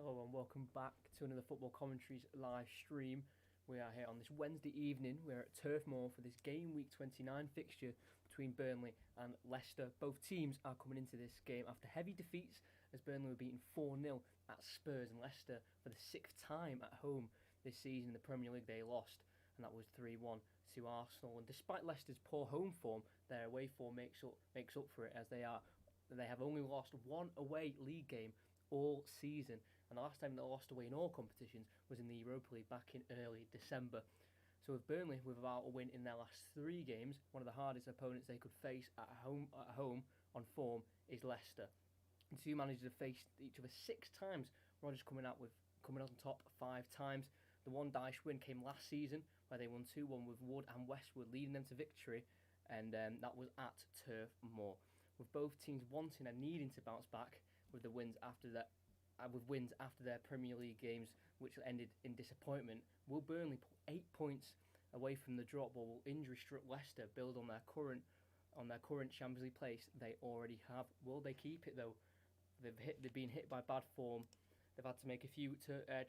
Hello and welcome back to another Football Commentaries live stream. We are here on this Wednesday evening. We're at Turf Moor for this Gameweek 29 fixture between Burnley and Leicester. Both teams are coming into this game after heavy defeats as Burnley were beaten 4-0 at Spurs, and Leicester for the sixth time at home this season in the Premier League they lost, and that was 3-1 to Arsenal. And despite Leicester's poor home form, their away form makes up for it, as they have only lost one away league game all season, and the last time they lost away in all competitions was in the Europa League back in early December. So with Burnley without a win in their last three games, one of the hardest opponents they could face at home on form is Leicester. The two managers have faced each other six times. Rodgers coming on top five times. The one Dyche win came last season, where they won 2-1 with Wood and Westwood leading them to victory, and that was at Turf Moor. With both teams wanting and needing to bounce back with the wins after their Premier League games, which ended in disappointment, will Burnley pull 8 points away from the drop, or will injury-struck Leicester build on their current Champions League place they already have? Will they keep it though? They've been hit by bad form. They've had to make a few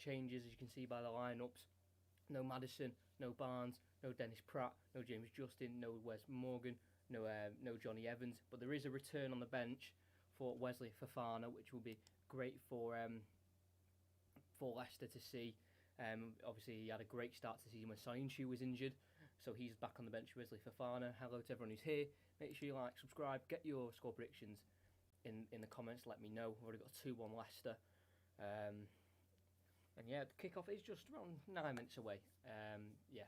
changes, as you can see by the lineups. No Maddison, no Barnes, no Dennis Pratt, no James Justin, no Wes Morgan, no Johnny Evans. But there is a return on the bench for Wesley Fofana, which will be great for Leicester to see. Obviously, he had a great start to the season when Soyuncu was injured, so he's back on the bench. Wesley Fofana. Hello to everyone who's here. Make sure you like, subscribe, get your score predictions in the comments. Let me know. We've already got 2-1 Leicester. And yeah, the kickoff is just around 9 minutes away. Yeah,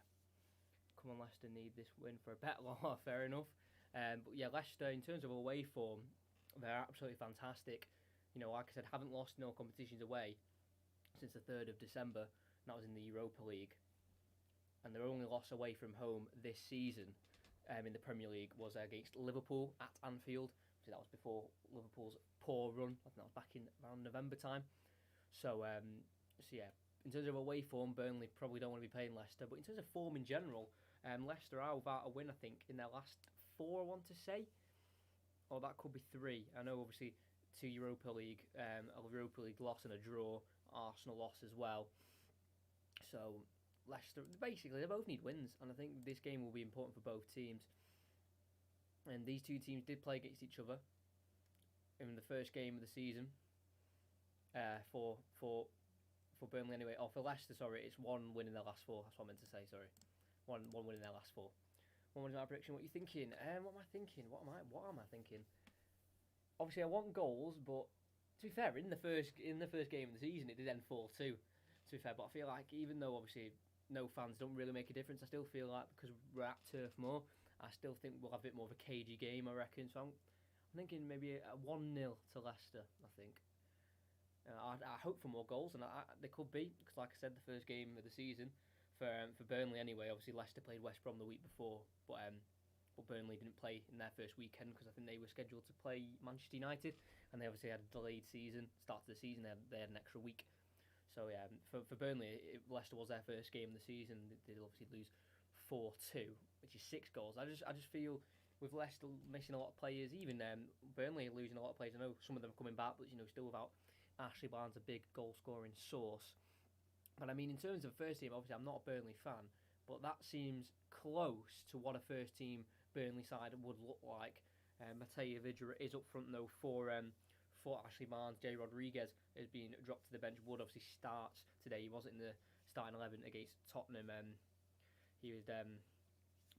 come on, Leicester need this win for a bet. Fair enough. But yeah, Leicester, in terms of away form, they're absolutely fantastic. You know, like I said, haven't lost no competitions away since the 3rd of December, and that was in the Europa League. And their only loss away from home this season in the Premier League was against Liverpool at Anfield. So that was before Liverpool's poor run. I think that was back in around November time. So yeah, in terms of away form, Burnley probably don't want to be playing Leicester. But in terms of form in general, Leicester are without a win, I think, in their last 4, I want to say. Or that could be 3. I know, obviously, 2 Europa League, a Europa League loss and a draw. Arsenal loss as well. So Leicester, basically, they both need wins, and I think this game will be important for both teams. And these two teams did play against each other in the first game of the season. For Burnley anyway, or for Leicester, sorry, it's 1 win in their last 4. That's what I meant to say. Sorry, one win in their last 4. What was my prediction? What are you thinking? What am I thinking? What am I thinking? Obviously, I want goals, but to be fair, in the first game of the season, it did end 4-2. To be fair, but I feel like even though obviously no fans don't really make a difference, I still feel like because we're at Turf Moor, I still think we'll have a bit more of a cagey game, I reckon. So I'm thinking maybe a 1-0 to Leicester. I think. I hope for more goals, and they could be, because like I said, the first game of the season for Burnley anyway. Obviously, Leicester played West Brom the week before, but Burnley didn't play in their first weekend because I think they were scheduled to play Manchester United, and they obviously had a delayed season. Start of the season, they had an extra week. So yeah, for Burnley, Leicester was their first game of the season. They'd obviously lose 4-2, which is 6 goals. I just feel with Leicester missing a lot of players, even Burnley losing a lot of players. I know some of them are coming back, but still without Ashley Barnes, a big goal scoring source. But I mean, in terms of first team, obviously I'm not a Burnley fan, but that seems close to what a first team Burnley side would look like. Mateo Vidra is up front though for Ashley Barnes. Jay Rodriguez has been dropped to the bench. Wood obviously starts today. He wasn't in the starting 11 against Tottenham. He was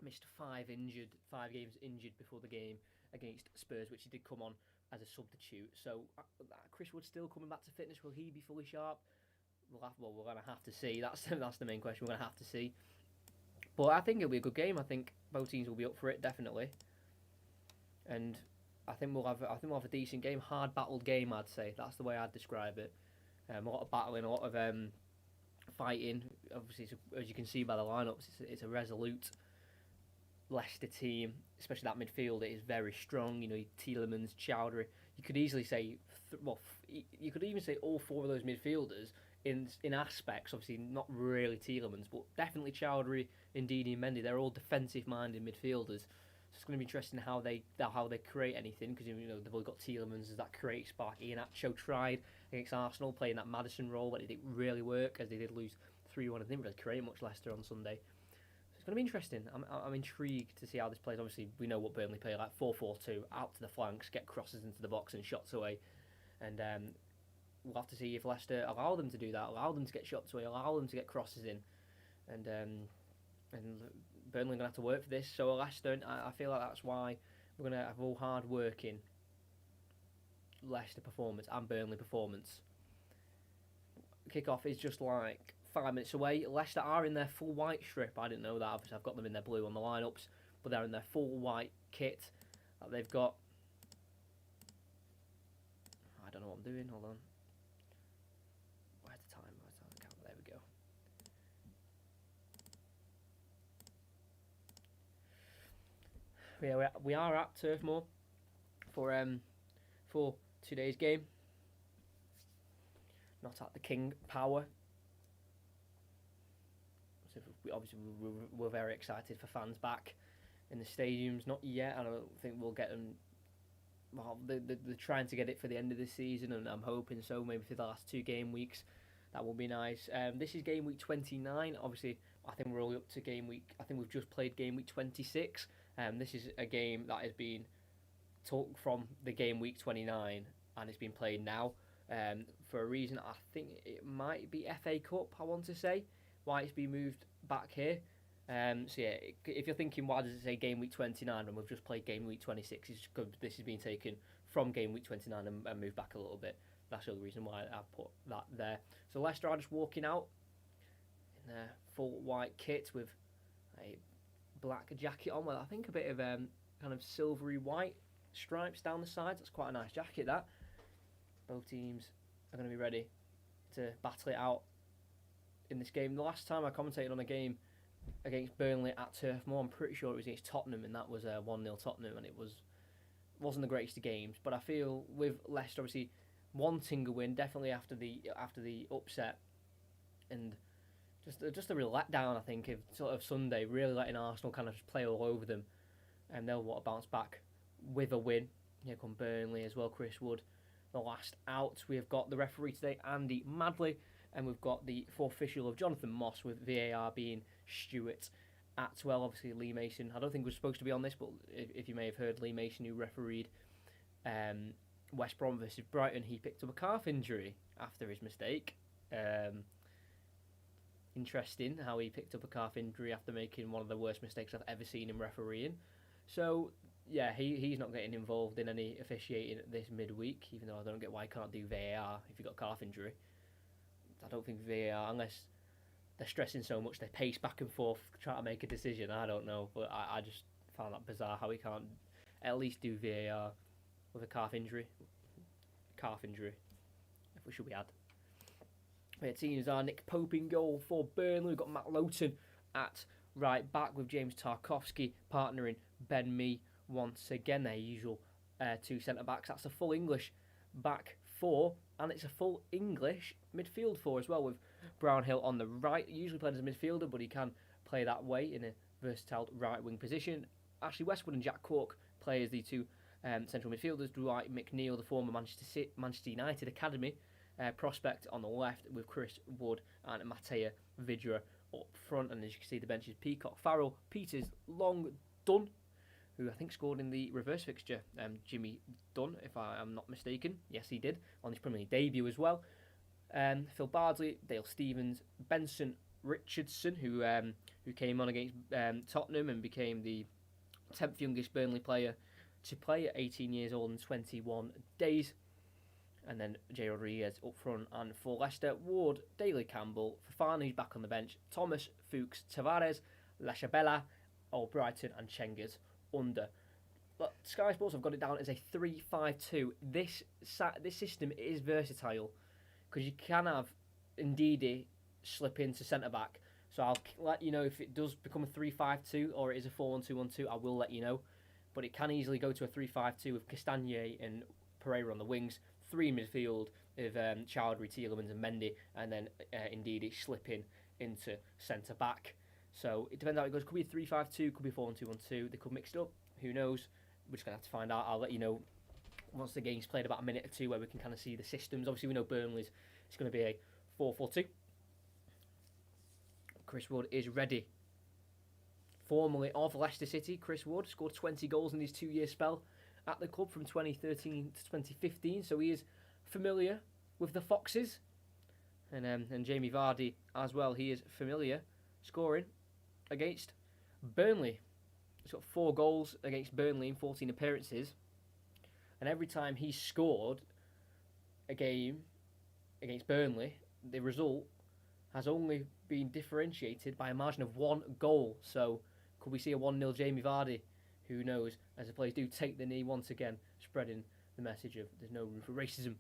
missed 5 games injured before the game against Spurs, which he did come on as a substitute. So Chris Wood still coming back to fitness. Will he be fully sharp? We're going to have to see. That's the main question. We're going to have to see. But I think it'll be a good game. I think both teams will be up for it, definitely. And I think we'll have a decent game, hard battled game. I'd say that's the way I'd describe it. A lot of battling, a lot of fighting. Obviously, as you can see by the lineups, it's a resolute Leicester team, especially that midfield. It is very strong. Tielemans, Chowdhury. You could easily say, you could even say all 4 of those midfielders in aspects. Obviously, not really Tielemans, but definitely Chowdhury, Ndidi, and Mendy. They're all defensive-minded midfielders. So it's going to be interesting how they create anything, because they've only got Tielemans as that creative spark. Iheanacho tried against Arsenal playing that Maddison role, but it didn't really work, as they did lose 3-1. They didn't really create much Leicester on Sunday. So it's going to be interesting. I'm intrigued to see how this plays. Obviously, we know what Burnley play, like 4-4-2, out to the flanks, get crosses into the box and shots away. And we'll have to see if Leicester allow them to do that, allow them to get shots away, allow them to get crosses in. And Burnley are going to have to work for this. So Leicester, I feel like that's why we're going to have all hard-working Leicester performance and Burnley performance. Kickoff is just like 5 minutes away. Leicester are in their full white strip. I didn't know that. Obviously, I've got them in their blue on the lineups, but they're in their full white kit that they've got. I don't know what I'm doing. Hold on. Where's the time? There we go. Yeah, we are at Turf Moor for today's game. Not at the King Power. So obviously we're very excited for fans back in the stadiums. Not yet. I don't think we'll get them. Well, they're trying to get it for the end of the season, and I'm hoping so. Maybe for the last 2 game weeks, that will be nice. This is game week 29. Obviously, I think we're all up to game week. I think we've just played game week 26. This is a game that has been took from the game week 29, and it's been played now for a reason. I think it might be FA Cup, I want to say, why it's been moved back here. So yeah, if you're thinking why does it say game week 29 and we've just played game week 26, it's because this has been taken from game week 29 and moved back a little bit. That's the only reason why I put that there. So Leicester are just walking out in their full white kit with a black jacket on, with I think a bit of kind of silvery white stripes down the sides. That's quite a nice jacket, that. Both teams are going to be ready to battle it out in this game. The last time I commentated on a game against Burnley at Turf Moor, I'm pretty sure it was against Tottenham, and that was 1-0 Tottenham, and it wasn't the greatest of games. But I feel with Leicester obviously wanting a win, definitely after the upset, and just a real letdown, I think, of sort of Sunday, really letting Arsenal kind of just play all over them, and they'll want to bounce back with a win. Here come Burnley as well. Chris Wood, the last out. We have got the referee today, Andy Madley, and we've got the fourth official of Jonathan Moss, with VAR being Stuart Atwell. Obviously, Lee Mason, I don't think was supposed to be on this, but if you may have heard, Lee Mason, who refereed West Brom versus Brighton, he picked up a calf injury after his mistake. Interesting how he picked up a calf injury after making one of the worst mistakes I've ever seen in refereeing. So, yeah, he's not getting involved in any officiating this midweek, even though I don't get why he can't do VAR if you've got a calf injury. I don't think VAR, unless they're stressing so much, they pace back and forth trying to make a decision. I don't know, but I just found that bizarre how he can't at least do VAR with a calf injury. If we should be had. Our teams are Nick Pope in goal for Burnley. We've got Matt Lowton at right back with James Tarkowski partnering Ben Mee once again. Their usual 2 centre-backs. That's a full English back 4, and it's a full English midfield 4 as well, with Brownhill on the right. Usually played as a midfielder, but he can play that way in a versatile right-wing position. Ashley Westwood and Jack Cork play as the 2 central midfielders. Dwight McNeil, the former Manchester United Academy prospect, on the left, with Chris Wood and Mateo Vidra up front. And as you can see, the bench is Peacock, Farrell, Peters, Long, Dunn, who I think scored in the reverse fixture, Jimmy Dunn, if I am not mistaken. Yes, he did, on his Premier League debut as well. Phil Bardsley, Dale Stevens, Benson Richardson, who came on against Tottenham and became the 10th youngest Burnley player to play at 18 years old and 21 days. And then Jay Rodriguez up front. And for Leicester, Ward, Daly Campbell, Fafana, who's back on the bench, Thomas, Fuchs, Tavares, Lashabella, Albrighton, and Chengas under. But Sky Sports have got it down as a 3-5-2. This system is versatile, because you can have Ndidi slip into centre-back. So I'll let you know if it does become a 3-5-2 or it is a 4-1-2-1-2. I will let you know. But it can easily go to a 3-5-2 with Castagne and Pereira on the wings, 3 in midfield with Chowdhury, Tielemans and Mendy, and then Ndidi slipping into centre-back. So it depends how it goes. Could be a 3-5-2, could be a 4-1-2-1-2. They could mix it up. Who knows? We're just going to have to find out. I'll let you know once the game's played about a minute or two where we can kind of see the systems. Obviously, we know Burnley's it's going to be a 4-4-2. Chris Wood is ready. Formerly of Leicester City, Chris Wood scored 20 goals in his 2-year spell at the club from 2013 to 2015, so he is familiar with the Foxes. And Jamie Vardy as well, he is familiar scoring against Burnley. He's got 4 goals against Burnley in 14 appearances. And every time he scored a game against Burnley, the result has only been differentiated by a margin of 1 goal. So could we see a 1-0 Jamie Vardy? Who knows, as the players do take the knee once again, spreading the message of there's no room for racism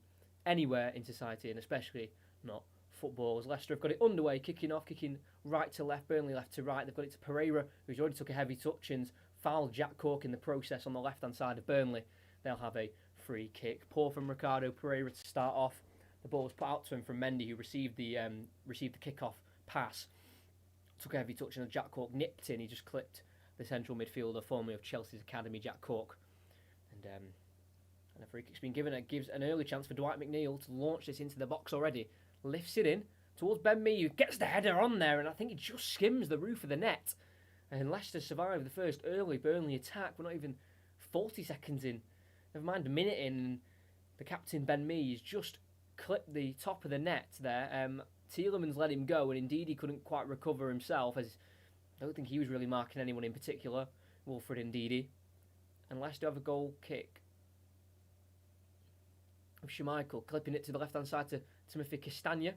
anywhere in society, and especially not football. As Leicester have got it underway, kicking right to left, Burnley left to right. They've got it to Pereira, who's already took a heavy touch and fouled Jack Cork in the process on the left-hand side of Burnley. They'll have a free kick. Poor from Ricardo Pereira to start off. The ball was put out to him from Mendy, who received the kick-off pass. Took a heavy touch and Jack Cork nipped in. He just clipped the central midfielder, formerly of Chelsea's academy, Jack Cork. And a free kick's been given. It gives an early chance for Dwight McNeil to launch this into the box already. Lifts it in towards Ben Mee, who gets the header on there, and I think it just skims the roof of the net. And Leicester survived the first early Burnley attack. We're not even 40 seconds in. Never mind a minute in. And the captain, Ben Mee, has just clipped the top of the net there. Tielemans let him go, and indeed he couldn't quite recover himself, as I don't think he was really marking anyone in particular, Wilfred Ndidi. And Leicester have a goal kick. Schmeichel clipping it to the left-hand side to Timothy Castagna.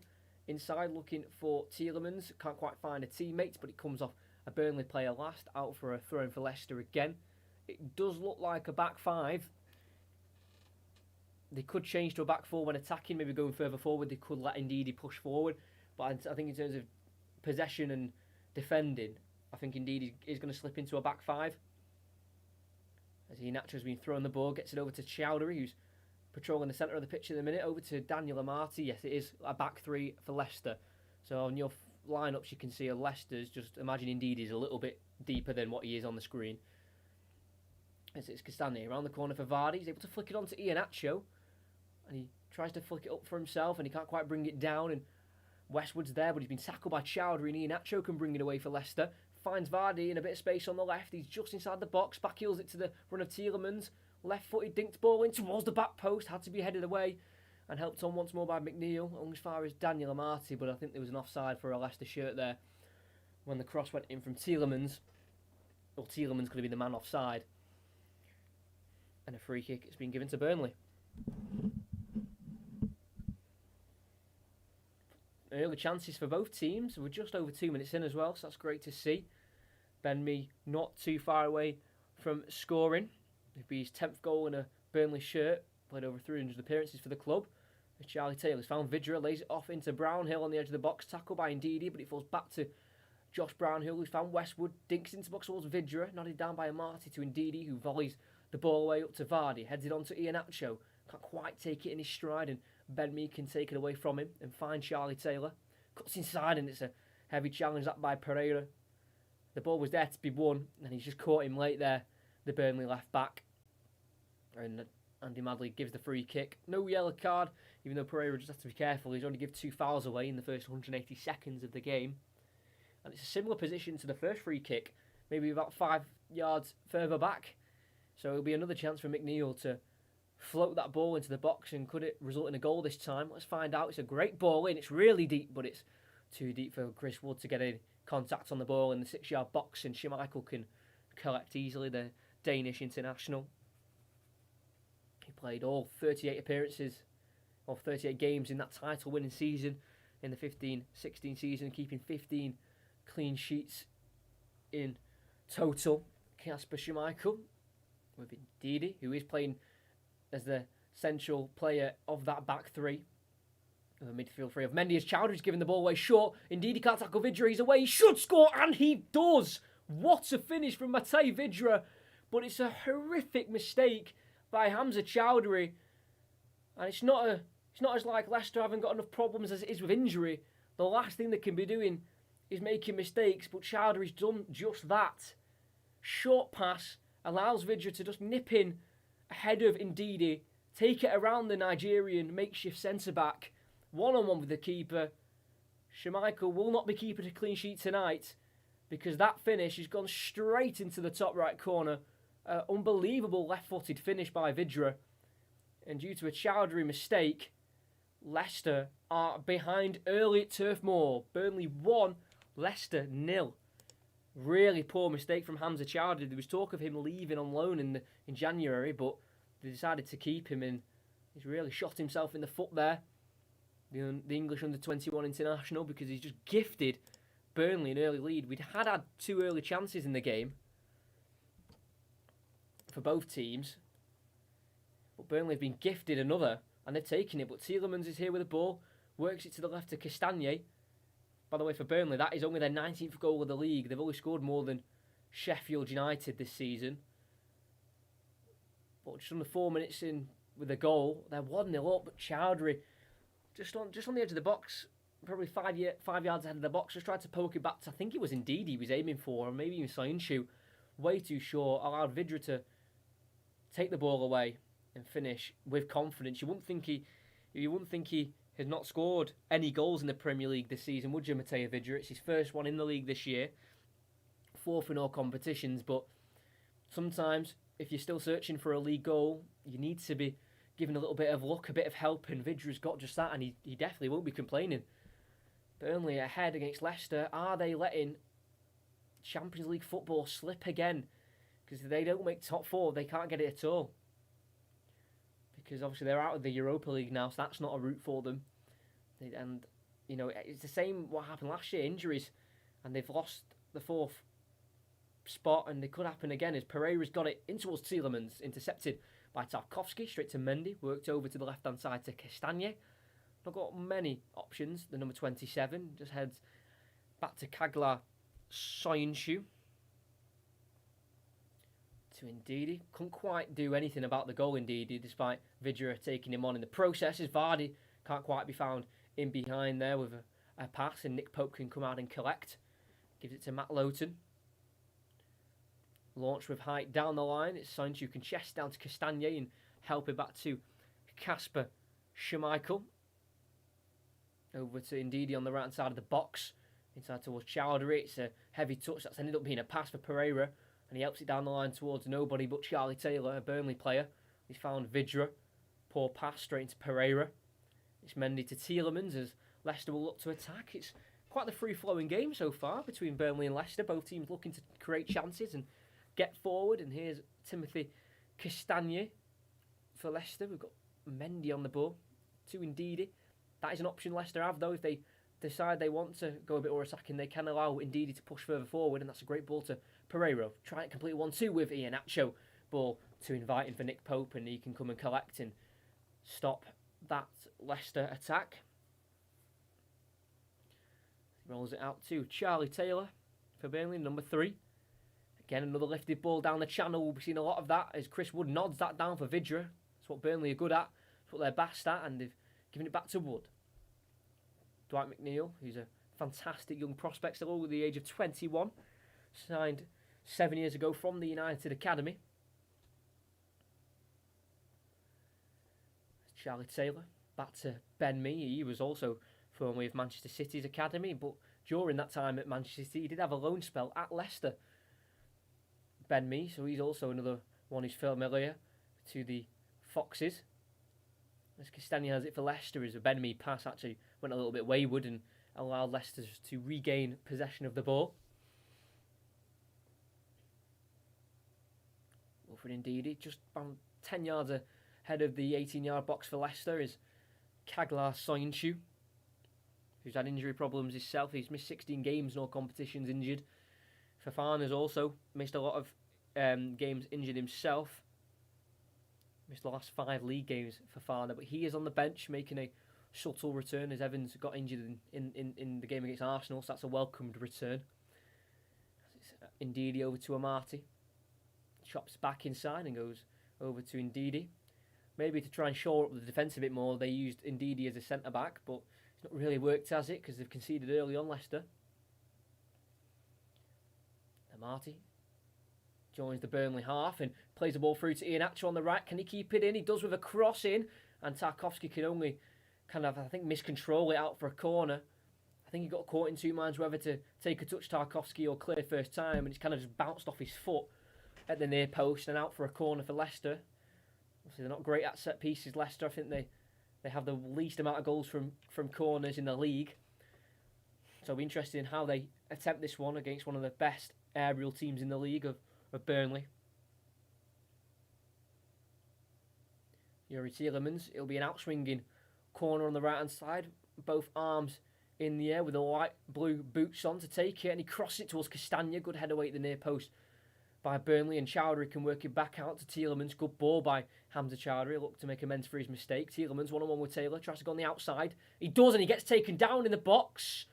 Inside looking for Tielemans. Can't quite find a teammate, but it comes off a Burnley player last. Out for a throw-in for Leicester again. It does look like a back five. They could change to a back four when attacking, maybe going further forward. They could let Ndidi push forward. But I think in terms of possession and defending, I think Ndidi is going to slip into a back five. As Iheanacho's been throwing the ball, gets it over to Chowdhury, who's patrolling the centre of the pitch in a minute. Over to Daniel Amati. Yes, it is a back three for Leicester. So on your lineups, you can see a Leicester's, just imagine Ndidi is a little bit deeper than what he is on the screen. As it's Castagna around the corner for Vardy. He's able to flick it on to Iheanacho. And he tries to flick it up for himself, and he can't quite bring it down. And Westwood's there, but he's been tackled by Chowdhury, and Iheanacho can bring it away for Leicester. Finds Vardy in a bit of space on the left. He's just inside the box. Back heels it to the run of Tielemans. Left-footed, dinked ball in towards the back post. Had to be headed away. And helped on once more by McNeil. Only as far as Daniel Amati, but I think there was an offside for a Leicester shirt there. When the cross went in from Tielemans. Well, Tielemans could have been the man offside. And a free kick. It's been given to Burnley. Early chances for both teams. We're just over 2 minutes in as well, so that's great to see. Ben Mee not too far away from scoring. It'll be his 10th goal in a Burnley shirt. Played over 300 appearances for the club. As Charlie Taylor's found Vidra, lays it off into Brownhill on the edge of the box. Tackled by Ndidi, but it falls back to Josh Brownhill, who's found Westwood. Dinks into the box towards Vidra. Nodded down by Amati to Ndidi, who volleys the ball away up to Vardy. Heads it on to Iheanacho. Can't quite take it in his stride, and Ben Mee can take it away from him and find Charlie Taylor. Cuts inside, and it's a heavy challenge that by Pereira. The ball was there to be won, and he's just caught him late there, the Burnley left back. And Andy Madley gives the free kick. No yellow card, even though Pereira just has to be careful. He's only given 2 fouls away in the first 180 seconds of the game. And it's a similar position to the first free kick, maybe about 5 yards further back. So it'll be another chance for McNeil to float that ball into the box, and could it result in a goal this time? Let's find out. It's a great ball in. It's really deep, but it's too deep for Chris Wood to get in contact on the ball in the 6-yard box, and Schmeichel can collect easily, the Danish international. He played all 38 appearances, or 38 games in that title-winning season in the 15-16 season, keeping 15 clean sheets in total. Kasper Schmeichel with Ndidi, who is playing as the central player of that back three. The midfield three of Mendy as Chowdhury's given the ball away short. Indeed, he can't tackle Vidra. He's away. He should score, and he does. What a finish from Matej Vidra. But it's a horrific mistake by Hamza Chowdhury. And it's not as like Leicester haven't got enough problems as it is with injury. The last thing they can be doing is making mistakes, but Chowdhury's done just that. Short pass, allows Vidra to just nip in ahead of Ndidi, take it around the Nigerian makeshift centre-back, one-on-one with the keeper. Schmeichel will not be keeping a clean sheet tonight because that finish has gone straight into the top right corner. Unbelievable left-footed finish by Vidra. And due to a Chowdhury mistake, Leicester are behind early at Turf Moor. Burnley 1, Leicester 0. Really poor mistake from Hamza Chowdhury. There was talk of him leaving on loan in January, but they decided to keep him, and he's really shot himself in the foot there. The English under-21 international, because he's just gifted Burnley an early lead. We'd had 2 early chances in the game for both teams, but Burnley have been gifted another, and they've taken it. But Tielemans is here with the ball, works it to the left to Castagna. By the way, for Burnley, that is only their 19th goal of the league. They've only scored more than Sheffield United this season. But just under 4 minutes in with a goal, they're 1-0 up. But Chowdhury, just on the edge of the box, probably 5 yards ahead of the box, just tried to poke it back to, I think it was Ndidi he was aiming for, or maybe even Soyuncu. Way too short. Allowed Vidra to take the ball away and finish with confidence. You wouldn't think he had not scored any goals in the Premier League this season, would you, Mateo Vidra? It's his first one in the league this year, 4th in all competitions. But sometimes, if you're still searching for a league goal, you need to be given a little bit of luck, a bit of help, and Vidra's got just that, and he definitely won't be complaining. Burnley ahead against Leicester. Are they letting Champions League football slip again? Because if they don't make top 4, they can't get it at all. Because obviously they're out of the Europa League now, so that's not a route for them. And, you know, it's the same what happened last year, injuries, and they've lost the 4th spot, and it could happen again as Pereira's got it in towards Tielemans, intercepted by Tarkowski, straight to Mendy, worked over to the left-hand side to Castagna. Not got many options. The number 27 just heads back to Kagla Soyuncu. To Ndidi. Couldn't quite do anything about the goal, Ndidi, despite Vidra taking him on in the process, as Vardy can't quite be found in behind there with a pass, and Nick Pope can come out and collect. Gives it to Matt Lowton. Launch with height down the line. It's Soyuncu who can chest down to Castagna and help it back to Kasper Schmeichel. Over to Ndidi on the right side of the box. Inside towards Chowdhury. It's a heavy touch that's ended up being a pass for Pereira. And he helps it down the line towards nobody but Charlie Taylor, a Burnley player. He's found Vidra. Poor pass straight into Pereira. It's Mendy to Tielemans as Leicester will look to attack. It's quite the free-flowing game so far between Burnley and Leicester. Both teams looking to create chances and get forward. And here's Timothy Castagna for Leicester. We've got Mendy on the ball to Ndidi. That is an option Leicester have, though. If they decide they want to go a bit more attacking, they can allow Ndidi to push further forward, and that's a great ball to Pereira. Try and complete 1-2 with Iheanacho. Ball to invite him for Nick Pope, and he can come and collect and stop that Leicester attack. Rolls it out to Charlie Taylor for Burnley, number 3. Again, another lifted ball down the channel. We'll be seeing a lot of that as Chris Wood nods that down for Vidra. That's what Burnley are good at. That's what they're best at, and they've given it back to Wood. Dwight McNeil, who's a fantastic young prospect, still over the age of 21. Signed 7 years ago from the United Academy. Charlie Taylor, back to Ben Mee. He was also formerly of Manchester City's academy, but during that time at Manchester City, he did have a loan spell at Leicester. Ben Mee, so he's also another one who's familiar to the Foxes. As Castagna has it for Leicester, as a Ben Mee pass actually went a little bit wayward and allowed Leicester to regain possession of the ball. Wilfred Ndidi, just about 10 yards ahead of the 18-yard box for Leicester, is Kagla Soyuncu, who's had injury problems himself. He's missed 16 games in all competitions injured. Fofana's also missed a lot of games injured himself. Missed the last 5 league games for Fofana, but he is on the bench making a subtle return as Evans got injured in the game against Arsenal, so that's a welcomed return. Ndidi over to Amati. Chops back inside and goes over to Ndidi. Maybe to try and shore up the defence a bit more, they used Ndidi as a centre-back, but it's not really worked, has it? Because they've conceded early on, Leicester. Amati joins the Burnley half and plays the ball through to Iheanacho on the right. Can he keep it in? He does with a cross in, and Tarkowski can only kind of, I think, miscontrol it out for a corner. I think he got caught in two minds whether to take a touch Tarkowski or clear first time, and it's kind of just bounced off his foot at the near post and out for a corner for Leicester. Obviously, they're not great at set pieces, Leicester. I think they have the least amount of goals from corners in the league. So it'll be interesting how they attempt this one against one of the best aerial teams in the league of Burnley. Yuri Tielemans, it'll be an outswinging corner on the right hand side, both arms in the air with the light blue boots on to take it, and he crosses it towards Castagna. Good head away at the near post by Burnley, and Chowdhury can work it back out to Tielemans. Good ball by Hamza Chowdhury, look to make amends for his mistake. Tielemans one-on-one with Taylor, tries to go on the outside. He does, and he gets taken down in the box,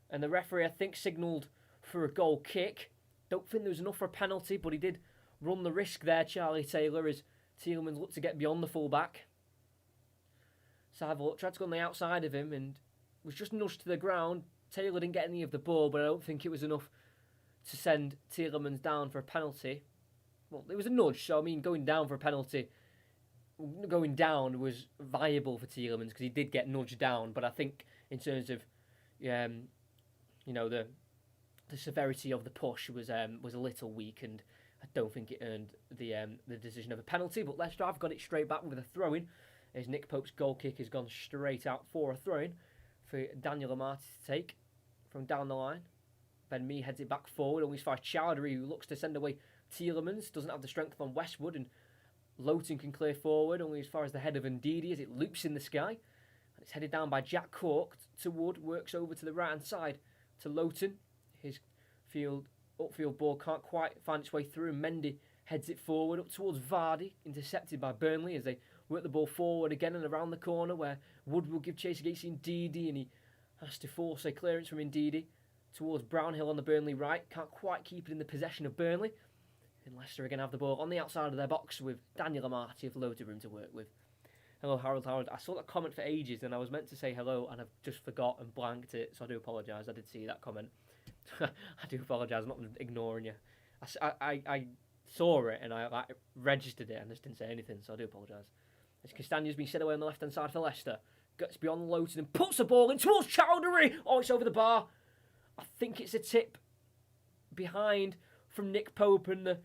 and the referee, I think, signalled for a goal kick. Don't think there was enough for a penalty, but he did run the risk there, Charlie Taylor, as Tielemans looked to get beyond the full-back. So have a look, tried to go on the outside of him and was just nudged to the ground. Taylor didn't get any of the ball, but I don't think it was enough to send Tielemans down for a penalty. Well, it was a nudge, so I mean, going down for a penalty, going down was viable for Tielemans because he did get nudged down, but I think in terms of, the severity of the push was a little weak, and I don't think it earned the decision of a penalty. But Leicester have got it straight back with a throw-in, as Nick Pope's goal kick has gone straight out for a throw-in for Daniel Amati to take from down the line. Ben Mee heads it back forward, only as far as Chowdhury, who looks to send away Tielemans, doesn't have the strength on Westwood, and Lowton can clear forward, only as far as the head of Ndidi as it loops in the sky. And it's headed down by Jack Cork to Wood, works over to the right-hand side to Lowton. His upfield ball can't quite find its way through, and Mendy heads it forward up towards Vardy, intercepted by Burnley as they work the ball forward again and around the corner, where Wood will give chase against Ndidi, and he has to force a clearance from Ndidi towards Brownhill on the Burnley right. Can't quite keep it in the possession of Burnley. And Leicester again have the ball on the outside of their box with Daniel Amati with loads of room to work with. Hello, Harold. I saw that comment for ages, and I was meant to say hello, and I've just forgot and blanked it, so I do apologise. I did see that comment. I do apologise. I'm not ignoring you. I saw it, and I registered it, and just didn't say anything, so I do apologise. As Castagna's been set away on the left-hand side for Leicester. Gets beyond Lowton and puts the ball in towards Chowdhury. Oh, it's over the bar. I think it's a tip behind from Nick Pope, and the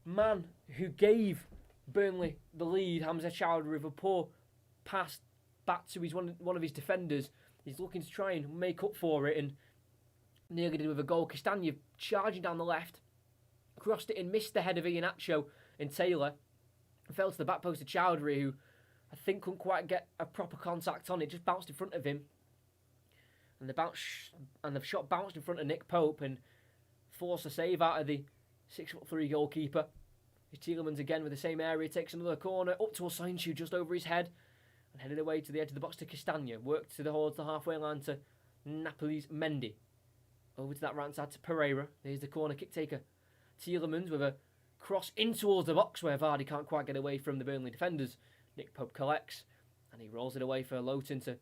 man who gave Burnley the lead, Hamza Chowdhury, with a poor pass back to one of his defenders. He's looking to try and make up for it, and nearly did with a goal. Castagna charging down the left, crossed it in, missed the head of Iheanacho and Taylor, and fell to the back post of Chowdhury, who I think couldn't quite get a proper contact on it, just bounced in front of him. And the shot bounced in front of Nick Pope and forced a save out of the 6'3" goalkeeper. Tielemans again with the same area, takes another corner, up to Osainchu just over his head, and headed away to the edge of the box to Castagna. Worked towards the halfway line to Napoli's Mendy. Over to that right side to Pereira. There's the corner kick taker. Tielemans with a cross in towards the box where Vardy can't quite get away from the Burnley defenders. Nick Pope collects, and he rolls it away for Lowton to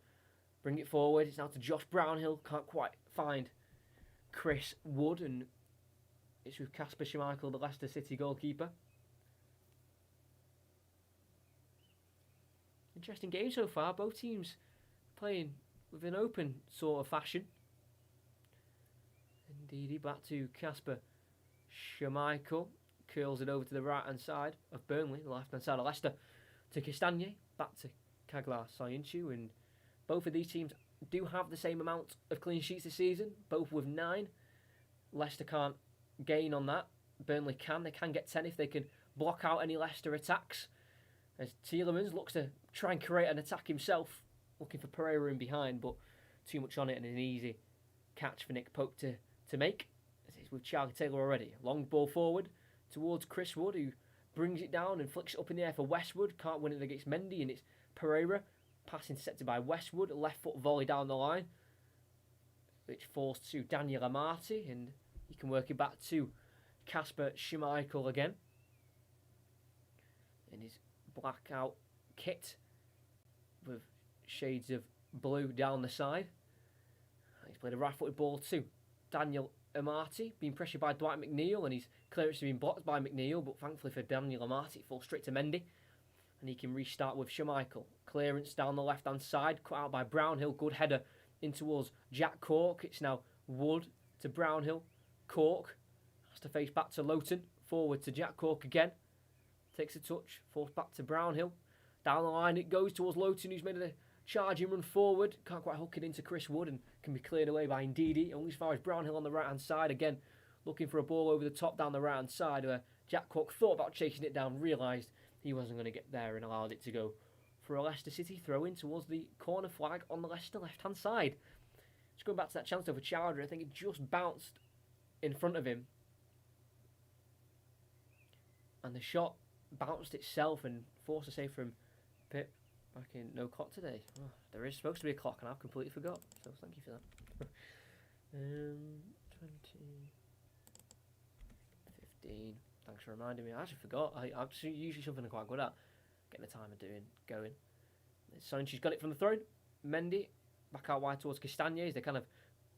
bring it forward. It's now to Josh Brownhill. Can't quite find Chris Wood, and it's with Kasper Schmeichel, the Leicester City goalkeeper. Interesting game so far. Both teams playing with an open sort of fashion. Indeed, back to Kasper Schmeichel. Curls it over to the right-hand side of Burnley, the left-hand side of Leicester. To Castagna, back to Kaglar Soyuncu, and both of these teams do have the same amount of clean sheets this season, both with 9. Leicester can't gain on that. Burnley can. They can get 10 if they can block out any Leicester attacks. As Tielemans looks to try and create an attack himself, looking for Pereira in behind, but too much on it and an easy catch for Nick Pope to make. As it's with Charlie Taylor already. Long ball forward towards Chris Wood, who brings it down and flicks it up in the air for Westwood. Can't win it against Mendy, and it's Pereira. Pass intercepted by Westwood. Left foot volley down the line, which falls to Daniel Amati, and he can work it back to Kasper Schmeichel again. In his blackout kit with shades of blue down the side. He's played a right-footed ball to Daniel Amati, being pressured by Dwight McNeil, and his clearance has been blocked by McNeil, but thankfully for Daniel Amati, it falls straight to Mendy, and he can restart with Schmeichel. Clearance down the left-hand side, cut out by Brownhill, good header in towards Jack Cork. It's now Wood to Brownhill. Cork has to face back to Lowton, forward to Jack Cork again. Takes a touch, falls back to Brownhill. Down the line it goes towards Lowton, who's made a charging run forward. Can't quite hook it into Chris Wood and can be cleared away by Ndidi. Only as far as Brownhill on the right-hand side. Again, looking for a ball over the top down the right-hand side where Jack Cork thought about chasing it down, realised he wasn't going to get there and allowed it to go for a Leicester City throw-in towards the corner flag on the Leicester left-hand side. Just going back to that chance over Chowdhury, I think it just bounced in front of him. And the shot bounced itself and forced a save from Pip. Back in no clock today. Oh, there is supposed to be a clock and I've completely forgot. So thank you for that. 20, 15. Thanks for reminding me. I actually forgot. I'm usually something I'm quite good at. Getting the time of going. Sanchi's got it from the throw. Mendy back out wide towards Castagne. They're kind of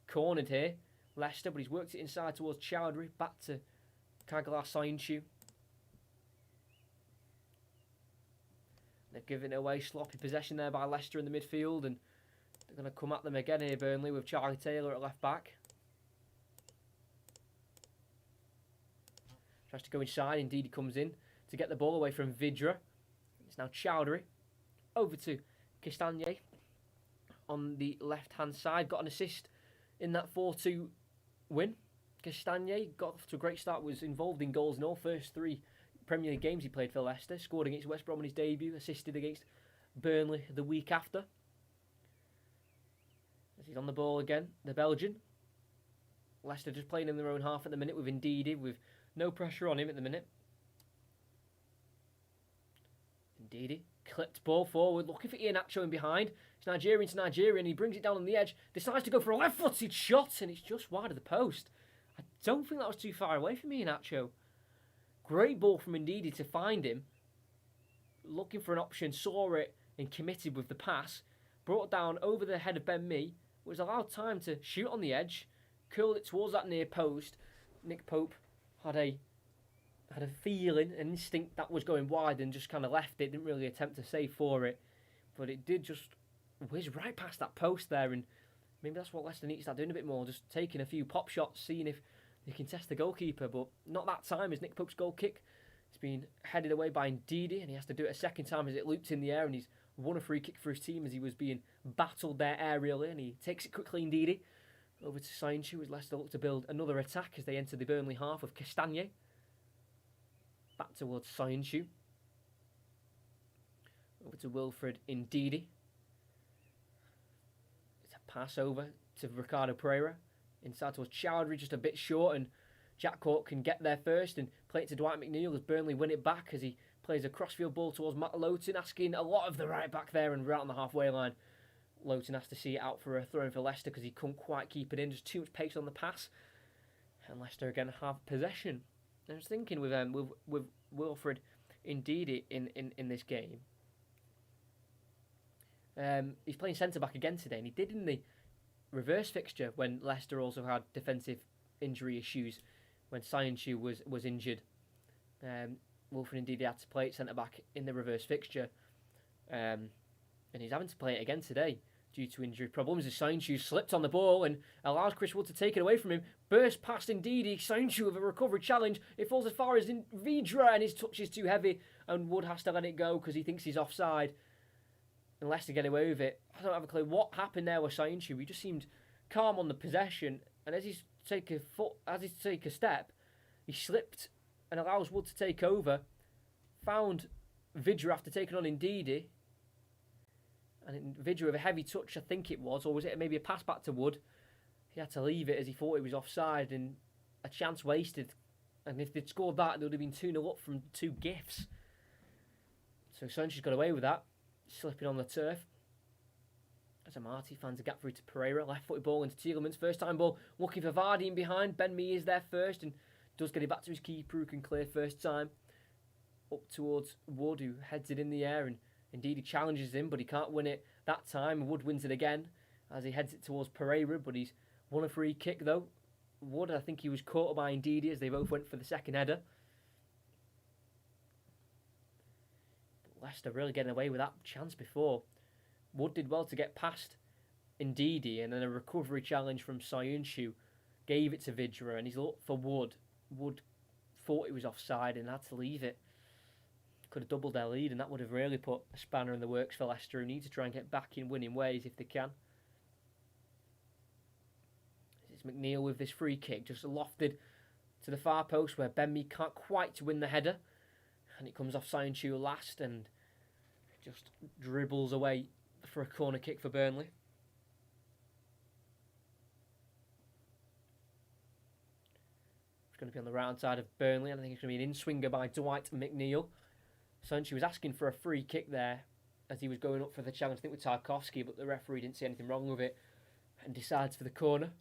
cornered here. Leicester, but he's worked it inside towards Chowdhury. Back to Kaglar Sanchu. They're giving away sloppy possession there by Leicester in the midfield, and they're going to come at them again here, Burnley, with Charlie Taylor at left back. Tries to go inside, indeed he comes in to get the ball away from Vidra. It's now Chowdhury. Over to Castagne on the left-hand side. Got an assist in that 4-2 win. Castagne got off to a great start, was involved in goals in all first three Premier League games he played for Leicester. Scored against West Brom in his debut, assisted against Burnley the week after. As he's on the ball again, the Belgian. Leicester just playing in their own half at the minute with Ndidi, with no pressure on him at the minute. Ndidi, clipped ball forward, looking for Iheanacho in behind. It's Nigerian to Nigerian, he brings it down on the edge, decides to go for a left-footed shot, and it's just wide of the post. I don't think that was too far away from Iheanacho. Great ball from Ndidi to find him. Looking for an option, saw it and committed with the pass. Brought down over the head of Ben Mee. Was allowed time to shoot on the edge. Curled it towards that near post. Nick Pope had a feeling, an instinct that was going wide and just kind of left it. Didn't really attempt to save for it. But it did just whiz right past that post there. And maybe that's what Leicester needs to start doing a bit more. Just taking a few pop shots, seeing if he can test the goalkeeper, but not that time as Nick Pope's goal kick. It's been headed away by Ndidi, and he has to do it a second time as it looped in the air, and he's won a free kick for his team as he was being battled there aerially, and he takes it quickly, Ndidi. Over to Sanchu as Leicester look to build another attack as they enter the Burnley half of Castagne. Back towards Sanchu. Over to Wilfred Ndidi. It's a pass over to Ricardo Pereira. Inside towards Chowdhury, just a bit short, and Jack Cork can get there first and play it to Dwight McNeil as Burnley win it back as he plays a crossfield ball towards Matt Lowton, asking a lot of the right back there and right on the halfway line. Lowton has to see it out for a throw in for Leicester because he couldn't quite keep it in, just too much pace on the pass. And Leicester again have possession. I was thinking with Wilfred Ndidi in this game. He's playing centre back again today, and he did in the reverse fixture when Leicester also had defensive injury issues when Sanchu was injured. Wilfred Ndidi had to play at centre back in the reverse fixture, and he's having to play it again today due to injury problems. As Sanchu slipped on the ball and allows Chris Wood to take it away from him. Burst past Ndidi, Sanchu with a recovery challenge. It falls as far as Vidra, and his touch is too heavy, and Wood has to let it go because he thinks he's offside. And Leicester get away with it. I don't have a clue what happened there with Sanchu. He just seemed calm on the possession, and as he's take a step, he slipped and allows Wood to take over. Found Vidra after taking on Ndidi, and Vidra with a heavy touch, I think it was, or was it maybe a pass back to Wood? He had to leave it as he thought it was offside, and a chance wasted. And if they'd scored that, they would have been 2-0 up from two gifts. So Sancho's got away with that. Slipping on the turf. As Amati finds a gap through to Pereira. Left-footed ball into Tielemans. First time ball. Looking for Vardy in behind. Ben Mee is there first and does get it back to his keeper who can clear first time. Up towards Wood who heads it in the air and indeed he challenges him but he can't win it that time. Wood wins it again as he heads it towards Pereira but he's won a free kick though. Wood. I think he was caught by Ndidi as they both went for the second header. But Leicester really getting away with that chance before. Wood did well to get past Ndidi, and then a recovery challenge from Soyuncu gave it to Vidra, and he's looked for Wood. Wood thought it was offside and had to leave it. Could have doubled their lead, and that would have really put a spanner in the works for Leicester, who need to try and get back in winning ways if they can. It's McNeil with this free kick, just lofted to the far post where Benmi can't quite win the header, and it comes off Soyuncu last and just dribbles away for a corner kick for Burnley. It's going to be on the right hand side of Burnley, and I think it's going to be an in-swinger by Dwight McNeil. Soyuncu was asking for a free kick there as he was going up for the challenge, I think with Tarkovsky, but the referee didn't see anything wrong with it and decides for the corner.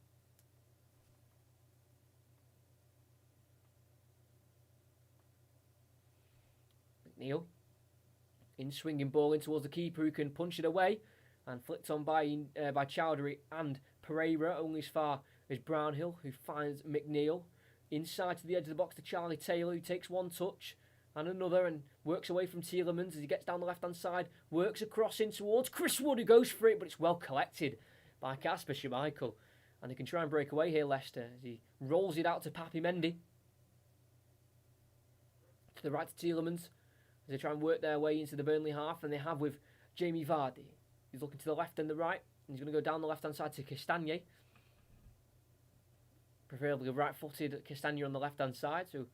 McNeil in swinging ball in towards the keeper, who can punch it away, and flicked on by Chowdhury and Pereira, only as far as Brownhill, who finds McNeil inside to the edge of the box to Charlie Taylor, who takes one touch and another and works away from Tielemans as he gets down the left-hand side, works across in towards Chris Wood, who goes for it, but it's well collected by Kasper Schmeichel. And they can try and break away here, Leicester, as he rolls it out to Papi Mendy. To the right to Tielemans, as they try and work their way into the Burnley half, and they have with Jamie Vardy. He's looking to the left and the right, and he's going to go down the left-hand side to Castagne. Preferably a right-footed Castagne on the left-hand side, so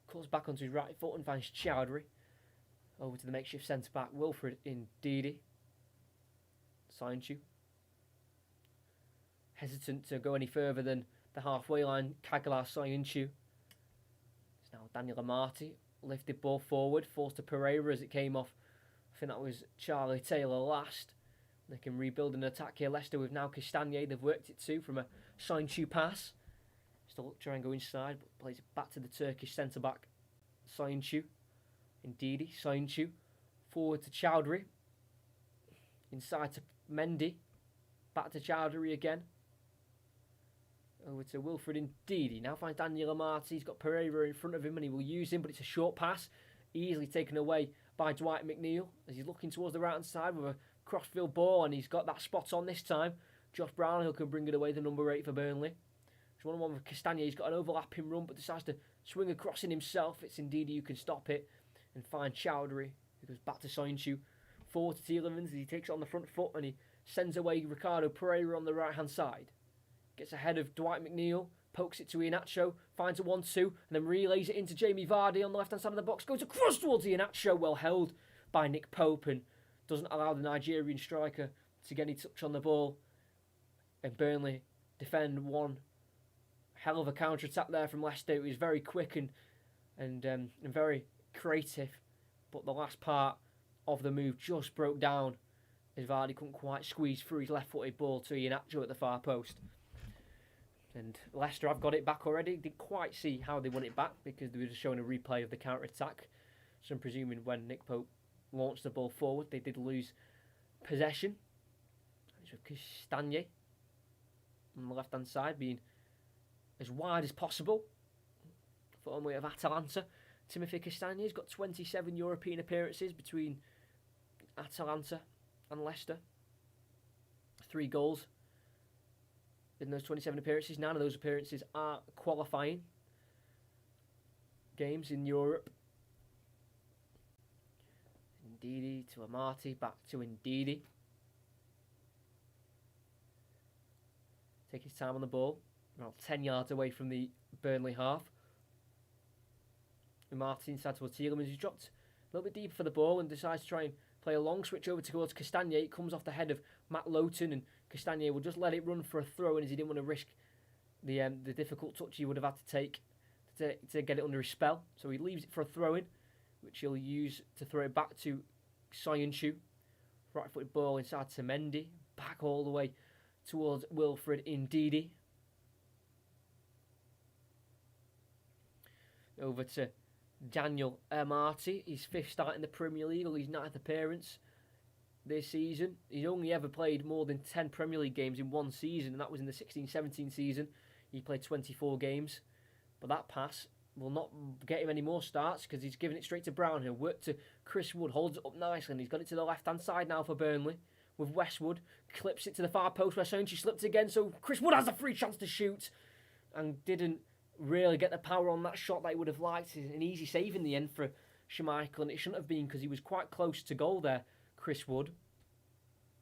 calls back onto his right foot and finds Chowdhury. Over to the makeshift centre-back, Wilfred Ndidi. Soyuncu. Hesitant to go any further than the halfway line, Kagalar Soyuncu. It's now Daniel Amati. Lifted ball forward, forced to Pereira as it came off. I think that was Charlie Taylor last. They can rebuild an attack here. Leicester with now Castagne. They've worked it too from a Soyuncu pass. Still try and go inside, but plays it back to the Turkish centre-back, Soyuncu. Ndidi, Soyuncu. Forward to Chowdhury. Inside to Mendy. Back to Chowdhury again. Over to Wilfred Ndidi. Now finds Daniel Amati. He's got Pereira in front of him and he will use him, but it's a short pass. Easily taken away by Dwight McNeil as he's looking towards the right-hand side with a crossfield ball, and he's got that spot on this time. Josh Brownhill can bring it away, the number 8 for Burnley. It's 1-on-1 with Castagne. He's got an overlapping run, but decides to swing across in himself. It's Ndidi who can stop it and find Chowdhury, who goes back to Soyuncu. Forward to Tielemans. He takes it on the front foot and he sends away Ricardo Pereira on the right-hand side. Gets ahead of Dwight McNeil, pokes it to Iheanacho, finds a 1-2, and then relays it into Jamie Vardy on the left-hand side of the box. Goes across towards Iheanacho, well held by Nick Pope, and doesn't allow the Nigerian striker to get any touch on the ball. And Burnley defend one hell of a counter-attack there from Leicester. It was very quick and very creative, but the last part of the move just broke down as Vardy couldn't quite squeeze through his left-footed ball to Iheanacho at the far post. And Leicester have got it back already. Didn't quite see how they won it back because they were just showing a replay of the counter-attack. So I'm presuming when Nick Pope launched the ball forward, they did lose possession. It's with Castagne on the left-hand side, being as wide as possible. Former of Atalanta, Timothy Castagne has got 27 European appearances between Atalanta and Leicester. 3 goals in those 27 appearances. 9 of those appearances are qualifying games in Europe. Ndidi to Amati, back to Ndidi. Take his time on the ball. Around 10 yards away from the Burnley half. Amati inside towards Tielemans, who's dropped a little bit deeper for the ball and decides to try and play a long switch over towards Castagne. It comes off the head of Matt Lowton, and Castagne will just let it run for a throw in as he didn't want to risk the difficult touch he would have had to take to get it under his spell. So he leaves it for a throw-in, which he'll use to throw it back to Soyuncu. Right-footed ball inside to Mendy. Back all the way towards Wilfred Ndidi. Over to Daniel Amati, his 5th start in the Premier League, or his 9th appearance this season. He's only ever played more than 10 Premier League games in one season, and that was in the 16-17 season. He played 24 games, but that pass will not get him any more starts because he's given it straight to Brownhill. Work to Chris Wood, holds it up nicely, and he's got it to the left-hand side now for Burnley. With Westwood, clips it to the far post where Soyuncu slipped again, so Chris Wood has a free chance to shoot and didn't really get the power on that shot that he would have liked. An easy save in the end for Schmeichel, and it shouldn't have been because he was quite close to goal there, Chris Wood.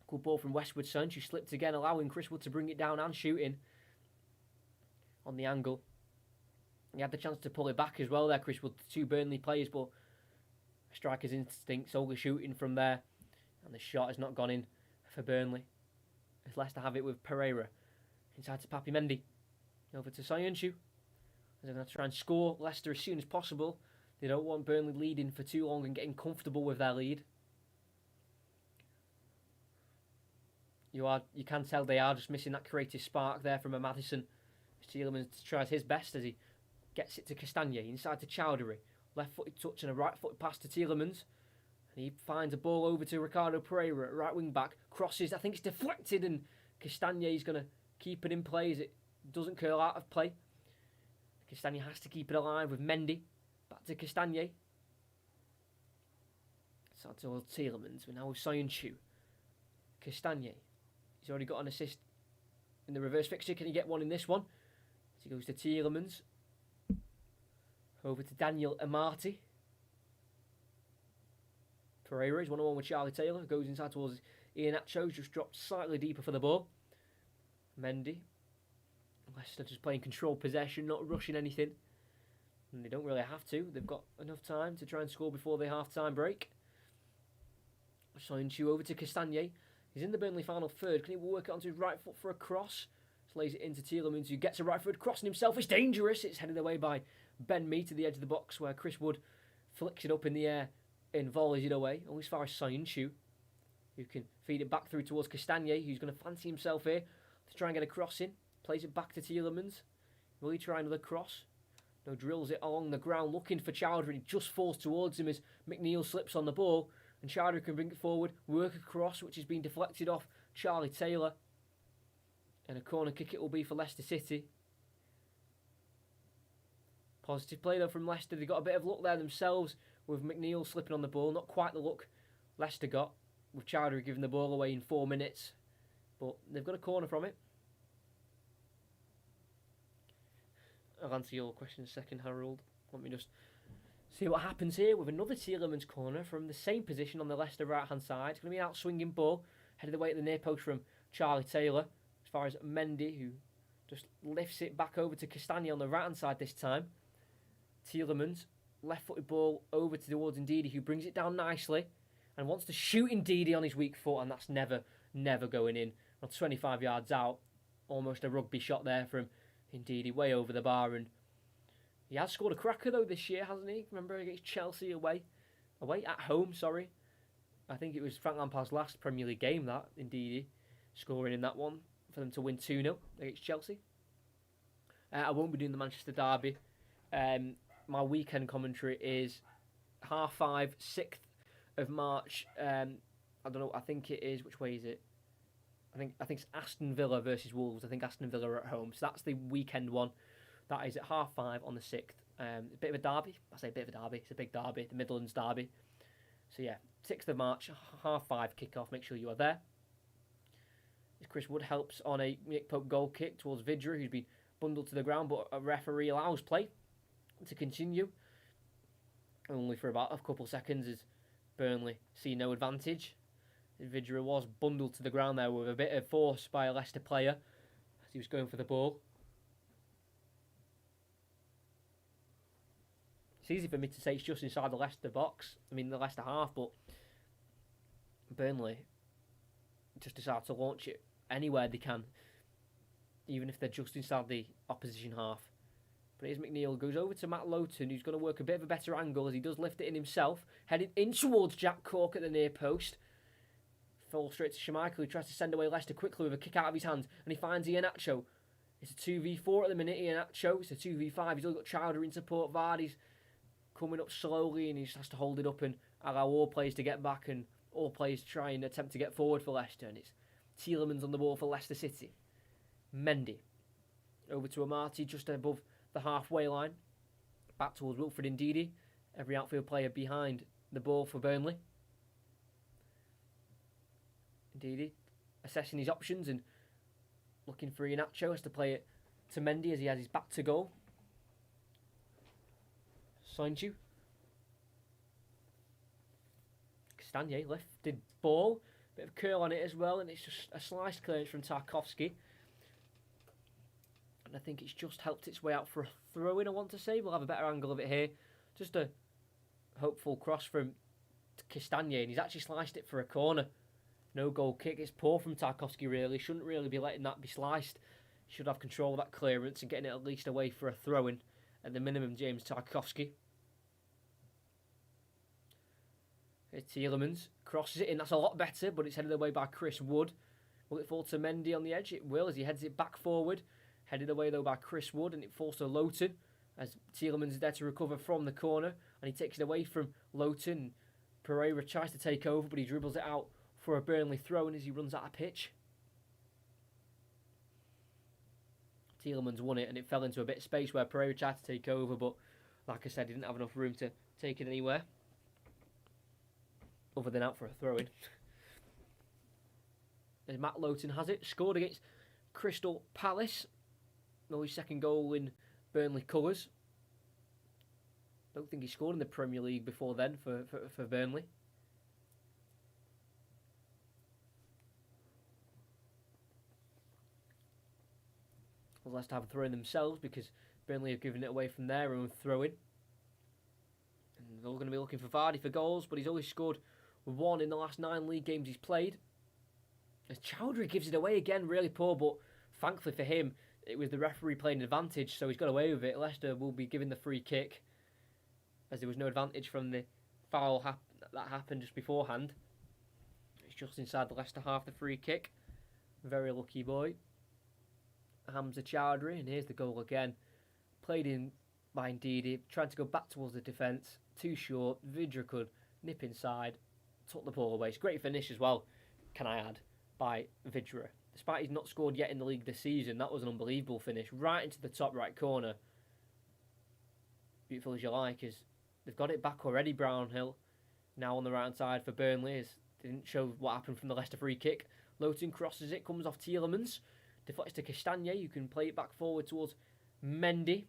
Good ball from Westwood. Soyuncu slipped again, allowing Chris Wood to bring it down and shooting on the angle. He had the chance to pull it back as well there, Chris Wood. Two Burnley players, but striker's instincts, only shooting from there. And the shot has not gone in for Burnley. As Leicester have it with Pereira. Inside to Papi Mendy. Over to Soyuncu. They're going to try and score Leicester as soon as possible. They don't want Burnley leading for too long and getting comfortable with their lead. You can tell they are just missing that creative spark there from a Maddison. Tielemans tries his best as he gets it to Castagne. Inside to Chowdhury. Left-footed touch and a right-footed pass to Tielemans. And he finds a ball over to Ricardo Pereira at right wing back. Crosses, I think it's deflected, and Castagne is going to keep it in play as it doesn't curl out of play. Castagne has to keep it alive with Mendy. Back to Castagne. So to Tielemans. We're now with Soyuncu. Castagne. He's already got an assist in the reverse fixture. Can he get one in this one? As he goes to Tielemans. Over to Daniel Amati. Pereira is 1-on-1 with Charlie Taylor. Goes inside towards Iheanacho. Just dropped slightly deeper for the ball. Mendy. Leicester just playing controlled possession, not rushing anything. And they don't really have to. They've got enough time to try and score before the half-time break. Soyuncu over to Castagne. He's in the Burnley final third. Can he work it onto his right foot for a cross? Just lays it into Tielemans, who gets a right foot crossing himself. It's dangerous. It's headed away by Ben Mee to the edge of the box, where Chris Wood flicks it up in the air and volleys it away. Only as far as Soyuncu, who can feed it back through towards Castagne, who's going to fancy himself here to try and get a cross in. Plays it back to Tielemans. Will he try another cross? No, drills it along the ground, looking for Chowdhury. He just falls towards him as McNeil slips on the ball. And Chowdhury can bring it forward, work a cross, which has been deflected off Charlie Taylor. And a corner kick it will be for Leicester City. Positive play though from Leicester. They got a bit of luck there themselves with McNeil slipping on the ball. Not quite the luck Leicester got, with Chowdhury giving the ball away in 4 minutes. But they've got a corner from it. I'll answer your question in a second, Harold. Let me just see what happens here with another Tielemans corner from the same position on the Leicester right-hand side. It's going to be an out-swinging ball, headed away at the near post from Charlie Taylor. As far as Mendy, who just lifts it back over to Castagne on the right-hand side this time. Tielemans, left-footed ball over towards Ndidi, who brings it down nicely and wants to shoot Ndidi on his weak foot, and that's never going in. Not 25 yards out. Almost a rugby shot there from Ndidi, way over the bar, and he has scored a cracker though this year, hasn't he? Remember against Chelsea away at home, sorry. I think it was Frank Lampard's last Premier League game, that, Ndidi, scoring in that one for them to win 2-0 against Chelsea. I won't be doing the Manchester derby. My weekend commentary is 5:30, 6th of March. I don't know, I think it is, which way is it? I think it's Aston Villa versus Wolves. I think Aston Villa are at home. So that's the weekend one. That is at 5:30 on the 6th. A bit of a derby. I say a bit of a derby. It's a big derby. The Midlands derby. So yeah, 6th of March, 5:30 kickoff. Make sure you are there. Chris Wood helps on a Nick Pope goal kick towards Vidra, who's been bundled to the ground, but a referee allows play to continue. Only for about a couple seconds as Burnley see no advantage. Vidra was bundled to the ground there with a bit of force by a Leicester player as he was going for the ball. It's easy for me to say it's just inside the Leicester box. I mean, the Leicester half, but Burnley just decide to launch it anywhere they can, even if they're just inside the opposition half. But here's McNeil, goes over to Matt Lowton, who's going to work a bit of a better angle as he does lift it in himself, headed in towards Jack Cork at the near post. Falls straight to Schmeichel, who tries to send away Leicester quickly with a kick out of his hands, and he finds Iheanacho. It's a 2v4 at the minute, Iheanacho. It's a 2v5. He's only got Chowdhury in support. Vardy's coming up slowly, and he just has to hold it up and allow all players to get back, and all players try and attempt to get forward for Leicester. And it's Tielemans on the ball for Leicester City. Mendy Over to Amati, just above the halfway line. Back towards Wilfred Ndidi. Every outfield player behind the ball for Burnley. Ndidi assessing his options and looking for Iheanacho as to play it to Mendy as he has his back to goal. Soinchu. Castagne, lifted ball. Bit of curl on it as well, and it's just a sliced clearance from Tarkowski. And I think it's just helped its way out for a throw-in, I want to say. We'll have a better angle of it here. Just a hopeful cross from Castagne, and he's actually sliced it for a corner. No goal kick. It's poor from Tarkowski, really. Shouldn't really be letting that be sliced. Should have control of that clearance and getting it at least away for a throw-in. At the minimum, James Tarkowski. Here's Tielemans. Crosses it in. That's a lot better, but it's headed away by Chris Wood. Will it fall to Mendy on the edge? It will, as he heads it back forward. Headed away, though, by Chris Wood, and it falls to Lowton, as Tielemans is there to recover from the corner, and he takes it away from Lowton. Pereira tries to take over, but he dribbles it out for a Burnley throw-in as he runs out of pitch. Tielemans won it, and it fell into a bit of space where Pereira tried to take over, but like I said, he didn't have enough room to take it anywhere, other than out for a throw-in. As Matt Lowton has it, scored against Crystal Palace. His second goal in Burnley colours. Don't think he scored in the Premier League before then for Burnley. Well, Leicester have a throw in themselves because Burnley have given it away from their own throw-in. And they're all going to be looking for Vardy for goals, but he's only scored one in the last 9 league games he's played. As Chowdhury gives it away again, really poor, but thankfully for him, it was the referee playing advantage, so he's got away with it. Leicester will be given the free kick, as there was no advantage from the foul that happened just beforehand. It's just inside the Leicester half, the free kick. Very lucky boy. Hamza Chowdhury, and here's the goal again. Played in by Ndidi, trying to go back towards the defence. Too short. Vidra could nip inside, took the ball away. It's a great finish as well, can I add, by Vidra. Despite he's not scored yet in the league this season, that was an unbelievable finish. Right into the top right corner. Beautiful as you like, as they've got it back already, Brownhill. Now on the right hand side for Burnley, as they didn't show what happened from the Leicester free kick. Lowton crosses it, comes off Tielemans. Deflects to Castagne, who can play it back forward towards Mendy,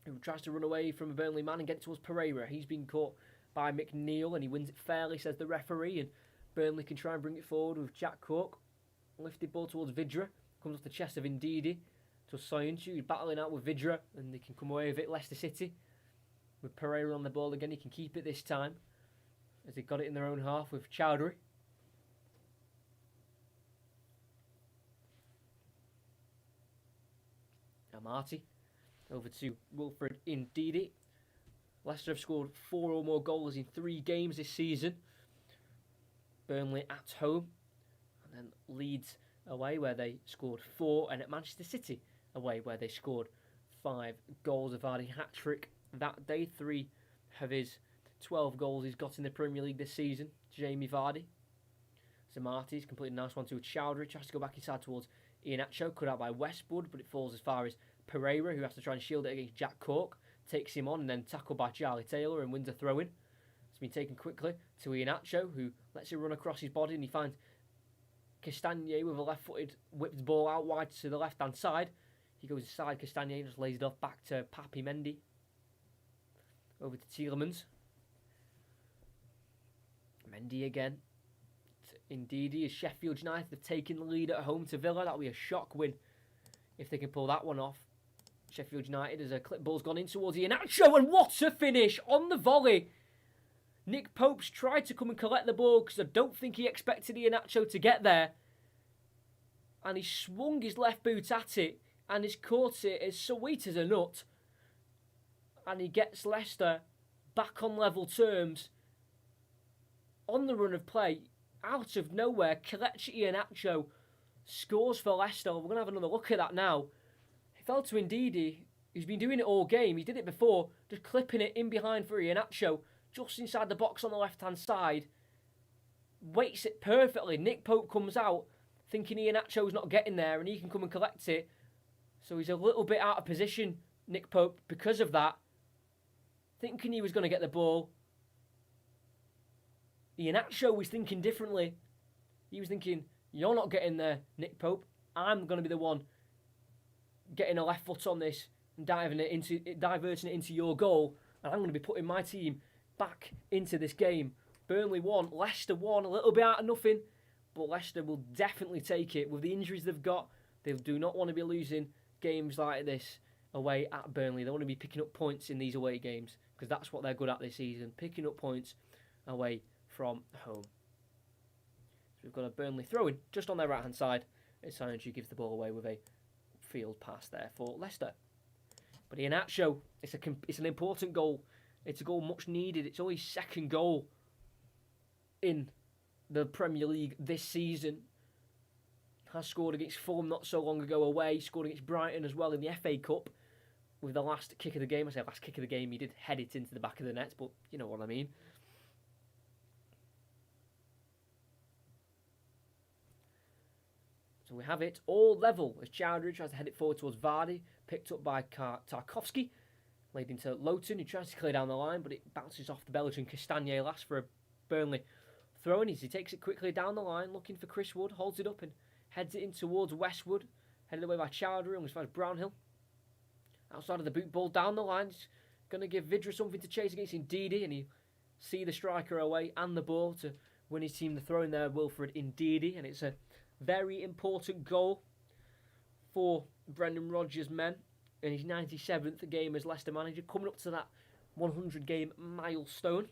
who tries to run away from a Burnley man and get it towards Pereira. He's been caught by McNeil, and he wins it fairly, says the referee, and Burnley can try and bring it forward with Jack Cork. Lifted ball towards Vidra, comes off the chest of Ndidi to Soinchu, who's battling out with Vidra, and they can come away with it. Leicester City, with Pereira on the ball again, he can keep it this time, as they got it in their own half with Chowdhury. Amati, over to Wilfred Ndidi. Leicester have scored 4 or more goals in 3 games this season. Burnley at home, and then Leeds away where they scored 4, and at Manchester City away where they scored 5 goals. A Vardy hat-trick that day. 3 of his 12 goals he's got in the Premier League this season. Jamie Vardy. Zamati's completed a nice one to Chowdhury. Tries to go back inside towards Iheanacho. Cut out by Westwood, but it falls as far as Pereira, who has to try and shield it against Jack Cork. Takes him on and then tackled by Charlie Taylor and wins a throw-in. It's been taken quickly to Iheanacho, who lets it run across his body, and he finds Castagne with a left-footed whipped ball out wide to the left-hand side. He goes inside Castagne and just lays it off back to Papi Mendy. Over to Tielemans. Mendy again. Ndidi as Sheffield United have taken the lead at home to Villa. That'll be a shock win if they can pull that one off. Sheffield United as a clip ball's gone in towards Iheanacho, and what a finish on the volley. Nick Pope's tried to come and collect the ball because I don't think he expected Iheanacho to get there. And he swung his left boot at it, and he's caught it as sweet as a nut. And he gets Leicester back on level terms on the run of play. Out of nowhere, Kelechi Iheanacho scores for Leicester. We're going to have another look at that now. It fell to Ndidi, who's been doing it all game. He did it before, just clipping it in behind for Iheanacho, just inside the box on the left-hand side. Waits it perfectly. Nick Pope comes out, thinking Iheanacho's not getting there, and he can come and collect it. So he's a little bit out of position, Nick Pope, because of that. Thinking he was going to get the ball. Iheanacho was thinking differently. He was thinking, you're not getting there, Nick Pope. I'm going to be the one getting a left foot on this and diverting it into your goal. And I'm going to be putting my team back into this game. Burnley won, Leicester won, a little bit out of nothing. But Leicester will definitely take it. With the injuries they've got, they do not want to be losing games like this away at Burnley. They want to be picking up points in these away games because that's what they're good at this season, picking up points away from home. So we've got a Burnley throw-in just on their right-hand side. Sancho gives the ball away with a field pass there for Leicester. But Iheanacho, it's an important goal. It's a goal much needed. It's only his second goal in the Premier League this season. Has scored against Fulham not so long ago away. Scored against Brighton as well in the FA Cup with the last kick of the game. I say last kick of the game, he did head it into the back of the net, but you know what I mean. So we have it all level as Chowdhury tries to head it forward towards Vardy, picked up by Tarkowski, laid into Lowton, who tries to clear down the line, but it bounces off the Belgian Castagne last for a Burnley throw-in. He takes it quickly down the line, looking for Chris Wood, holds it up and heads it in towards Westwood, headed away by Chowdhury, almost finds Brownhill. Outside of the boot ball down the line, he's going to give Vidra something to chase against Ndidi, and he see the striker away and the ball to win his team the throw-in there, Wilfred Ndidi, and it's a very important goal for Brendan Rodgers' men in his 97th game as Leicester manager, coming up to that 100-game milestone.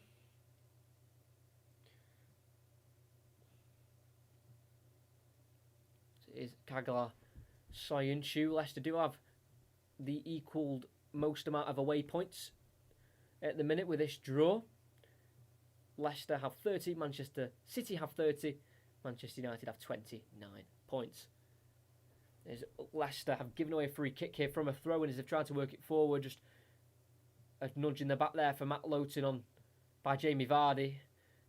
So it is Kaglar Soyuncu. Leicester do have the equalled most amount of away points at the minute with this draw. Leicester have 30, Manchester City have 30, Manchester United have 29 points. As Leicester have given away a free kick here from a throw-in as they've tried to work it forward. Just a nudge in the back there for Matt Lowton on by Jamie Vardy.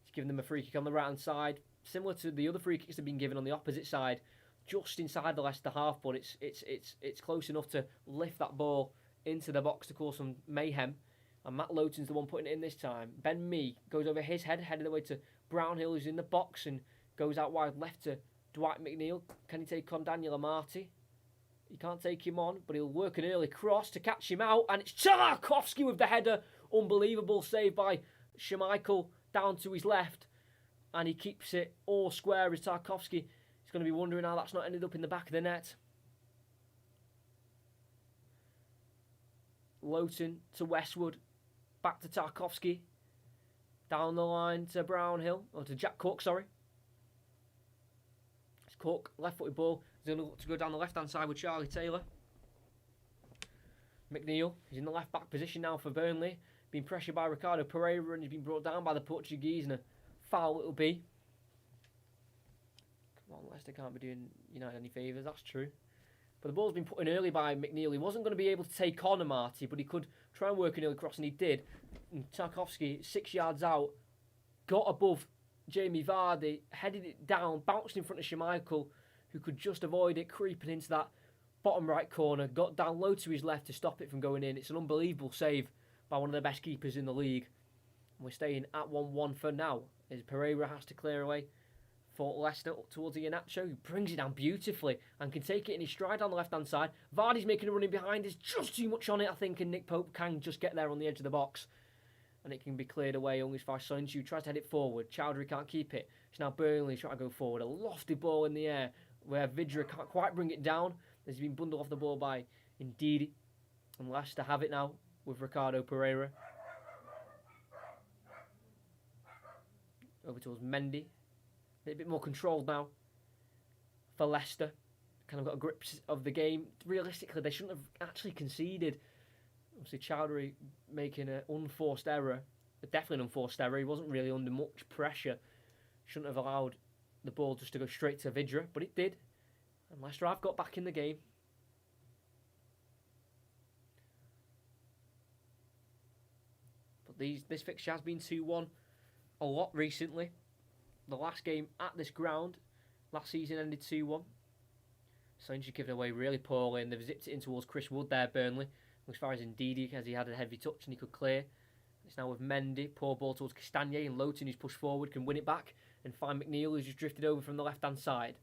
He's given them a free kick on the right-hand side. Similar to the other free kicks they've been given on the opposite side. Just inside the Leicester half, but it's close enough to lift that ball into the box to cause some mayhem. And Matt Lowton's the one putting it in this time. Ben Mee goes over his head, headed away to Brownhill, who's in the box, and goes out wide left to Dwight McNeil. Can he take on Daniel Amati? He can't take him on, but he'll work an early cross to catch him out. And it's Tarkowski with the header. Unbelievable save by Schmeichel down to his left. And he keeps it all square as Tarkowski. He's going to be wondering how that's not ended up in the back of the net. Lowton to Westwood. Back to Tarkowski. Down the line to Brownhill. Or to Jack Cook, sorry. It's Cook, left-footed ball. He's going to look to go down the left-hand side with Charlie Taylor. McNeil, he's in the left-back position now for Burnley. Being pressured by Ricardo Pereira and he's been brought down by the Portuguese. And a foul it'll be. Come on, Leicester can't be doing United any favours, that's true. But the ball's been put in early by McNeil. He wasn't going to be able to take on Amati, but he could try and work an early cross, and he did. And Tarkowski, 6 yards out, got above Jamie Vardy, headed it down, bounced in front of Schmeichel, who could just avoid it, creeping into that bottom right corner, got down low to his left to stop it from going in. It's an unbelievable save by one of the best keepers in the league. And we're staying at 1-1 for now, as Pereira has to clear away for Leicester up towards Iheanacho, who brings it down beautifully and can take it in his stride down the left-hand side. Vardy's making a run in behind. There's just too much on it, I think, and Nick Pope can just get there on the edge of the box. And it can be cleared away only by Soyuncu. Tries to head it forward. Chowdhury can't keep it. It's now Burnley trying to go forward. A lofty ball in the air where Vidra can't quite bring it down. He's been bundled off the ball by Ndidi. And Leicester have it now with Ricardo Pereira. Over towards Mendy. A bit more controlled now for Leicester. Kind of got a grip of the game. Realistically, they shouldn't have actually conceded. Obviously, Chowdhury making an unforced error. Definitely an unforced error. He wasn't really under much pressure. Shouldn't have allowed the ball just to go straight to Vidra, but it did. And Leicester have got back in the game. But this fixture has been 2-1 a lot recently. The last game at this ground last season ended 2-1. Soyuncu giving away really poorly, and they've zipped it in towards Chris Wood there, Burnley. As far as Ndidi, as he had a heavy touch and he could clear. It's now with Mendy, poor ball towards Castagna, and Lowton, who's pushed forward, can win it back and find McNeil, who's just drifted over from the left-hand side.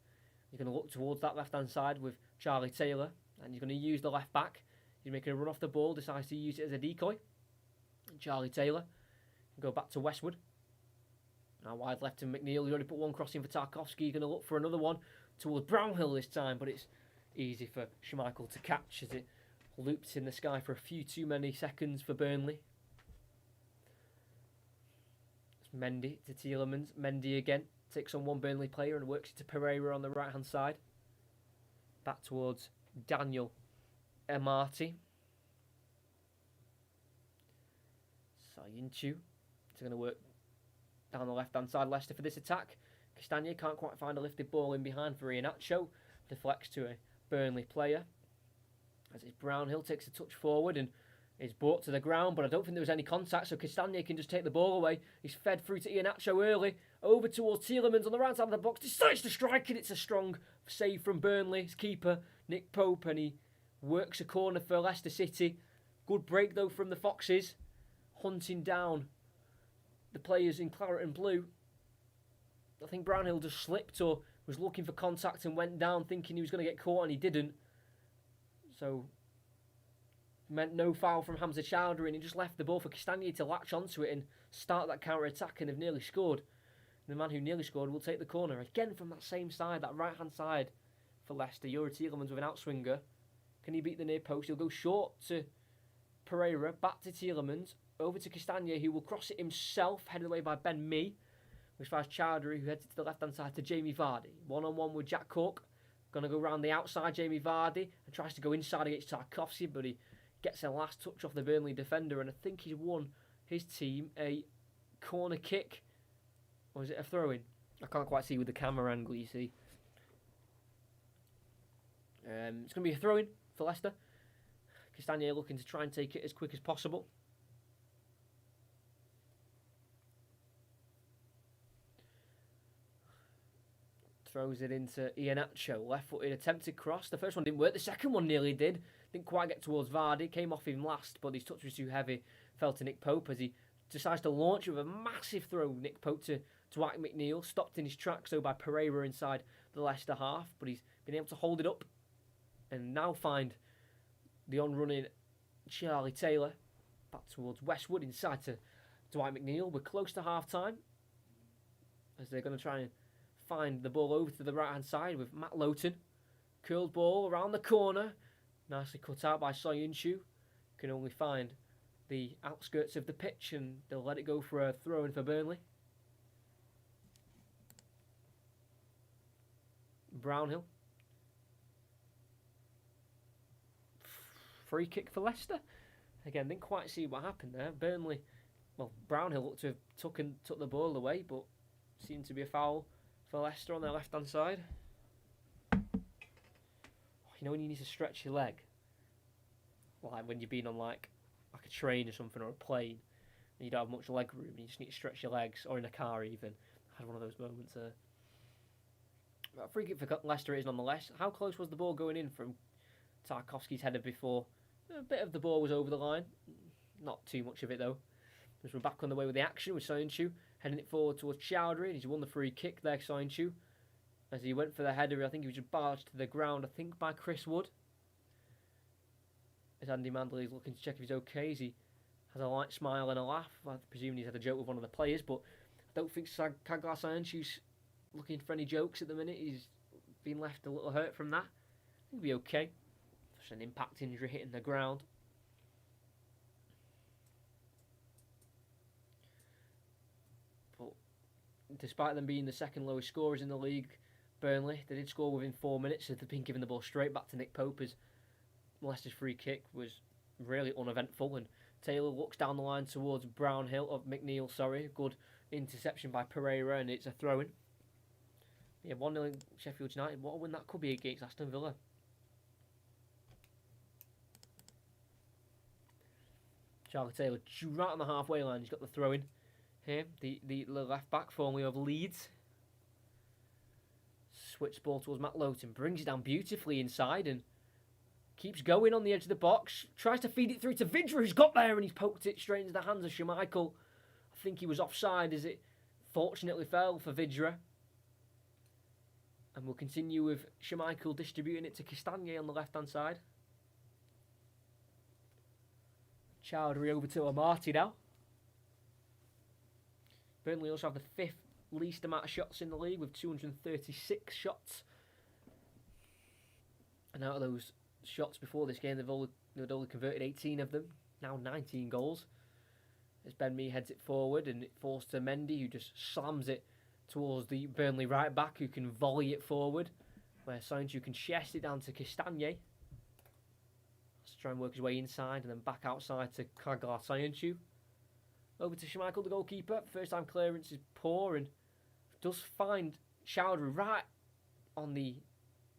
He's going to look towards that left-hand side with Charlie Taylor, and he's going to use the left back. He's making a run off the ball, decides to use it as a decoy. And Charlie Taylor can go back to Westwood. Now wide left to McNeil, he's already put one cross in for Tarkowski. He's going to look for another one towards Brownhill this time, but it's easy for Schmeichel to catch as it loops in the sky for a few too many seconds for Burnley. It's Mendy to Tielemans. Mendy again takes on one Burnley player and works it to Pereira on the right hand side. Back towards Daniel Amati. Soyuncu is going to work down the left hand side. Leicester for this attack. Castagna can't quite find a lifted ball in behind for Iheanacho. Deflects to a Burnley player. As it's Brownhill takes a touch forward and is brought to the ground, but I don't think there was any contact, so Castagna can just take the ball away. He's fed through to Iheanacho early, over towards Tielemans on the right side of the box, decides to strike it. It's a strong save from Burnley's keeper, Nick Pope, and he works a corner for Leicester City. Good break though from the Foxes, hunting down the players in claret and blue. I think Brownhill just slipped or was looking for contact and went down thinking he was going to get caught and he didn't. So, meant no foul from Hamza Chowdhury, and he just left the ball for Castagna to latch onto it and start that counter-attack, and have nearly scored. And the man who nearly scored will take the corner, again from that same side, that right-hand side for Leicester. Youri Tielemans with an outswinger. Can he beat the near post? He'll go short to Pereira, back to Tielemans, over to Castagna, who will cross it himself, headed away by Ben Mee. Which fires Chowdhury, who heads it to the left-hand side to Jamie Vardy. One-on-one with Jack Cook. Going to go round the outside, Jamie Vardy, and tries to go inside against Tarkowski, but he gets a last touch off the Burnley defender, and I think he's won his team a corner kick. Or is it a throw-in? I can't quite see with the camera angle, you see. It's going to be a throw-in for Leicester. Castagna looking to try and take it as quick as possible. Throws it into Iheanacho, left-footed attempted cross. The first one didn't work, the second one nearly did. Didn't quite get towards Vardy, came off him last, but his touch was too heavy. Fell to Nick Pope as he decides to launch with a massive throw. Nick Pope to Dwight McNeil, stopped in his tracks though by Pereira inside the Leicester half, but he's been able to hold it up and now find the on-running Charlie Taylor. Back towards Westwood, inside to Dwight McNeil. We're close to half-time as they're going to try and find the ball over to the right-hand side with Matt Lowton. Curled ball around the corner. Nicely cut out by Soyuncu. Can only find the outskirts of the pitch and they'll let it go for a throw-in for Burnley. Brownhill. Free kick for Leicester. Again, didn't quite see what happened there. Burnley, well, Brownhill looked to have took the ball away, but seemed to be a foul for Leicester on their left-hand side. You know when you need to stretch your leg? Like when you've been on like a train or something, or a plane, and you don't have much leg room, and you just need to stretch your legs, or in a car even. I had one of those moments there. But free kick for Leicester it is nonetheless. How close was the ball going in from Tarkowski's header before? A bit of the ball was over the line. Not too much of it though. As we're back on the way with the action with Soyuncu. Heading it forward towards Chowdhury, and he's won the free kick there, Soyuncu. As he went for the header, I think he was just barged to the ground, I think by Chris Wood. As Andy Mandley is looking to check if he's okay, as he has a light smile and a laugh. I presume he's had a joke with one of the players, but I don't think Kaglar Soyuncu's looking for any jokes at the minute. He's been left a little hurt from that. I think he'll be okay. Just an impact injury hitting the ground. Despite them being the second lowest scorers in the league, Burnley, they did score within 4 minutes, so they've been giving the ball straight back to Nick Pope as Leicester's free kick was really uneventful, and Taylor looks down the line towards McNeil, good interception by Pereira, and it's a throw-in. Yeah, 1-0 Sheffield United, what a win that could be against Aston Villa. Charlie Taylor right on the halfway line, he's got the throw-in. Here, the left back, formerly of Leeds. Switch ball towards Matt Lowton, brings it down beautifully inside and keeps going on the edge of the box. Tries to feed it through to Vidra, who's got there, and he's poked it straight into the hands of Schmeichel. I think he was offside as it fortunately fell for Vidra. And we'll continue with Schmeichel distributing it to Castagne on the left-hand side. Chowdhury over to Amati now. Burnley also have the 5th least amount of shots in the league with 236 shots. And out of those shots before this game, they'd only converted 18 of them. Now 19 goals. As Ben Mee heads it forward and it falls to Mendy, who just slams it towards the Burnley right back, who can volley it forward. Where Sancho can chest it down to Castagne. Let's try and work his way inside and then back outside to Kaglar Sancho. Over to Schmeichel, the goalkeeper. First time clearance is poor and does find Chowdhury right on the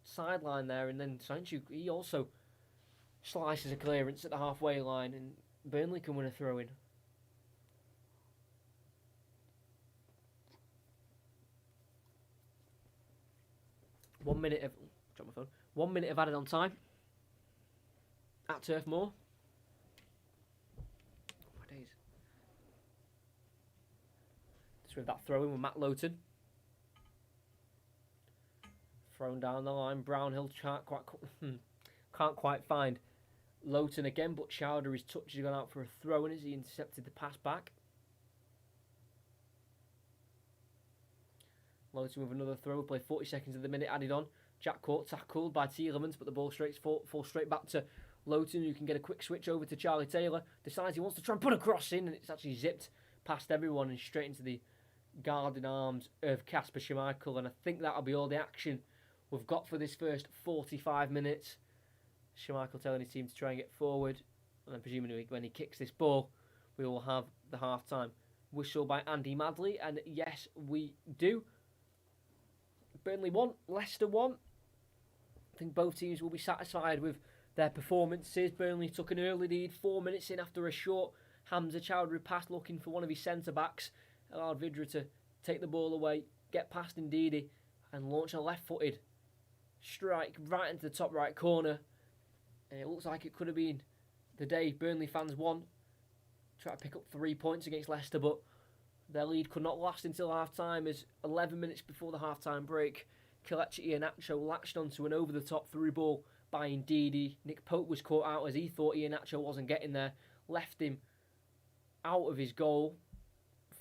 sideline there. And then Sancho, he also slices a clearance at the halfway line and Burnley can win a throw-in. One minute of added on time at Turf Moor. With that throw in with Matt Lowton. Thrown down the line. Brownhill can't quite find Lowton again, but Chowdhury's touch has gone out for a throw in as he intercepted the pass back. Lowton with another throw. Play 40 seconds of the minute added on. Jack Court tackled by Tielemans, but the ball falls straight back to Lowton, who can get a quick switch over to Charlie Taylor. Decides he wants to try and put a cross in, and it's actually zipped past everyone and straight into the guarding arms of Kasper Schmeichel, and I think that'll be all the action we've got for this first 45 minutes. Schmeichel telling his team to try and get forward, and then presumably when he kicks this ball, we will have the half-time whistle by Andy Madley, and yes, we do. Burnley 1, Leicester 1. I think both teams will be satisfied with their performances. Burnley took an early lead 4 minutes in after a short Hamza Chowdhury pass looking for one of his centre-backs. Allowed Vidra to take the ball away, get past Ndidi, and launch a left-footed strike right into the top right corner. And it looks like it could have been the day Burnley fans won. Try to pick up 3 points against Leicester, but their lead could not last until half-time, as 11 minutes before the half-time break, Kelechi Iheanacho latched onto an over-the-top through ball by Ndidi. Nick Pope was caught out as he thought Iheanacho wasn't getting there, left him out of his goal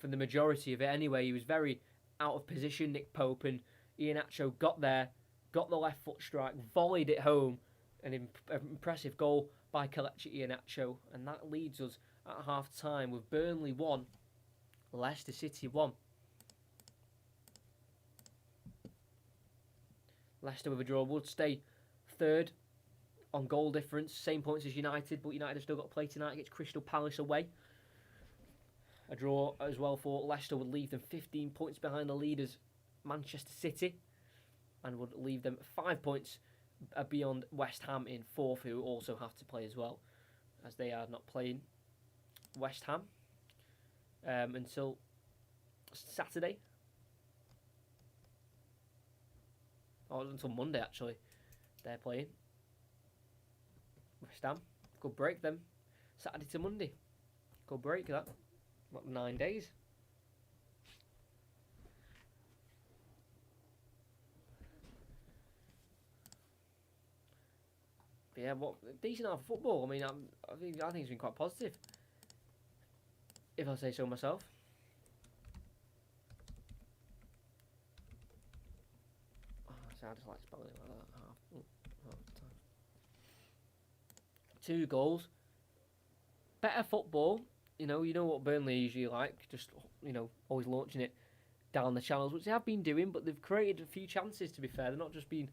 for the majority of it anyway. He was very out of position, Nick Pope, and Iheanacho got there, got the left foot strike, volleyed it home. An impressive goal by Kelechi Iheanacho, and that leads us at half-time with Burnley 1, Leicester City 1. Leicester with a draw would stay third on goal difference, same points as United, but United have still got to play tonight against Crystal Palace away. A draw as well for Leicester would leave them 15 points behind the leaders Manchester City, and would leave them 5 points beyond West Ham in fourth, who also have to play as well, as they are not playing West Ham until Saturday. Or until Monday, actually. They're playing West Ham. Good break them. Saturday to Monday. Good break, that. What, 9 days? But yeah, what decent half of football. I mean, I think it's been quite positive, if I say so myself. I just like spelling it like that. Half time. 2 goals. Better football. You know what Burnley usually like. Just, always launching it down the channels, which they have been doing, but they've created a few chances, to be fair. They're not just been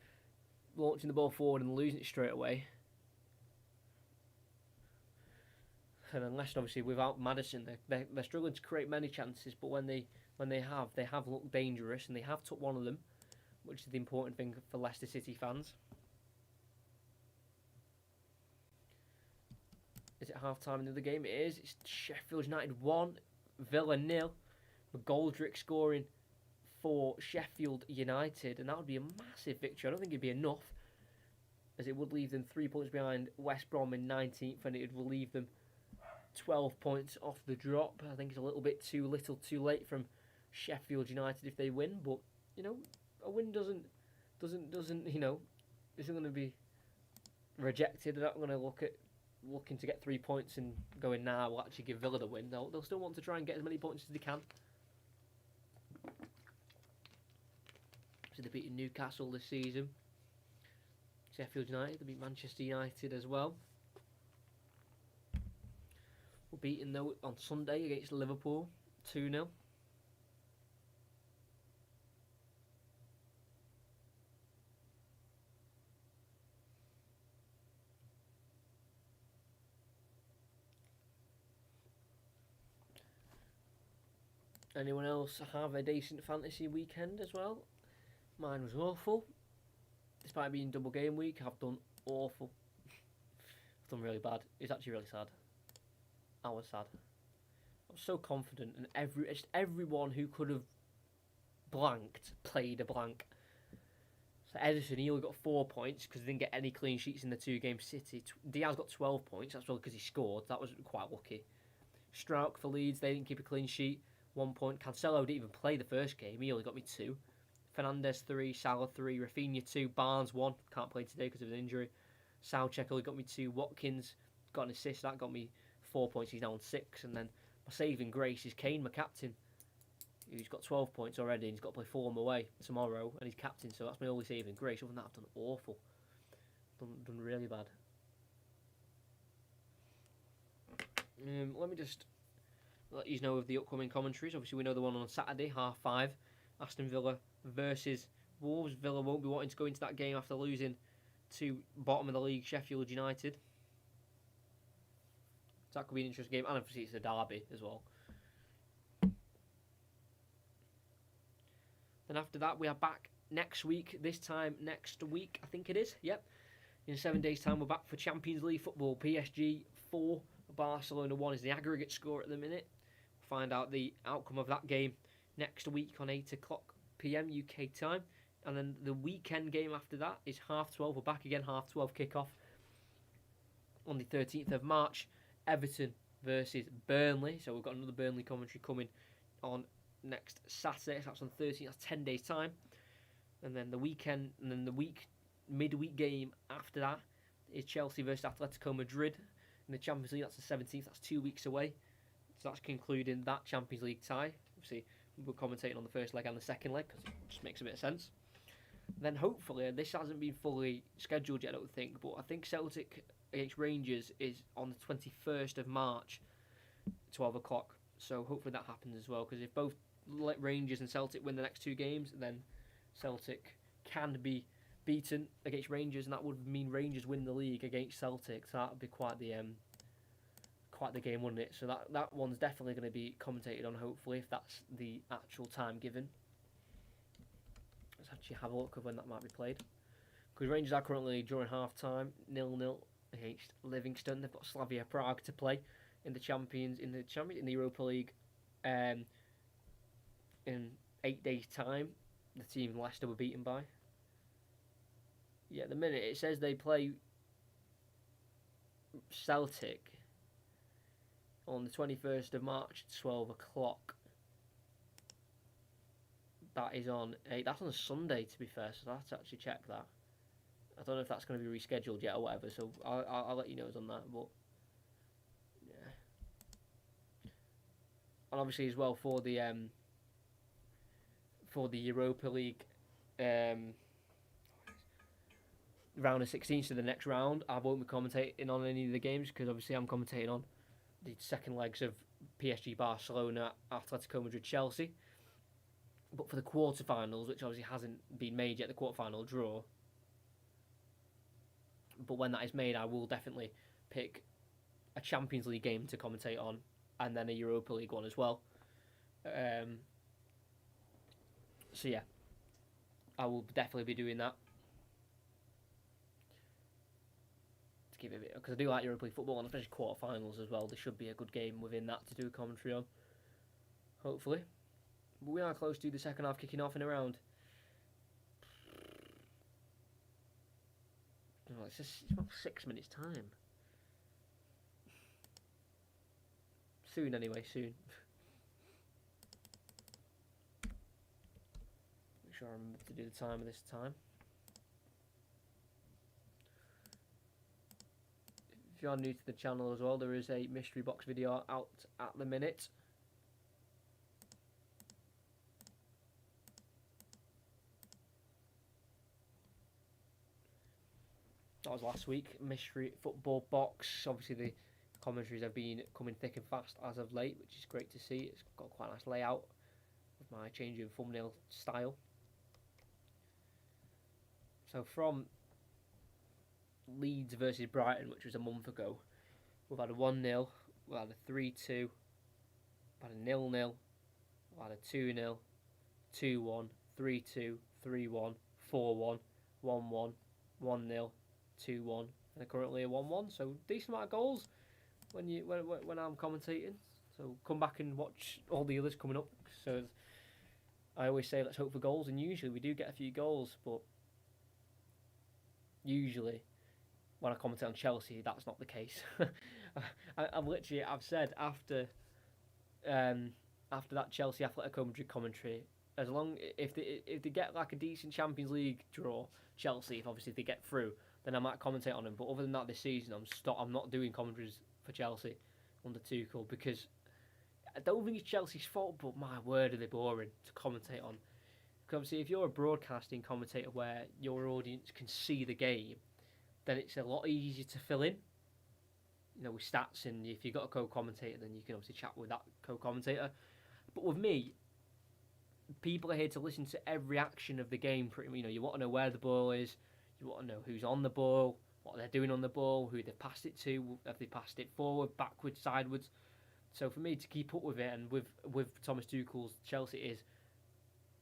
launching the ball forward and losing it straight away. And then Leicester, obviously, without Maddison, they're struggling to create many chances, but when they have looked dangerous, and they have took one of them, which is the important thing for Leicester City fans. Is it half-time in the game? It is. It's Sheffield United 1, Villa 0. McGoldrick scoring for Sheffield United, and that would be a massive victory. I don't think it'd be enough, as it would leave them 3 points behind West Brom in 19th, and it would relieve them 12 points off the drop. I think it's a little bit too little, too late from Sheffield United if they win, but a win doesn't isn't going to be rejected. They're not going to looking to get 3 points and going, nah, we'll actually give Villa the win. They'll still want to try and get as many points as they can. So they beat Newcastle this season. Sheffield United, they beat Manchester United as well. We're beaten though on Sunday against Liverpool, 2-0. Anyone else have a decent fantasy weekend as well? Mine was awful. Despite being double game week, I've done awful. I've done really bad. It's actually really sad. I was sad. I was so confident, and everyone who could have blanked played a blank. So Edison, he only got 4 points because he didn't get any clean sheets in the 2 games. City, Diaz got 12 points. That's well because he scored. That was quite lucky. Strauch for Leeds, they didn't keep a clean sheet. 1 point. Cancelo didn't even play the first game. He only got me 2. Fernandes 3, Salah 3, Rafinha 2, Barnes 1. Can't play today because of an injury. Soucek only got me 2. Watkins got an assist. That got me 4 points. He's now on 6. And then my saving grace is Kane, my captain. He's got 12 points already. And he's got to play Fulham away tomorrow. And he's captain. So that's my only saving grace. Other than that, I've done awful. Done really bad. Let me just let you know of the upcoming commentaries. Obviously, we know the one on Saturday, 5:30. Aston Villa versus Wolves. Villa won't be wanting to go into that game after losing to bottom of the league Sheffield United. So that could be an interesting game. And obviously, it's a derby as well. Then after that, we are back next week. This time next week, I think it is. Yep. In 7 days' time, we're back for Champions League football. PSG 4, Barcelona 1 is the aggregate score at the minute. We'll find out the outcome of that game next week on 8 o'clock PM UK time. And then the weekend game after that is 12:30. We're back again, 12:30 kickoff on the 13th of March. Everton versus Burnley. So we've got another Burnley commentary coming on next Saturday. So that's on 13th. That's 10 days' time. And then the weekend, and then the midweek game after that is Chelsea versus Atletico Madrid in the Champions League. That's the 17th. That's 2 weeks away. So that's concluding that Champions League tie. Obviously, we're commentating on the first leg and the second leg because it just makes a bit of sense. Then hopefully, this hasn't been fully scheduled yet, I don't think, but I think Celtic against Rangers is on the 21st of March, 12 o'clock. So hopefully that happens as well, because if both Rangers and Celtic win the next 2 games, then Celtic can be beaten against Rangers, and that would mean Rangers win the league against Celtic. So that would be quite the game, wouldn't it? So that one's definitely going to be commentated on, hopefully, if that's the actual time given. Let's actually have a look at when that might be played. Because Rangers are currently, during half-time, 0-0 against Livingston. They've got Slavia Prague to play in the Europa League in 8 days' time. The team Leicester were beaten by. Yeah, at the minute it says they play Celtic on the 21st of March at 12 o'clock. That is on that's on a Sunday, to be fair, so I'll have to actually check that. I don't know if that's going to be rescheduled yet or whatever, so I'll let you know on that. But yeah, and obviously as well for the Europa League round of 16, so the next round, I won't be commentating on any of the games because obviously I'm commentating on the second legs of PSG, Barcelona, Atletico Madrid, Chelsea. But for the quarterfinals, which obviously hasn't been made yet, the quarterfinal draw. But when that is made, I will definitely pick a Champions League game to commentate on, and then a Europa League one as well. So yeah, I will definitely be doing that. To keep it a bit, because I do like Europa League football, and especially quarterfinals as well. There should be a good game within that to do a commentary on, hopefully. But we are close to the second half kicking off in around. Oh, it's about 6 minutes' time. Soon, anyway, soon. Make sure I remember to do the timer this time. If you are new to the channel as well, there is a mystery box video out at the minute. That was last week, mystery football box. Obviously the commentaries have been coming thick and fast as of late, which is great to see. It's got quite a nice layout with my changing thumbnail style. So from Leeds versus Brighton, which was a month ago, we've had a 1-0, we've had a 3-2, we've had a 0-0, we've had a 2-0, 2-1, 3-2, 3-1, 4-1, 1-1, 1-0, 2-1, and currently a 1-1. So decent amount of goals when I'm commentating. So come back and watch all the others coming up. So I always say let's hope for goals, and usually we do get a few goals, but usually when I commentate on Chelsea, that's not the case. I've said after that Chelsea Atletico Madrid commentary, as long if they get like a decent Champions League draw, Chelsea, if they get through, then I might commentate on them. But other than that, this season I'm not doing commentaries for Chelsea under Tuchel, because I don't think it's Chelsea's fault, but my word, are they boring to commentate on. Because obviously, if you're a broadcasting commentator where your audience can see the game, then it's a lot easier to fill in, with stats. And if you've got a co-commentator, then you can obviously chat with that co-commentator. But with me, people are here to listen to every action of the game. You want to know where the ball is, you want to know who's on the ball, what they're doing on the ball, who they've passed it to, have they passed it forward, backwards, sideways. So for me to keep up with it, and with Thomas Tuchel's Chelsea, is,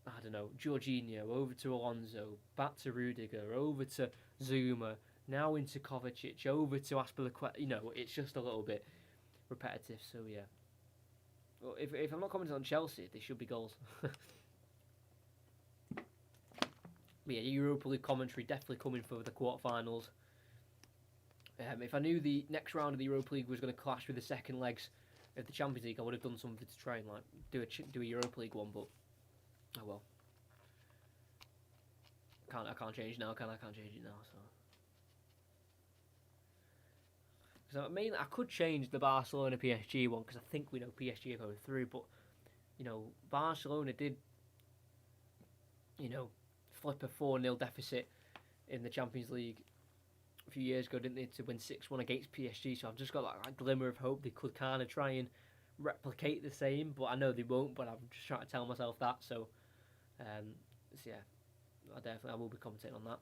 I don't know, Jorginho over to Alonso, back to Rudiger, over to Zuma, now into Kovacic, over to Aspilicueta. It's just a little bit repetitive. So yeah. Well, if I'm not commenting on Chelsea, there should be goals. But yeah, Europa League commentary definitely coming for the quarterfinals. If I knew the next round of the Europa League was going to clash with the second legs of the Champions League, I would have done something to try and do a Europa League one. But oh well. I can't change now. I can't change it now. So I could change the Barcelona PSG one, because I think we know PSG are going through. But Barcelona did flip a 4-0 deficit in the Champions League a few years ago, didn't they, to win 6-1 against PSG. So I've just got that glimmer of hope they could kind of try and replicate the same, but I know they won't. But I'm just trying to tell myself that. So yeah, I will be commentating on that.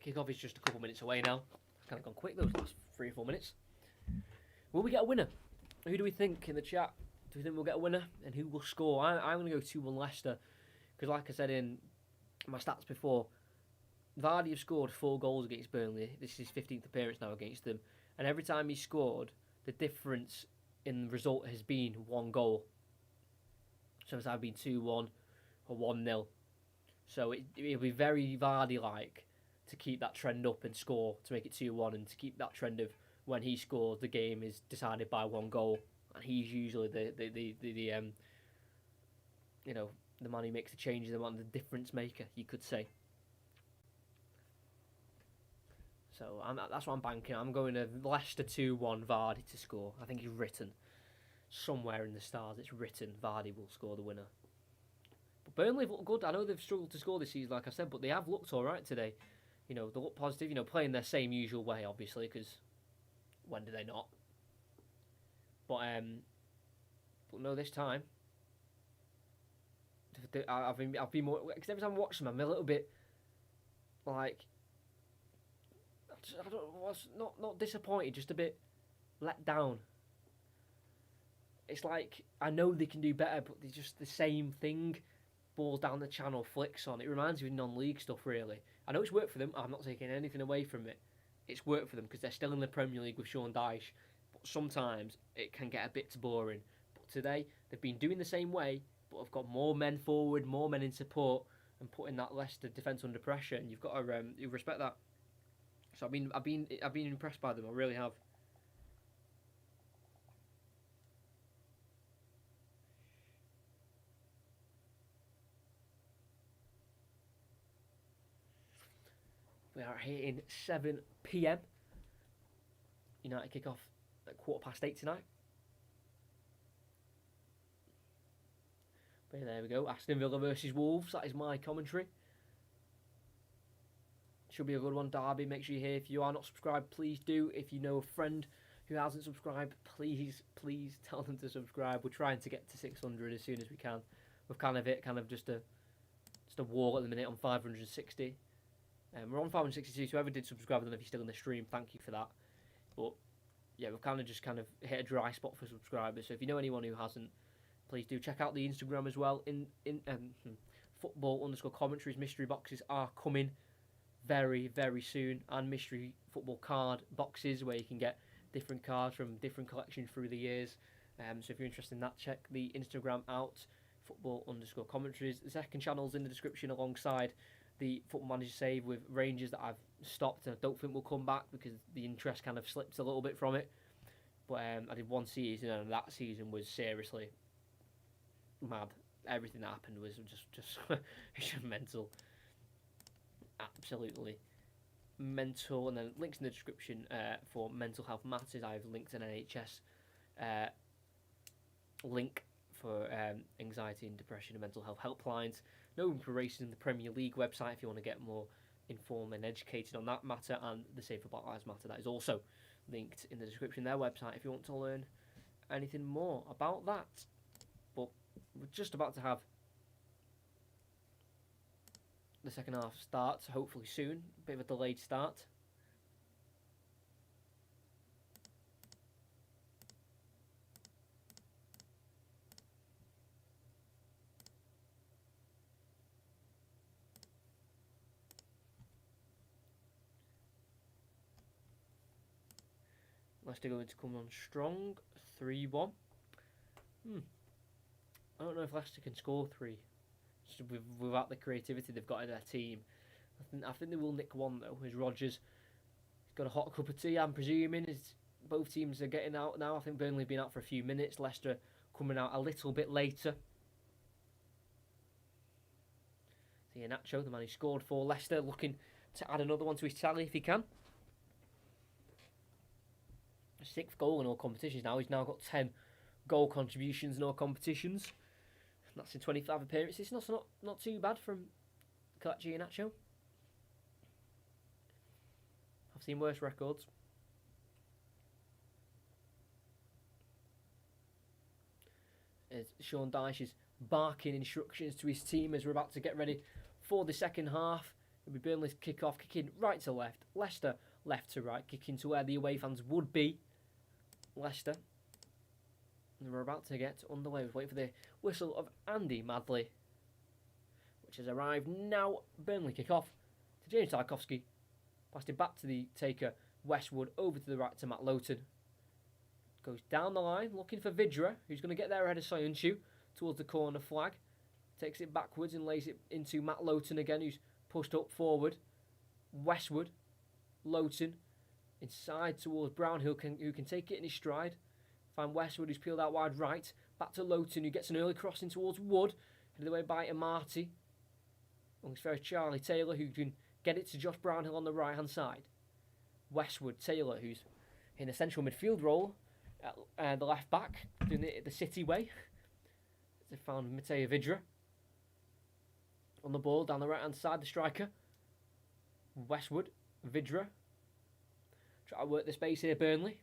Kick-off is just a couple minutes away now. Kind of gone quick those last 3 or 4 minutes. Will we get a winner? Who do we think in the chat? Do we think we'll get a winner? And who will score? I'm going to go 2-1 Leicester. Because like I said in my stats before, Vardy have scored 4 goals against Burnley. This is his 15th appearance now against them. And every time he scored, the difference in the result has been 1 goal. So it's either been 2-1 or 1-0. So it'll be very Vardy-like to keep that trend up and score to make it 2-1, and to keep that trend of when he scores, the game is decided by 1 goal, and he's usually the man who makes the changes, the difference maker, you could say. So that's what I'm banking. I'm going to Leicester 2-1, Vardy to score. I think it's written somewhere in the stars. It's written Vardy will score the winner. But Burnley have looked good. I know they've struggled to score this season, like I said, but they have looked all right today. They look positive, playing their same usual way, obviously, because when do they not? But no, this time, I've been more, because every time I watch them, I'm a little bit, like, I don't know, not disappointed, just a bit let down. It's like, I know they can do better, but they're just the same thing. Balls down the channel, flicks on. It reminds me of non-league stuff, really. I know it's worked for them. I'm not taking anything away from it. it's worked for them because they're still in the Premier League with Sean Dyche. But sometimes it can get a bit boring. But today, they've been doing the same way, but have got more men forward, more men in support, and putting that Leicester defence under pressure. And you've got to you respect that. So I've been impressed by them. I really have. We are hitting 7 p.m. United kick off at 8:15 tonight. But there we go. Aston Villa versus Wolves. That is my commentary. Should be a good one. Derby. Make sure you're here. If you are not subscribed, please do. If you know a friend who hasn't subscribed, please tell them to subscribe. We're trying to get to 600 as soon as we can. We've kind of hit just a wall at the minute on 560. We're on 562, so whoever did subscribe, I don't know if you're still in the stream, thank you for that. But yeah, we've kind of hit a dry spot for subscribers. So if you know anyone who hasn't, please do check out the Instagram as well. In football_commentaries, mystery boxes are coming very, very soon, and mystery football card boxes where you can get different cards from different collections through the years. So if you're interested in that, check the Instagram out, football_commentaries. The second channel's in the description alongside the Football Manager save with Rangers that I've stopped and I don't think will come back because the interest kind of slipped a little bit from it. But I did one season and that season was seriously mad. Everything that happened was just mental. Absolutely mental. And then links in the description for Mental Health Matters. I've linked an NHS link for anxiety and depression and mental health helplines. No Room for Racism, the Premier League website, if you want to get more informed and educated on that matter, and the Save for Black Lives Matter, that is also linked in the description, their website, if you want to learn anything more about that. But we're just about to have the second half start, hopefully soon. A bit of a delayed start. Leicester going to come on strong, 3-1. I don't know if Leicester can score 3 without the creativity they've got in their team. I think they will nick one though. As Rodgers got a hot cup of tea, I'm presuming. As both teams are getting out now. I think Burnley have been out for a few minutes. Leicester coming out a little bit later. So Nacho, the man who scored for Leicester, looking to add another one to his tally if he can. 6th goal in all competitions now. He's now got 10 goal contributions in all competitions. That's in 25 appearances. Not too bad from Kelechi Iheanacho. I've seen worse records. As Sean Dyche is barking instructions to his team as we're about to get ready for the second half. It'll be Burnley's kick-off, kicking right to left. Leicester left to right, kicking to where the away fans would be. Leicester. And we're about to get underway. We're waiting for the whistle of Andy Madley, which has arrived now. Burnley kick off to James Tarkowski. Passed it back to the taker, Westwood, over to the right to Matt Lowton. Goes down the line, looking for Vidra, who's going to get there ahead of Soyuncu towards the corner flag. Takes it backwards and lays it into Matt Lowton again, who's pushed up forward. Westwood, Lowton, inside towards Brown, who can take it in his stride. Find Westwood, who's peeled out wide right. Back to Lowton, who gets an early crossing towards Wood. Headed away by Amati. Looks for Charlie Taylor, who can get it to Josh Brownhill on the right-hand side. Westwood, Taylor, who's in a central midfield role at the left back, doing it the City way. They found Mateo Vidra on the ball down the right-hand side, the striker. Westwood, Vidra. Try to work the space here, Burnley.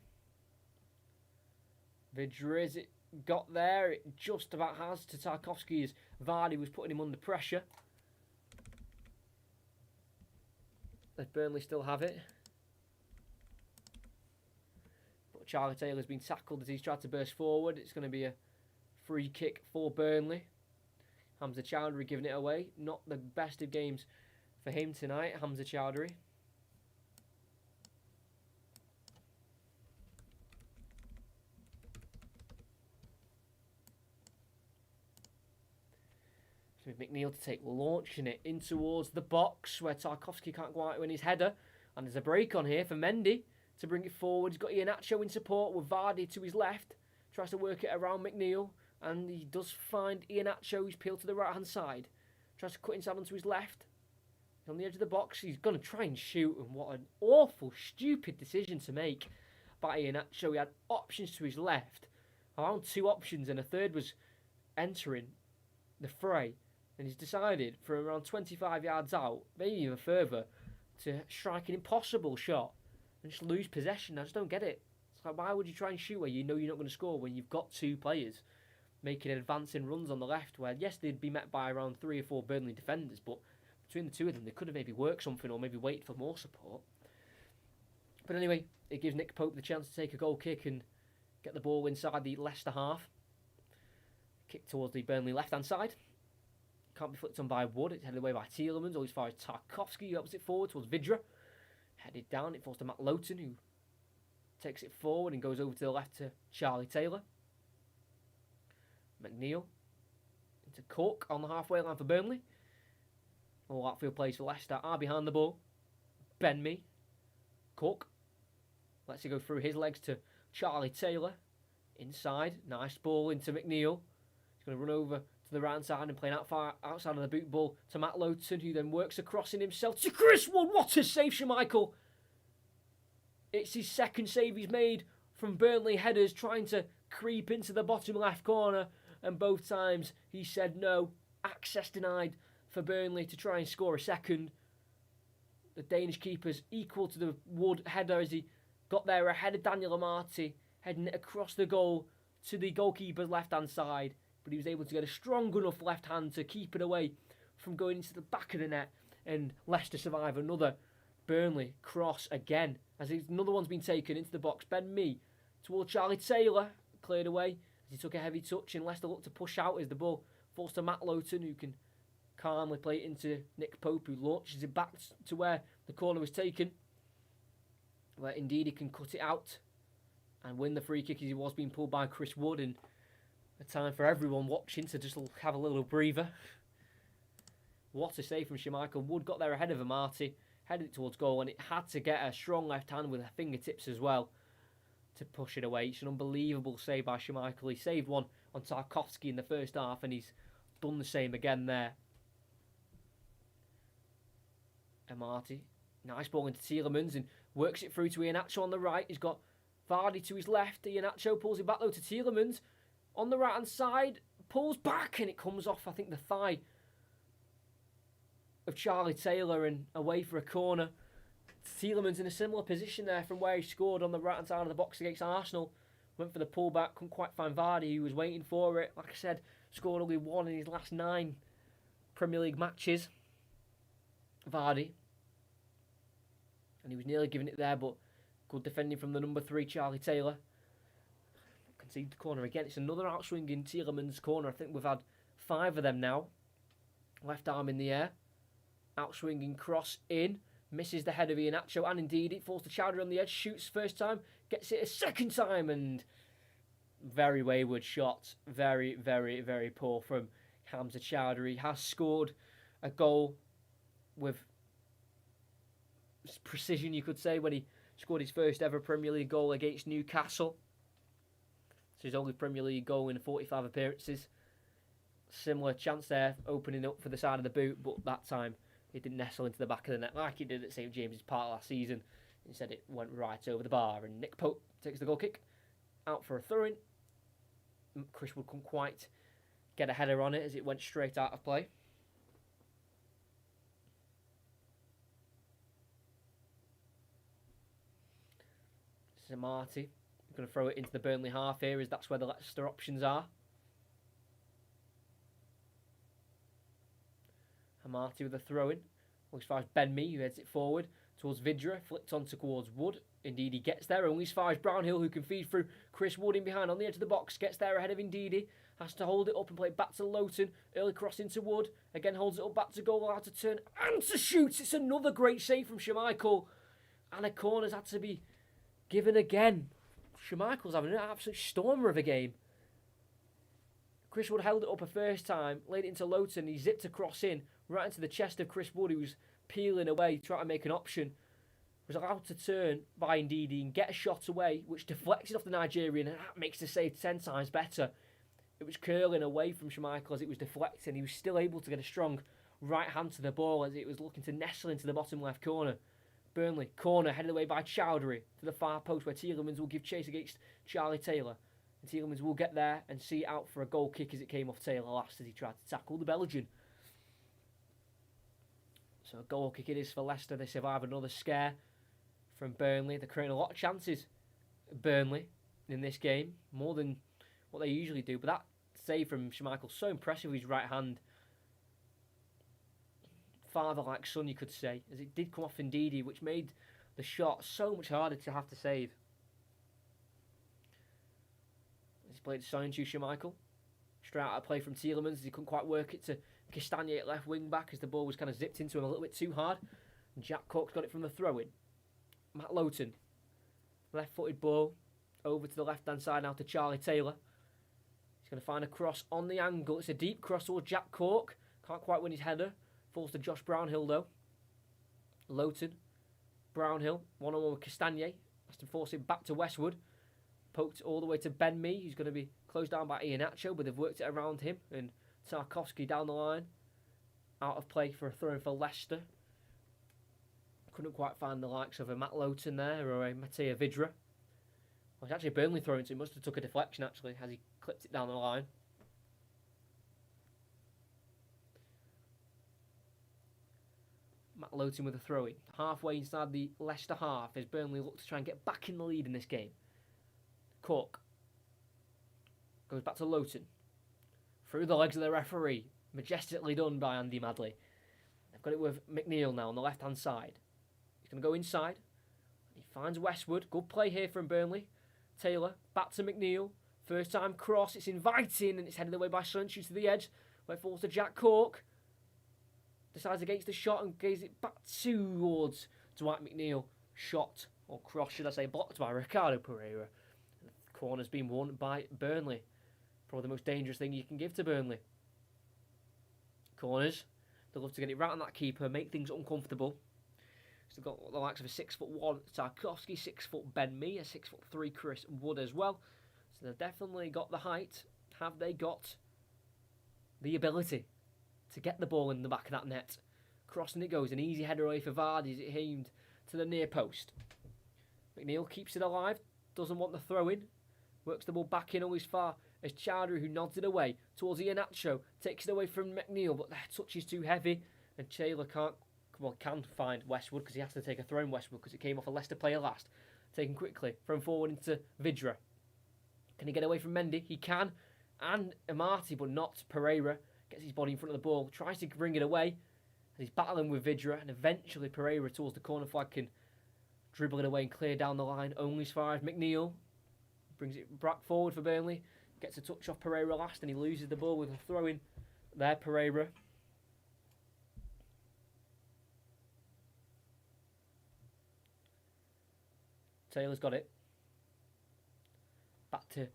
Vidra, is it got there? It just about has to Tarkowski as Vardy was putting him under pressure. Does Burnley still have it? But Charlie Taylor's been tackled as he's tried to burst forward. It's going to be a free kick for Burnley. Hamza Chowdhury giving it away. Not the best of games for him tonight, Hamza Chowdhury. With McNeil to take, launching it in towards the box where Tarkowski can't go out to win his header. And there's a break on here for Mendy to bring it forward. He's got Iheanacho in support with Vardy to his left. Tries to work it around McNeil. And he does find Iheanacho, who's peeled to the right-hand side. Tries to cut inside onto his left. He's on the edge of the box. He's going to try and shoot. And what an awful, stupid decision to make by Iheanacho. He had options to his left. Around 2 options, and a third was entering the fray. And he's decided from around 25 yards out, maybe even further, to strike an impossible shot and just lose possession. I just don't get it. It's like, why would you try and shoot where you know you're not going to score when you've got 2 players making advancing runs on the left where, yes, they'd be met by around 3 or 4 Burnley defenders, but between the 2 of them, they could have maybe worked something or maybe waited for more support. But anyway, it gives Nick Pope the chance to take a goal kick and get the ball inside the Leicester half. Kick towards the Burnley left-hand side. Can't be flicked on by Wood. It's headed away by Tielemans, or as far as Tarkowski, who helps it forward towards Vidra. Headed down, it falls to Matt Lowton, who takes it forward and goes over to the left to Charlie Taylor. McNeil into Cook on the halfway line for Burnley. All outfield plays for Leicester are behind the ball. Ben Mee. Cook lets it go through his legs to Charlie Taylor. Inside, nice ball into McNeil. He's going to run over to the right side and playing outside of the boot ball to Matt Lowton, who then works across in himself to Chris Wood. What a save, Schmeichel! It's his second save he's made from Burnley headers, trying to creep into the bottom left corner, and both times he said no. Access denied for Burnley to try and score a second. The Danish keeper's equal to the Wood header as he got there ahead of Daniel Amati, heading it across the goal to the goalkeeper's left-hand side. But he was able to get a strong enough left hand to keep it away from going into the back of the net. And Leicester survive another Burnley cross again, as another one's been taken into the box. Ben Mee towards Charlie Taylor, cleared away as he took a heavy touch, and Leicester looked to push out as the ball falls to Matt Lowton, who can calmly play it into Nick Pope, who launches it back to where the corner was taken, where indeed he can cut it out and win the free kick as he was being pulled by Chris Wood. And a time for everyone watching to just have a little breather. What a save from Schmeichel. Wood got there ahead of Amati, headed it towards goal, and it had to get a strong left hand with her fingertips as well to push it away. It's an unbelievable save by Schmeichel. He saved one on Tarkowski in the first half, and he's done the same again there. Amati, nice ball into Tielemans and works it through to Iheanacho on the right. He's got Vardy to his left. Iheanacho pulls it back though to Tielemans. On the right-hand side, pulls back, and it comes off, I think, the thigh of Charlie Taylor and away for a corner. Tielemans in a similar position there from where he scored on the right-hand side of the box against Arsenal. Went for the pullback, couldn't quite find Vardy, who was waiting for it. Like I said, scored only 1 in his last 9 Premier League matches. Vardy. And he was nearly giving it there, but good defending from the number 3, Charlie Taylor. Conceded the corner again. It's another outswinging Tielemans corner. I think we've had 5 of them now. Left arm in the air. Outswinging cross in. Misses the head of Iheanacho, and indeed it falls to Chowdhury on the edge. Shoots first time. Gets it a second time, and very wayward shot. Very, very, very poor from Hamza Chowdhury. Has scored a goal with precision, you could say, when he scored his first ever Premier League goal against Newcastle. So his only Premier League goal in 45 appearances. Similar chance there, opening up for the side of the boot, but that time it didn't nestle into the back of the net like it did at St James's Park last season. Instead it went right over the bar, and Nick Pope takes the goal kick. Out for a throw-in. Chris Wood couldn't quite get a header on it as it went straight out of play. Marty going to throw it into the Burnley half here, as that's where the Leicester options are. Marty with a throw-in. Looks as far as Ben Mee, who heads it forward towards Vidra, flicked on towards Wood. Indeed, he gets there. Only as far as Brownhill, who can feed through. Chris Wood in behind on the edge of the box, gets there ahead of Ndidi. Has to hold it up and play it back to Lowton. Early cross into Wood. Again holds it up back to goal, allowed to turn and to shoot. It's another great save from Schmeichel. And a corner's had to be given again. Schmeichel's having an absolute stormer of a game. Chris Wood held it up a first time, laid it into Lowton. He zipped across in, right into the chest of Chris Wood, who was peeling away, trying to make an option. Was allowed to turn by Ndidi and get a shot away, which deflected off the Nigerian, and that makes the save 10 times better. It was curling away from Schmeichel as it was deflecting. He was still able to get a strong right hand to the ball as it was looking to nestle into the bottom left corner. Burnley, corner, headed away by Chowdhury to the far post where Tielemans will give chase against Charlie Taylor. And Tielemans will get there and see it out for a goal kick as it came off Taylor last as he tried to tackle the Belgian. So a goal kick it is for Leicester. They survive another scare from Burnley. They're creating a lot of chances, Burnley, in this game. More than what they usually do. But that save from Schmeichel, so impressive with his right hand. Father-like son, you could say, as it did come off Ndidi, which made the shot so much harder to have to save. He's played Soyuncu Schmeichel. Straight out of play from Tielemans as he couldn't quite work it to Castagna at left wing back as the ball was kind of zipped into him a little bit too hard. And Jack Cook's got it from the throw-in. Matt Lowton, left-footed ball over to the left-hand side now to Charlie Taylor. He's going to find a cross on the angle. It's a deep cross towards Jack Cork. Can't quite win his header. Falls to Josh Brownhill though. Lowton, Brownhill, one-on-one with Castagna. Has to force him back to Westwood. Poked all the way to Ben Mee, who's going to be closed down by Iheanacho, but they've worked it around him. And Tarkowski down the line. Out of play for a throw-in for Leicester. Couldn't quite find the likes of a Matt Lowton there or a Mattia Vidra. Well, it's actually a Burnley throw-in, so he must have took a deflection actually as he clipped it down the line. Matt Lowton with a throw-in. Halfway inside the Leicester half as Burnley look to try and get back in the lead in this game. Cork goes back to Lowton. Through the legs of the referee. Majestically done by Andy Madley. They've got it with McNeil now on the left-hand side. He's going to go inside. He finds Westwood. Good play here from Burnley. Taylor back to McNeil. First time cross. It's inviting and it's headed away by Soyuncu to the edge. Where it falls to Jack Cork. Decides against the shot and gives it back towards Dwight McNeil. Shot, or cross should I say, blocked by Ricardo Pereira. The corner's been won by Burnley. Probably the most dangerous thing you can give to Burnley. Corners. They love to get it right on that keeper, make things uncomfortable. Still got the likes of a 6'1" Tarkowski, 6' Ben Mee, a 6'3" Chris Wood as well. So they've definitely got the height. Have they got the ability to get the ball in the back of that net? Crossing it goes, an easy header away for Vardy as it aimed to the near post. McNeil keeps it alive, doesn't want the throw-in, works the ball back in always far as Chowdhury, who nods it away towards Iheanacho, takes it away from McNeil, but their touch is too heavy and Taylor can find Westwood because he has to take a throw in Westwood because it came off a Leicester player last. Taken quickly from forward into Vidra. Can he get away from Mendy? He can, and Amati, but not Pereira. Gets his body in front of the ball, tries to bring it away, and he's battling with Vidra, and eventually Pereira towards the corner flag can dribble it away and clear down the line only as far as McNeil. Brings it back forward for Burnley, gets a touch off Pereira last, and he loses the ball with a throw-in there, Pereira. Taylor's got it. Back to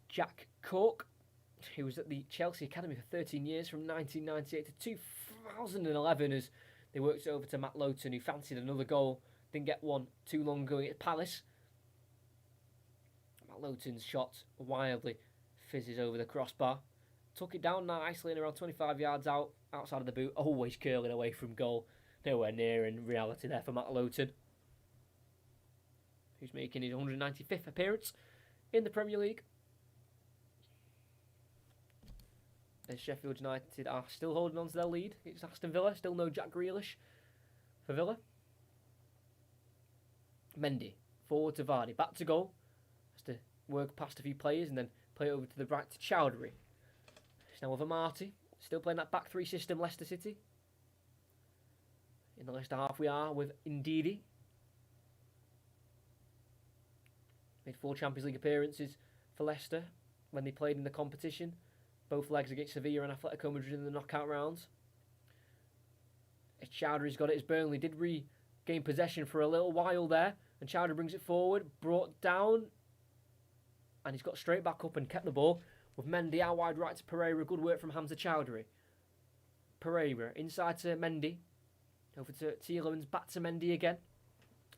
Jack Cork, who was at the Chelsea Academy for 13 years, from 1998 to 2011, as they worked it over to Matt Lowton, who fancied another goal. Didn't get one too long ago at Palace. Matt Lowton's shot wildly fizzes over the crossbar. Took it down nicely and around 25 yards outside of the boot, always curling away from goal. Nowhere near in reality there for Matt Lowton, who's making his 195th appearance in the Premier League. As Sheffield United are still holding on to their lead. It's Aston Villa, still no Jack Grealish for Villa. Mendy, forward to Vardy, back to goal. Has to work past a few players and then play over to the right to Chowdhury. It's now over Marty, still playing that back three system, Leicester City. In the Leicester half we are with Ndidi. Made 4 Champions League appearances for Leicester when they played in the competition. Both legs against Sevilla and Atletico Madrid in the knockout rounds. As Chowdhury's got it, as Burnley did regain possession for a little while there. And Chowdhury brings it forward, brought down. And he's got straight back up and kept the ball. With Mendy out wide right to Pereira. Good work from Hamza Chowdhury. Pereira inside to Mendy. Over to Tielemans. Back to Mendy again.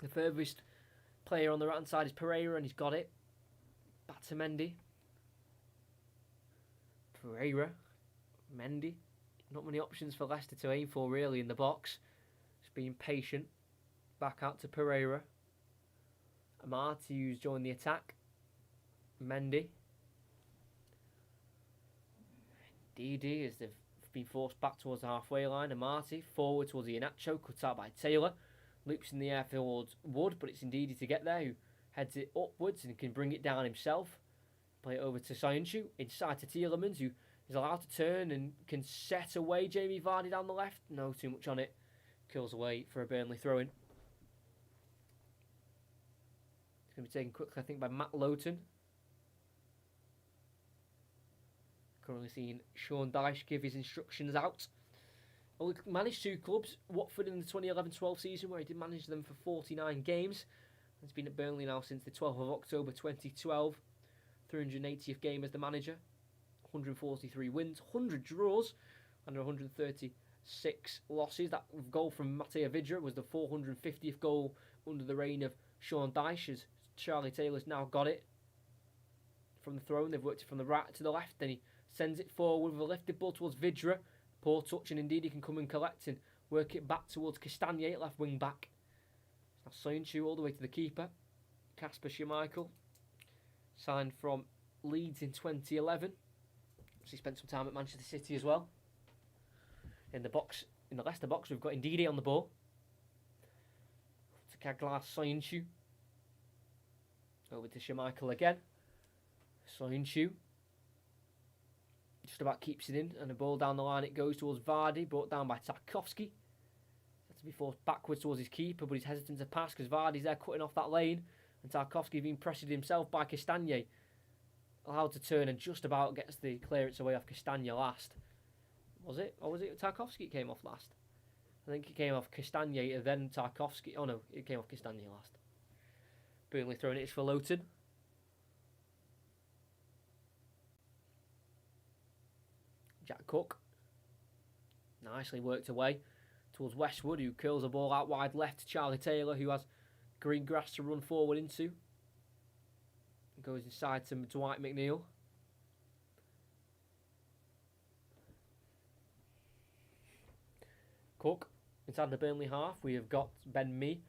The furthest player on the right hand side is Pereira, and he's got it. Back to Mendy. Pereira. Mendy. Not many options for Leicester to aim for really in the box. Just being patient. Back out to Pereira. Amati, who's joined the attack. Mendy. DD, as they've been forced back towards the halfway line. Amati forward towards Iheanacho, cut out by Taylor. Loops in the air towards Wood, but it's Ndidi to get there, who heads it upwards and can bring it down himself. Play it over to Sayunshu, inside to Tielemans, who is allowed to turn and can set away Jamie Vardy down the left. No, too much on it. Kills away for a Burnley throw-in. It's going to be taken quickly, I think, by Matt Lowton. Currently seeing Sean Dyche give his instructions out. Well, he managed 2 clubs. Watford in the 2011-12 season, where he did manage them for 49 games. He's been at Burnley now since the 12th of October 2012. 380th game as the manager. 143 wins, 100 draws, and 136 losses. That goal from Matej Vydra was the 450th goal under the reign of Sean Dyche, as Charlie Taylor's now got it from the throne. They've worked it from the right to the left, then he sends it forward with a lifted ball towards Vydra. Poor touch, and indeed he can come and collect and work it back towards Castagnet, left wing back. It's now Sayunshu all the way to the keeper. Kasper Schmeichel, signed from Leeds in 2011. He spent some time at Manchester City as well. In the box, in the Leicester box, we've got Ndidi on the ball. To Kaglar Sayunshu. Over to Schmeichel again. Sayunshu just about keeps it in, and the ball down the line it goes towards Vardy, brought down by Tarkowski. Had to be forced backwards towards his keeper, but he's hesitant to pass because Vardy's there cutting off that lane, and Tarkowski's being pressed himself by Castagnet. Allowed to turn and just about gets the clearance away off Castagnet last. Was it? Or was it Tarkowski came off last? I think it came off Castagnet and then Tarkowski. Oh no, it came off Castagnet last. Burnley throwing it for Lowton. Jack Cook. Nicely worked away towards Westwood, who curls the ball out wide left to Charlie Taylor, who has green grass to run forward into. Goes inside to Dwight McNeil. Cook inside the Burnley half. We have got Ben Mee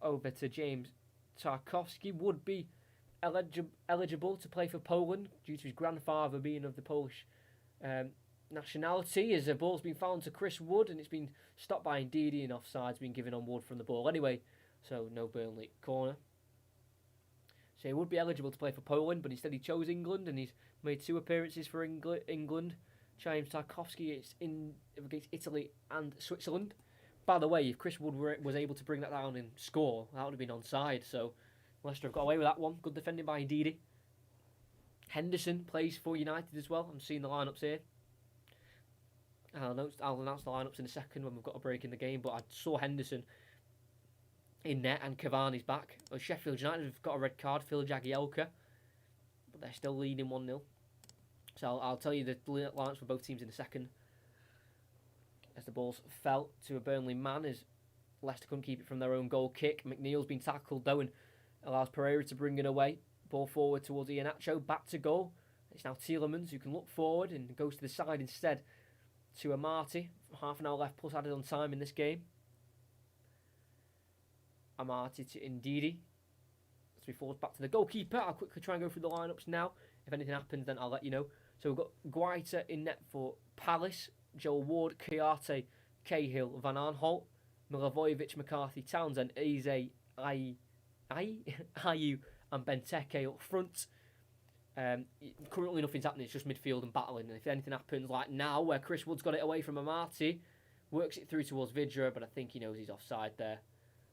over to James Tarkowski. Would be eligible to play for Poland due to his grandfather being of the Polish nationality, as a ball's been found to Chris Wood and it's been stopped by Ndidi, and offside's been given on Wood from the ball anyway, so no Burnley corner. So he would be eligible to play for Poland, but instead he chose England, and he's made 2 appearances for England. James Tarkowski is in against Italy and Switzerland. By the way, if Chris Wood was able to bring that down and score, that would have been onside, so Leicester have got away with that one. Good defending by Ndidi. Henderson plays for United as well. I'm seeing the lineups here. I'll announce the lineups in a second when we've got a break in the game, but I saw Henderson in net and Cavani's back. Well, Sheffield United have got a red card, Phil Jagielka, but they're still leading 1-0. So I'll tell you the lineups for both teams in a second. As the balls fell to a Burnley man, as Leicester couldn't keep it from their own goal kick. McNeil's been tackled though and allows Pereira to bring it away. Ball forward towards Iheanacho, back to goal. It's now Tielemans who can look forward and goes to the side instead to Amati. Half an hour left plus added on time in this game. Amati to Ndidi. As we forward back to the goalkeeper. I'll quickly try and go through the lineups now. If anything happens, then I'll let you know. So we've got Guaita in net for Palace, Joel Ward, Kouyaté, Cahill, Van Aanholt, Milivojevic, McCarthy, Townsend, Eze, Ayew, and Benteke up front. Currently nothing's happening, it's just midfield and battling. And if anything happens, like now, where Chris Wood's got it away from Amati, works it through towards Vydra, but I think he knows he's offside there.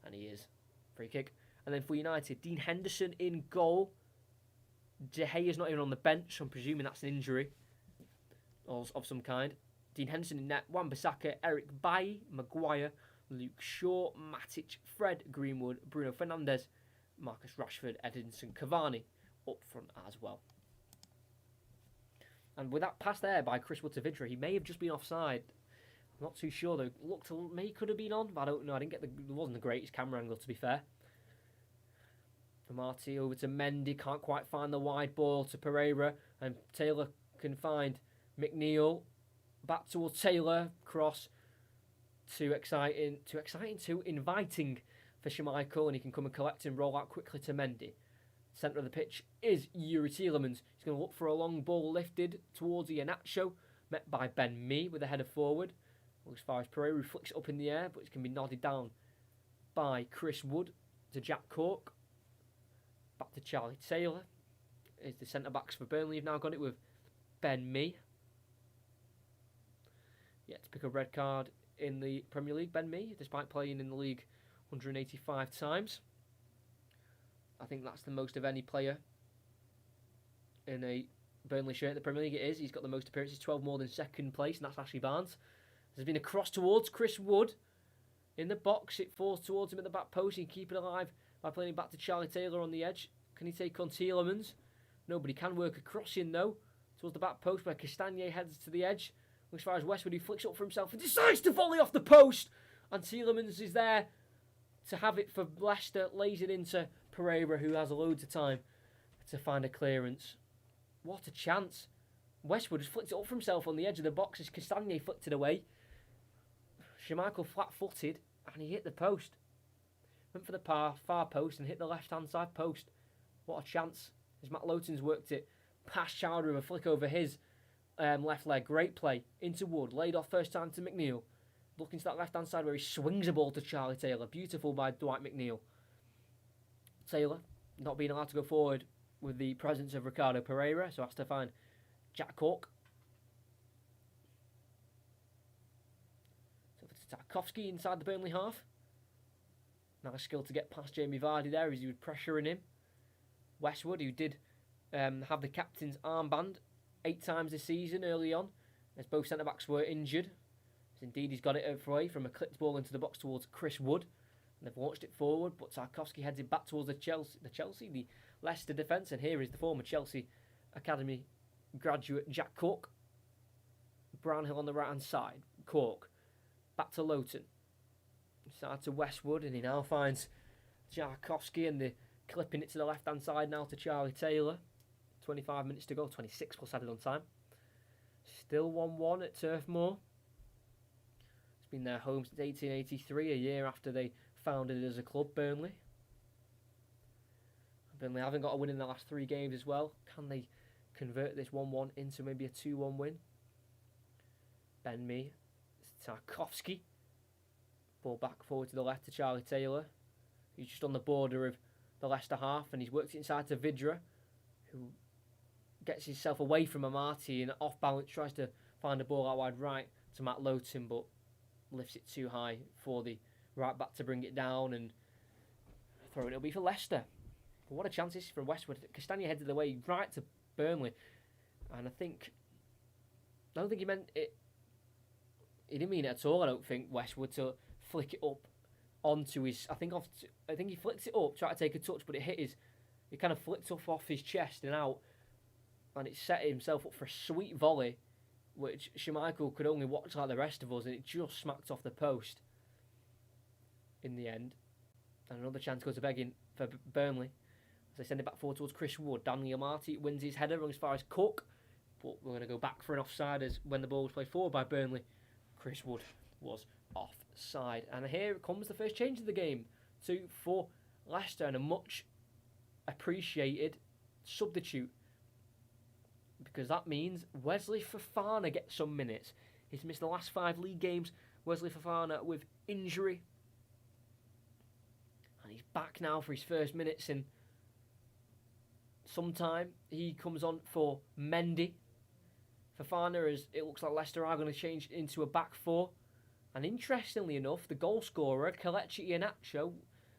And he is. Free kick. And then for United, Dean Henderson in goal. De Gea's not even on the bench, so I'm presuming that's an injury of some kind. Dean Henderson in net, Wan-Bissaka, Eric Bailly, Maguire, Luke Shaw, Matic, Fred, Greenwood, Bruno Fernandes, Marcus Rashford, Edinson Cavani up front as well. And with that pass there by Chris Wood to Vidra, he may have just been offside. I'm not too sure though. Looked may could have been on, but I don't know. I didn't get it wasn't the greatest camera angle, to be fair. Marty over to Mendy, can't quite find the wide ball to Pereira, and Taylor can find McNeil. Back towards Taylor, cross too inviting for Schmeichel, and he can come and collect and roll out quickly to Mendy. Centre of the pitch is Yuri Tielemans. He's going to look for a long ball lifted towards Iheanacho, met by Ben Mee with a header forward. As far as Pereira flicks it up in the air, but it can be nodded down by Chris Wood to Jack Cork. Back to Charlie Taylor. Is the centre backs for Burnley have now got it with Ben Mee. Yet to pick a red card in the Premier League, Ben Mee, despite playing in the league 185 times. I think that's the most of any player in a Burnley shirt in the Premier League. It is. He's got the most appearances, 12 more than second place, and that's Ashley Barnes. There's been a cross towards Chris Wood in the box. It falls towards him at the back post. He can keep it alive by playing it back to Charlie Taylor on the edge. Can he take on Tielemans? Nobody can work a cross in though towards the back post where Castagnet heads to the edge. As far as Westwood, he flicks up for himself and decides to volley off the post. And Tielemans is there to have it for Leicester. Lays it into Pereira, who has loads of time to find a clearance. What a chance. Westwood has flicked it up for himself on the edge of the box as Castagnet flicked it away. Schmeichel flat-footed and he hit the post. Went for the far post and hit the left-hand side post. What a chance. As Matt Lowton's worked it past Chowder with a flick over his left leg. Great play into Wood. Laid off first time to McNeil. Looking to that left-hand side where he swings a ball to Charlie Taylor. Beautiful by Dwight McNeil. Taylor not being allowed to go forward with the presence of Ricardo Pereira, so has to find Jack Cork. So it's Tarkowski inside the Burnley half. Now a skill to get past Jamie Vardy there as he was pressuring him. Westwood, who did have the captain's armband 8 times this season early on, as both centre-backs were injured. As indeed he's got it away from a clipped ball into the box towards Chris Wood. And they've launched it forward, but Tarkowski heads it back towards the Leicester defence. And here is the former Chelsea Academy graduate Jack Cork. Brownhill on the right-hand side. Cork. Back to Lowton. Side to Westwood, and he now finds Tarkowski, and they're clipping it to the left-hand side now to Charlie Taylor. 25 minutes to go, 26 plus added on time. Still 1-1 at Turf Moor. It's been their home since 1883, a year after they founded it as a club, Burnley. Burnley haven't got a win in the last 3 games as well. Can they convert this 1-1 into maybe a 2-1 win? Ben Mee, Tarkowski. Ball back forward to the left to Charlie Taylor. He's just on the border of the Leicester half, and he's worked it inside to Vidra, who gets himself away from Amati and off balance tries to find a ball out wide right to Matt Lowton, but lifts it too high for the right back to bring it down, and throw it'll be for Leicester. But what a chance this is from Westwood. Castagnet headed the way right to Burnley, and I don't think he meant it. He didn't mean it at all. I don't think Westwood to flick it up onto his. I think he flicked it up, tried to take a touch, but it hit his. It kind of flicked off his chest and out, and it set himself up for a sweet volley, which Schmeichel could only watch like the rest of us, and it just smacked off the post. In the end, and another chance goes to begging for Burnley as they send it back forward towards Chris Wood. Daniel Marty wins his header as far as Cook, but we're going to go back for an offside as when the ball was played forward by Burnley, Chris Wood was offside. And here comes the first change of the game for Leicester, and a much appreciated substitute, because that means Wesley Fofana gets some minutes. He's missed the last 5 league games. Wesley Fofana with injury, and he's back now for his first minutes in some time. He comes on for Mendy. Fofana, as it looks like Leicester are going to change into a back 4. And interestingly enough, the goal scorer, Kelechi Iheanacho,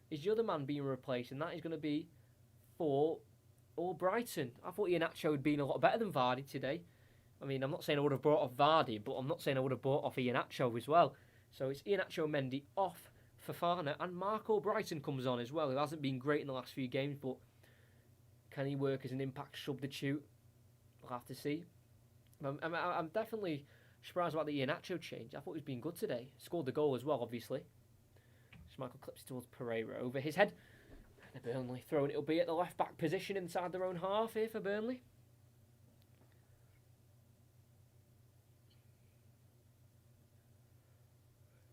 is the other man being replaced, and that is going to be for Brighton. I thought Iheanacho had been a lot better than Vardy today. I mean, I'm not saying I would have brought off Vardy, but I'm not saying I would have brought off Iheanacho as well. So it's Iheanacho and Mendy off Fofana, and Marco Brighton comes on as well, who hasn't been great in the last few games, but can he work as an impact substitute? We'll have to see. I'm definitely surprised about the Iheanacho change. I thought he was being good today. Scored the goal as well, obviously. Schmeichel clips it towards Pereira over his head. And the Burnley throwing it'll be at the left back position inside their own half here for Burnley.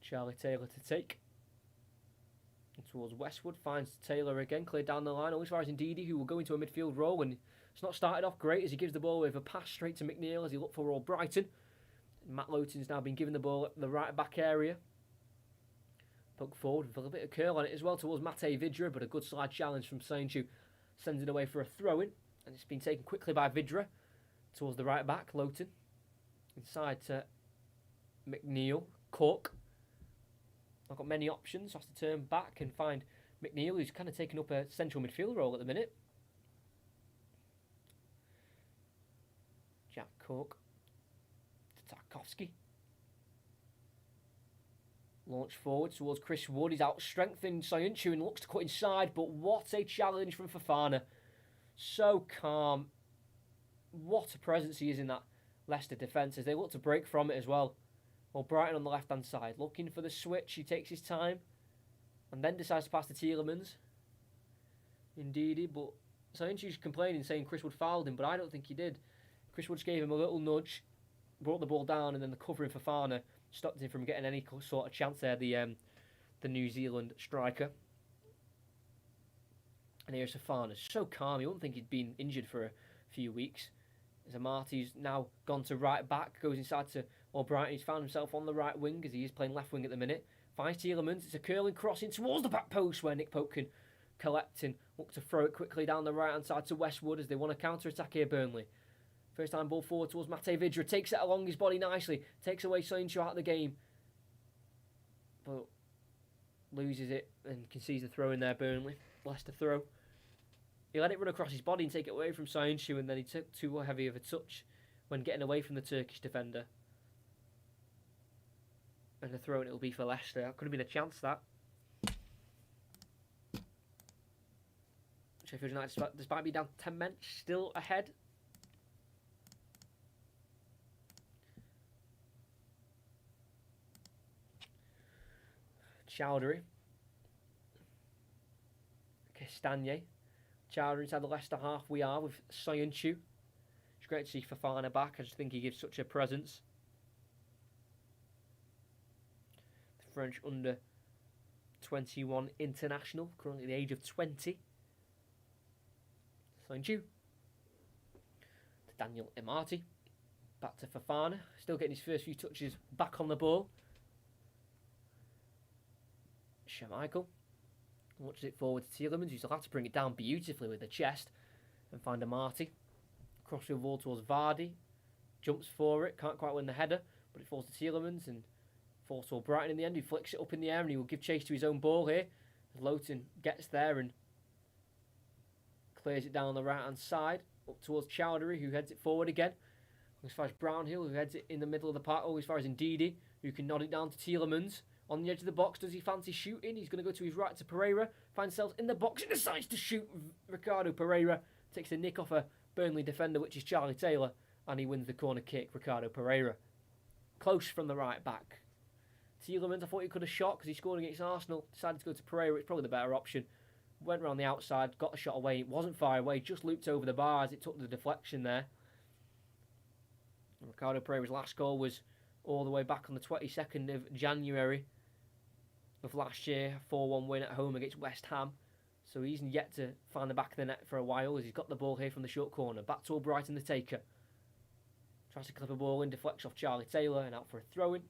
Charlie Taylor to take. And towards Westwood, finds Taylor again, cleared down the line. All as far as Ndidi, who will go into a midfield role, and it's not started off great as he gives the ball with a pass straight to McNeil as he looked for all Brighton. And Matt Lowton's now been given the ball at the right back area. Poke forward with a little bit of curl on it as well towards Mate Vidra, but a good slide challenge from Sainchu sends it away for a throw-in. And it's been taken quickly by Vidra towards the right back, Lowton. Inside to McNeil, Cook. I've got many options, has to turn back and find McNeil, who's kind of taking up a central midfield role at the minute. Jack Cook to Tarkovsky. Launch forward towards Chris Wood. He's out-strengthened Soyuncu and looks to cut inside, but what a challenge from Fofana. So calm. What a presence he is in that Leicester defence as they look to break from it as well. Well, Brighton on the left-hand side, looking for the switch. He takes his time and then decides to pass to Tielemans. Indeed, but Soyuncu's complaining, saying Chris Wood fouled him, but I don't think he did. Chris Wood just gave him a little nudge, brought the ball down, and then the covering Fofana stopped him from getting any sort of chance there, the New Zealand striker. And here's Fofana, so calm. You wouldn't think he'd been injured for a few weeks. As Amati's now gone to right back, goes inside to Brighton. He's found himself on the right wing as he is playing left wing at the minute. Finds Tielemans. It's a curling crossing towards the back post where Nick Pope can collect and look to throw it quickly down the right hand side to Westwood as they want to counter attack here, Burnley. First time ball forward towards Mate Vidra. Takes it along his body nicely. Takes away Soyuncu out of the game. But loses it and concedes the throw in there, Burnley. Leicester throw. He let it run across his body and take it away from Soyuncu, and then he took too heavy of a touch when getting away from the Turkish defender. And the throw in it'll be for Leicester. That could have been a chance, that. Sheffield United, despite being down 10 men, still ahead. Chowdhury. Castagne. Chowdhury inside the Leicester half we are with Soyuncu. It's great to see Fofana back. I just think he gives such a presence. The French under 21 international, currently at the age of 20. Soyuncu. To Daniel Amati. Back to Fofana. Still getting his first few touches back on the ball. Schmeichel launches it forward to Tielemans, who's allowed to bring it down beautifully with the chest and find Amati. Cross the ball towards Vardy. Jumps for it, can't quite win the header, but it falls to Tielemans and falls to Brighton in the end. He flicks it up in the air and he will give chase to his own ball here. As Lowton gets there and clears it down the right hand side up towards Chowdhury, who heads it forward again. As far as Brownhill, who heads it in the middle of the park. As far as Ndidi, who can nod it down to Tielemans. On the edge of the box, does he fancy shooting? He's going to go to his right to Pereira. Finds himself in the box and decides to shoot. Ricardo Pereira takes a nick off a Burnley defender, which is Charlie Taylor. And he wins the corner kick, Ricardo Pereira. Close from the right back. Tielemans, I thought he could have shot because he scored against Arsenal. Decided to go to Pereira. It's probably the better option. Went around the outside, got a shot away. It wasn't far away, just looped over the bar as it took the deflection there. And Ricardo Pereira's last goal was all the way back on the 22nd of January of last year, 4-1 win at home against West Ham. So he's yet to find the back of the net for a while as he's got the ball here from the short corner. Back to Brighton, the taker. Tries to clip a ball in, deflects off Charlie Taylor and out for a throw-in.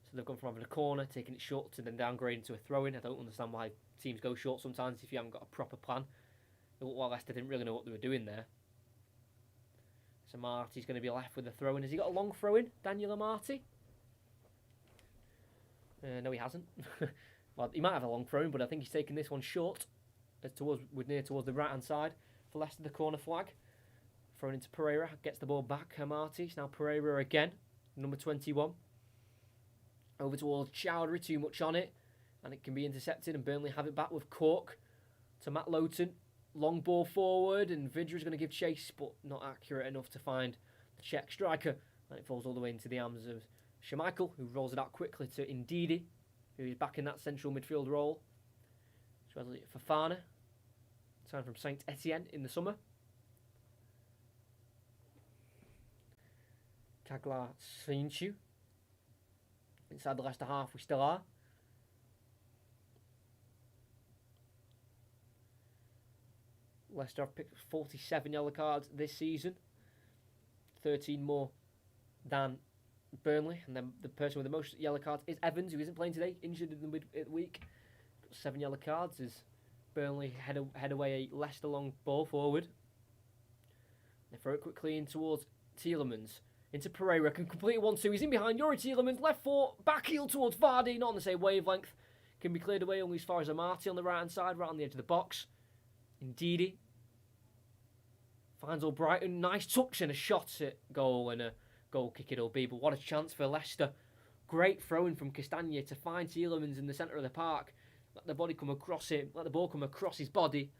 So they've gone from having a corner, taking it short to then downgrading to a throw-in. I don't understand why teams go short sometimes if you haven't got a proper plan. It looked like Leicester didn't really know what they were doing there. So Marty's going to be left with the throw-in. Has he got a long throw-in, Daniel Amati? No, he hasn't. Well, he might have a long throw-in, but I think he's taking this one short, towards the right-hand side for Leicester, the corner flag. Thrown into Pereira, gets the ball back. Amati, it's now Pereira again, number 21. Over towards Chowdhury, too much on it, and it can be intercepted, and Burnley have it back with Cork to Matt Lowton. Long ball forward, and Vidra is going to give chase, but not accurate enough to find Czech striker. And it falls all the way into the arms of Schmeichel, who rolls it out quickly to Ndidi, who is back in that central midfield role. So Fofana, signed from Saint Etienne in the summer. Kagla Sinchu. Inside the Leicester half, we still are. Leicester have picked 47 yellow cards this season. 13 more than Burnley. And then the person with the most yellow cards is Evans, who isn't playing today, injured in the midweek. 7 yellow cards as Burnley head away a Leicester long ball forward. They throw it quickly in towards Tielemans. Into Pereira, can complete a 1-2. He's in behind Yuri Tielemans, left foot, back heel towards Vardy, not on the same wavelength. Can be cleared away only as far as Amati on the right hand side, right on the edge of the box. Ndidi finds Albrighton, nice touch and a shot at goal, and a goal kick it'll be, but what a chance for Leicester. Great throwing from Castagna to find Tielemans in the centre of the park. Let the ball come across his body,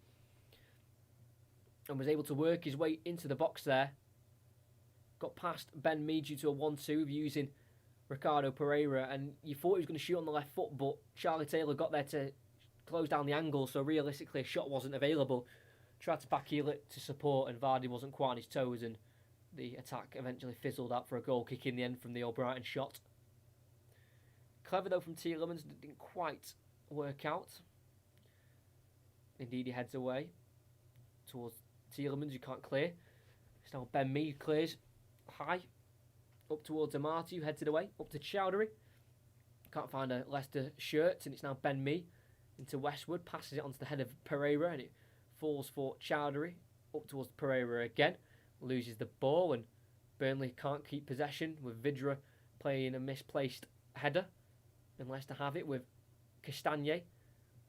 and was able to work his way into the box there. Got past Ben Mee due to a 1-2 using Ricardo Pereira, and you thought he was going to shoot on the left foot, but Charlie Taylor got there to close down the angle, so realistically a shot wasn't available. Tried to backheel it to support, and Vardy wasn't quite on his toes, and the attack eventually fizzled out for a goal kick in the end from the Albrighton shot. Clever though from Tielemans, didn't quite work out. Indeed, he heads away towards Tielemans, who can't clear. It's now Ben Mee clears high up towards Amati, who heads it away up to Chowdhury. Can't find a Leicester shirt, and it's now Ben Mee into Westwood, passes it onto the head of Pereira, and it falls for Chowdhury up towards Pereira again. Loses the ball, and Burnley can't keep possession with Vidra playing a misplaced header, and Leicester have it with Castagna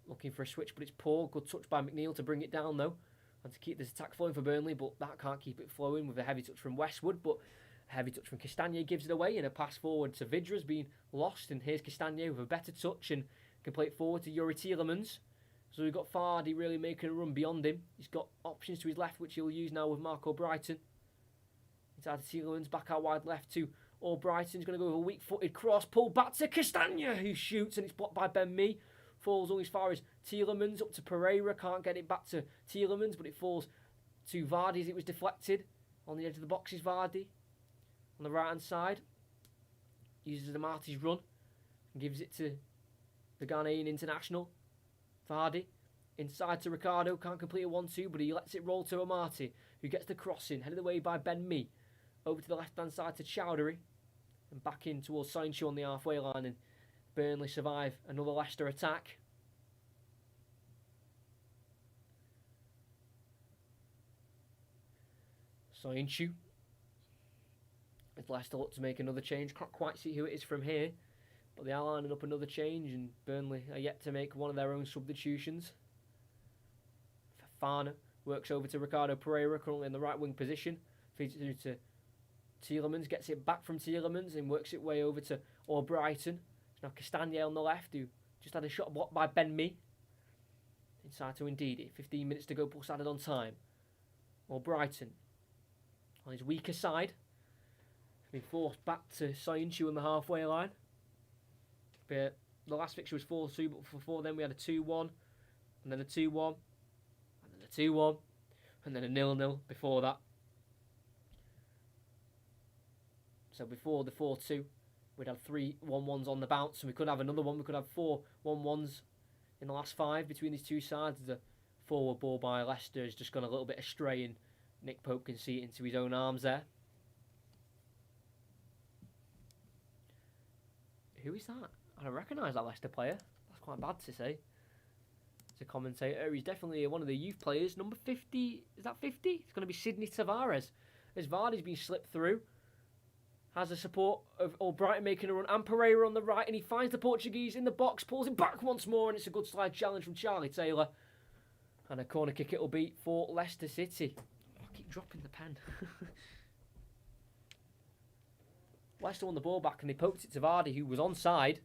looking for a switch, but it's poor. Good touch by McNeil to bring it down though, and to keep this attack flowing for Burnley, but that can't keep it flowing with a heavy touch from Westwood, but a heavy touch from Castagna gives it away, and a pass forward to Vidra has been lost, and here's Castagna with a better touch and can play it forward to Yuri Tielemans. So we've got Vardy really making a run beyond him. He's got options to his left, which he'll use now with Marco Brighton. Inside to Tielemans, back out wide left to Albrighton's going to go with a weak-footed cross, pulled back to Castagna, who shoots, and it's blocked by Ben Mee. Falls only as far as Tielemans, up to Pereira, can't get it back to Tielemans, but it falls to Vardy as it was deflected. On the edge of the box is Vardy. On the right-hand side, uses the Marty's run, and gives it to the Ghanaian international. Vardy, inside to Ricardo, can't complete a 1-2, but he lets it roll to Amati, who gets the crossing, headed away by Ben Mee. Over to the left-hand side to Chowdhury, and back in towards Sancho on the halfway line, and Burnley survive another Leicester attack. Sancho. As Leicester look to make another change, can't quite see who it is from here, but they are lining up another change, and Burnley are yet to make one of their own substitutions. Fofana works over to Ricardo Pereira, currently in the right wing position, feeds it through to Tielemans, gets it back from Tielemans and works it way over to Albrighton. It's now Castagna on the left, who just had a shot blocked by Ben Mee. Inside to Ndidi, 15 minutes to go, pulse added on time. Albrighton on his weaker side, been forced back to Sancho on the halfway line. But the last fixture was 4-2, but before then we had a 2-1, and then a 2-1, and then a 2-1, and then a 0-0 before that. So before the 4-2, we'd have 3 1-1s on the bounce, and we could have another one. We could have 4 1-1s in the last 5 between these two sides. The forward ball by Leicester has just gone a little bit astray, and Nick Pope can see it into his own arms there. Who is that? I don't recognise that Leicester player. That's quite bad to say. As a commentator, he's definitely one of the youth players. Number 50, is that 50? It's going to be Sidney Tavares. As Vardy's been slipped through. Has the support of Albrighton making a run, and Pereira on the right, and he finds the Portuguese in the box, pulls him back once more, and it's a good slide challenge from Charlie Taylor. And a corner kick it'll be for Leicester City. Oh, I keep dropping the pen. Leicester won the ball back, and they poked it to Vardy, who was onside.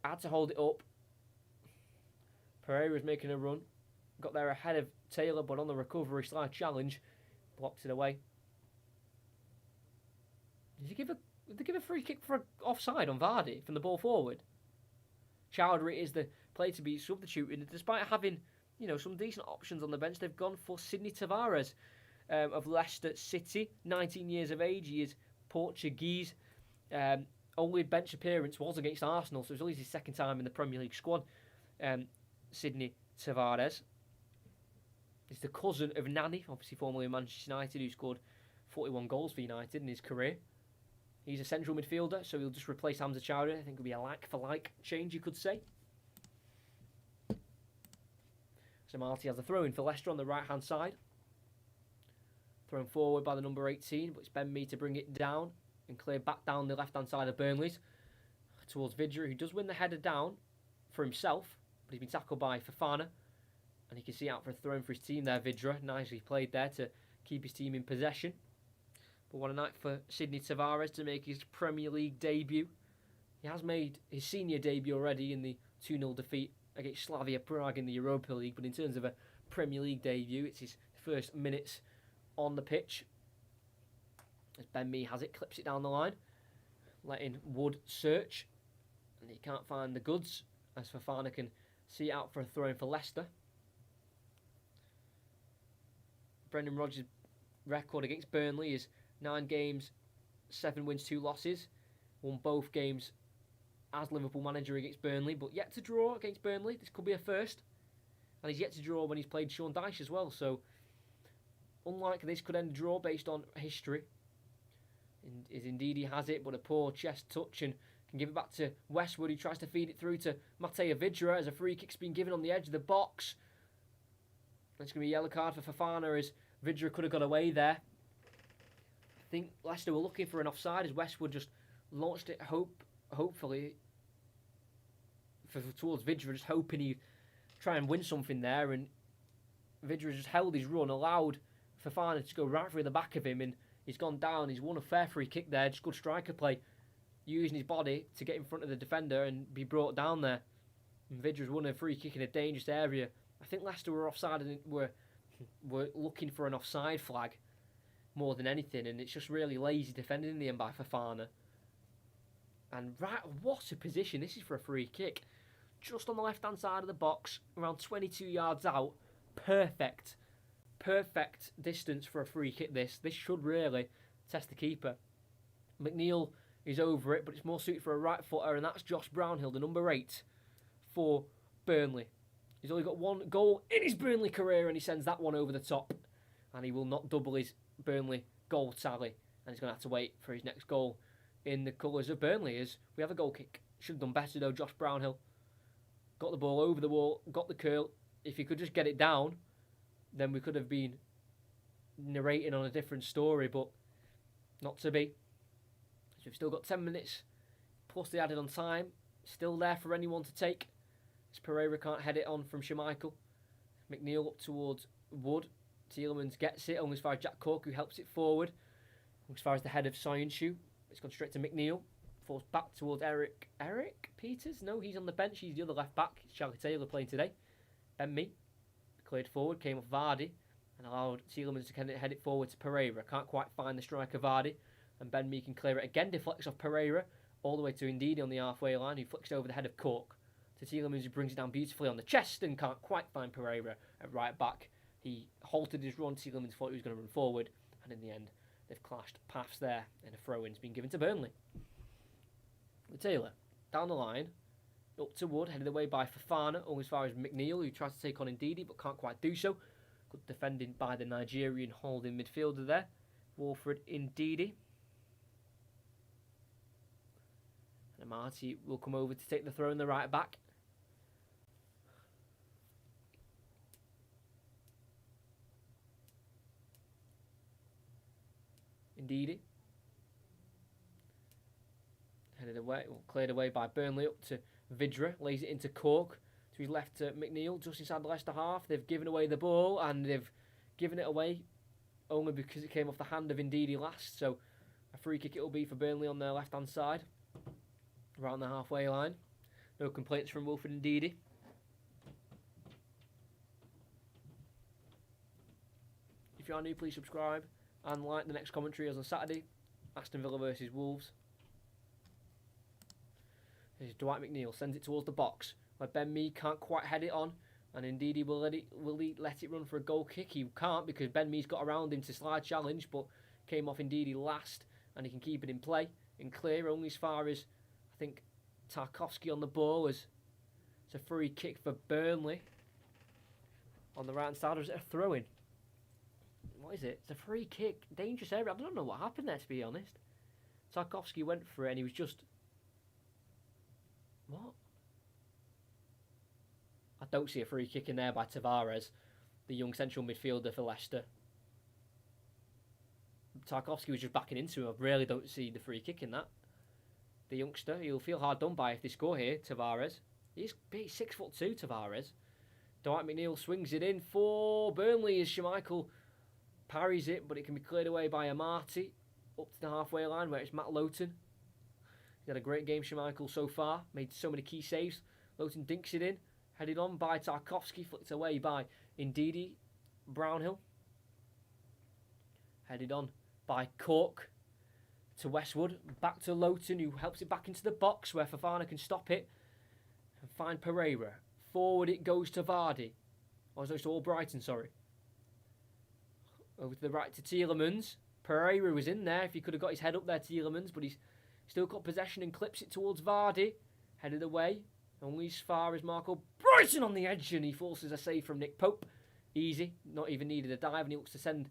Had to hold it up. Pereira's making a run. Got there ahead of Taylor, but on the recovery slide challenge, blocked it away. Did they give a free kick for offside on Vardy from the ball forward? Chowdhury is the player to be substituted, and despite having some decent options on the bench, they've gone for Sidney Tavares of Leicester City, 19 years of age. He is Portuguese. Only bench appearance was against Arsenal, so it was only his second time in the Premier League squad. Sidney Tavares is the cousin of Nani, obviously formerly of Manchester United, who scored 41 goals for United in his career. He's a central midfielder, so he'll just replace Hamza Chowdhury. I think it'll be a like-for-like change, you could say. So Marty has the throw-in for Leicester on the right-hand side. Thrown forward by the number 18, but it's Ben Mee to bring it down and clear back down the left-hand side of Burnley's towards Vidra, who does win the header down for himself, but he's been tackled by Fofana. And he can see out for a throw-in for his team there, Vidra. Nicely played there to keep his team in possession. But what a night for Sidney Tavares to make his Premier League debut. He has made his senior debut already in the 2-0 defeat against Slavia Prague in the Europa League. But in terms of a Premier League debut, it's his first minutes on the pitch. As Ben Mee has it, clips it down the line. Letting Wood search. And he can't find the goods. As Fofana can see it out for a throw-in for Leicester. Brendan Rodgers' record against Burnley is 9 games, 7 wins, 2 losses. Won both games as Liverpool manager against Burnley, but yet to draw against Burnley. This could be a first. And he's yet to draw when he's played Sean Dyche as well. So, unlike this, could end a draw based on history. Indeed he has it, but a poor chest touch and can give it back to Westwood, who tries to feed it through to Mateo Vidra as a free kick's been given on the edge of the box. It's going to be a yellow card for Fofana as Vidra could have got away there. I think Leicester were looking for an offside as Westwood just launched it hopefully towards Vidra, just hoping he'd try and win something there, and Vidra just held his run, allowed Fofana to go right through the back of him, and he's gone down. He's won a fair free kick there, just good striker play, using his body to get in front of the defender and be brought down there. And Vidra's won a free kick in a dangerous area. I think Leicester were offside and were looking for an offside flag more than anything, and it's just really lazy defending in the end by Fofana. And right, what a position. This is for a free kick. Just on the left-hand side of the box, around 22 yards out. Perfect distance for a free kick this. This should really test the keeper. McNeil is over it, but it's more suited for a right footer, and that's Josh Brownhill, the number 8 for Burnley. He's only got 1 goal in his Burnley career, and he sends that one over the top. And he will not double his Burnley goal tally, and he's going to have to wait for his next goal in the colours of Burnley. As we have a goal kick. Should have done better though. Josh Brownhill got the ball over the wall, got the curl. If he could just get it down, then we could have been narrating on a different story, but not to be. So we've still got 10 minutes plus the added on time. Still there for anyone to take. As Pereira can't head it on from Schmeichel. McNeil up towards Wood. Tielemans gets it, only as far as Jack Cork, who helps it forward. As far as the head of Soyuncu, it's gone straight to McNeil. Falls back towards Eric Peters? No, he's on the bench. He's the other left back. It's Charlie Taylor playing today. Ben Mee cleared forward, came off Vardy, and allowed Tielemans to head it forward to Pereira. Can't quite find the striker Vardy, and Ben Mee can clear it again. Deflects off Pereira all the way to Ndidi on the halfway line, who flicks it over the head of Cork to Tielemans, who brings it down beautifully on the chest and can't quite find Pereira at right back. He halted his run. Tielemans thought he was going to run forward, and in the end, they've clashed paths there, and a throw-in's been given to Burnley. With Taylor down the line, up to Wood, headed away by Fofana, only as far as McNeil, who tries to take on Ndidi but can't quite do so. Good defending by the Nigerian holding midfielder there, Wilfred Ndidi. And Marty will come over to take the throw in the right back. Ndidi. Headed away, cleared away by Burnley up to Vidra, lays it into Cork, to his left to McNeil, just inside the Leicester half. They've given away the ball, and they've given it away only because it came off the hand of Ndidi last. So a free kick it will be for Burnley on their left-hand side, around the halfway line. No complaints from Wilfred Ndidi. If you are new, please subscribe and like the next commentary as on Saturday. Aston Villa versus Wolves. Here's Dwight McNeil, sends it towards the box, where Ben Mee can't quite head it on, and indeed he will let it run for a goal kick. He can't because Ben Mee's got around him to slide challenge, but came off indeed last, and he can keep it in play and clear only as far as, I think, Tarkowski on the ball. It's a free kick for Burnley on the right hand side. Or is it a throw-in? What is it? It's a free kick, dangerous area. I don't know what happened there, to be honest. Tarkowski went for it and he was just... What? I don't see a free kick in there by Tavares, the young central midfielder for Leicester. Tarkowski was just backing into him. I really don't see the free kick in that. The youngster, he'll feel hard done by if they score here, Tavares. He's 6'2", Tavares. Dwight McNeil swings it in for Burnley as Schmeichel parries it, but it can be cleared away by Amati up to the halfway line where it's Matt Lowton. He's had a great game, Schmeichel, so far. Made so many key saves. Lowton dinks it in. Headed on by Tarkowski. Flicked away by Ndidi Brownhill. Headed on by Cork to Westwood. Back to Lowton, who helps it back into the box where Fofana can stop it. And find Pereira. Forward it goes to Vardy. Oh, it's to Albrighton, sorry. Over to the right to Tielemans. Pereira was in there if he could have got his head up there, Tielemans, but he's still got possession and clips it towards Vardy. Headed away. Only as far as Marco Brighton on the edge, and he forces a save from Nick Pope. Easy. Not even needed a dive, and he looks to send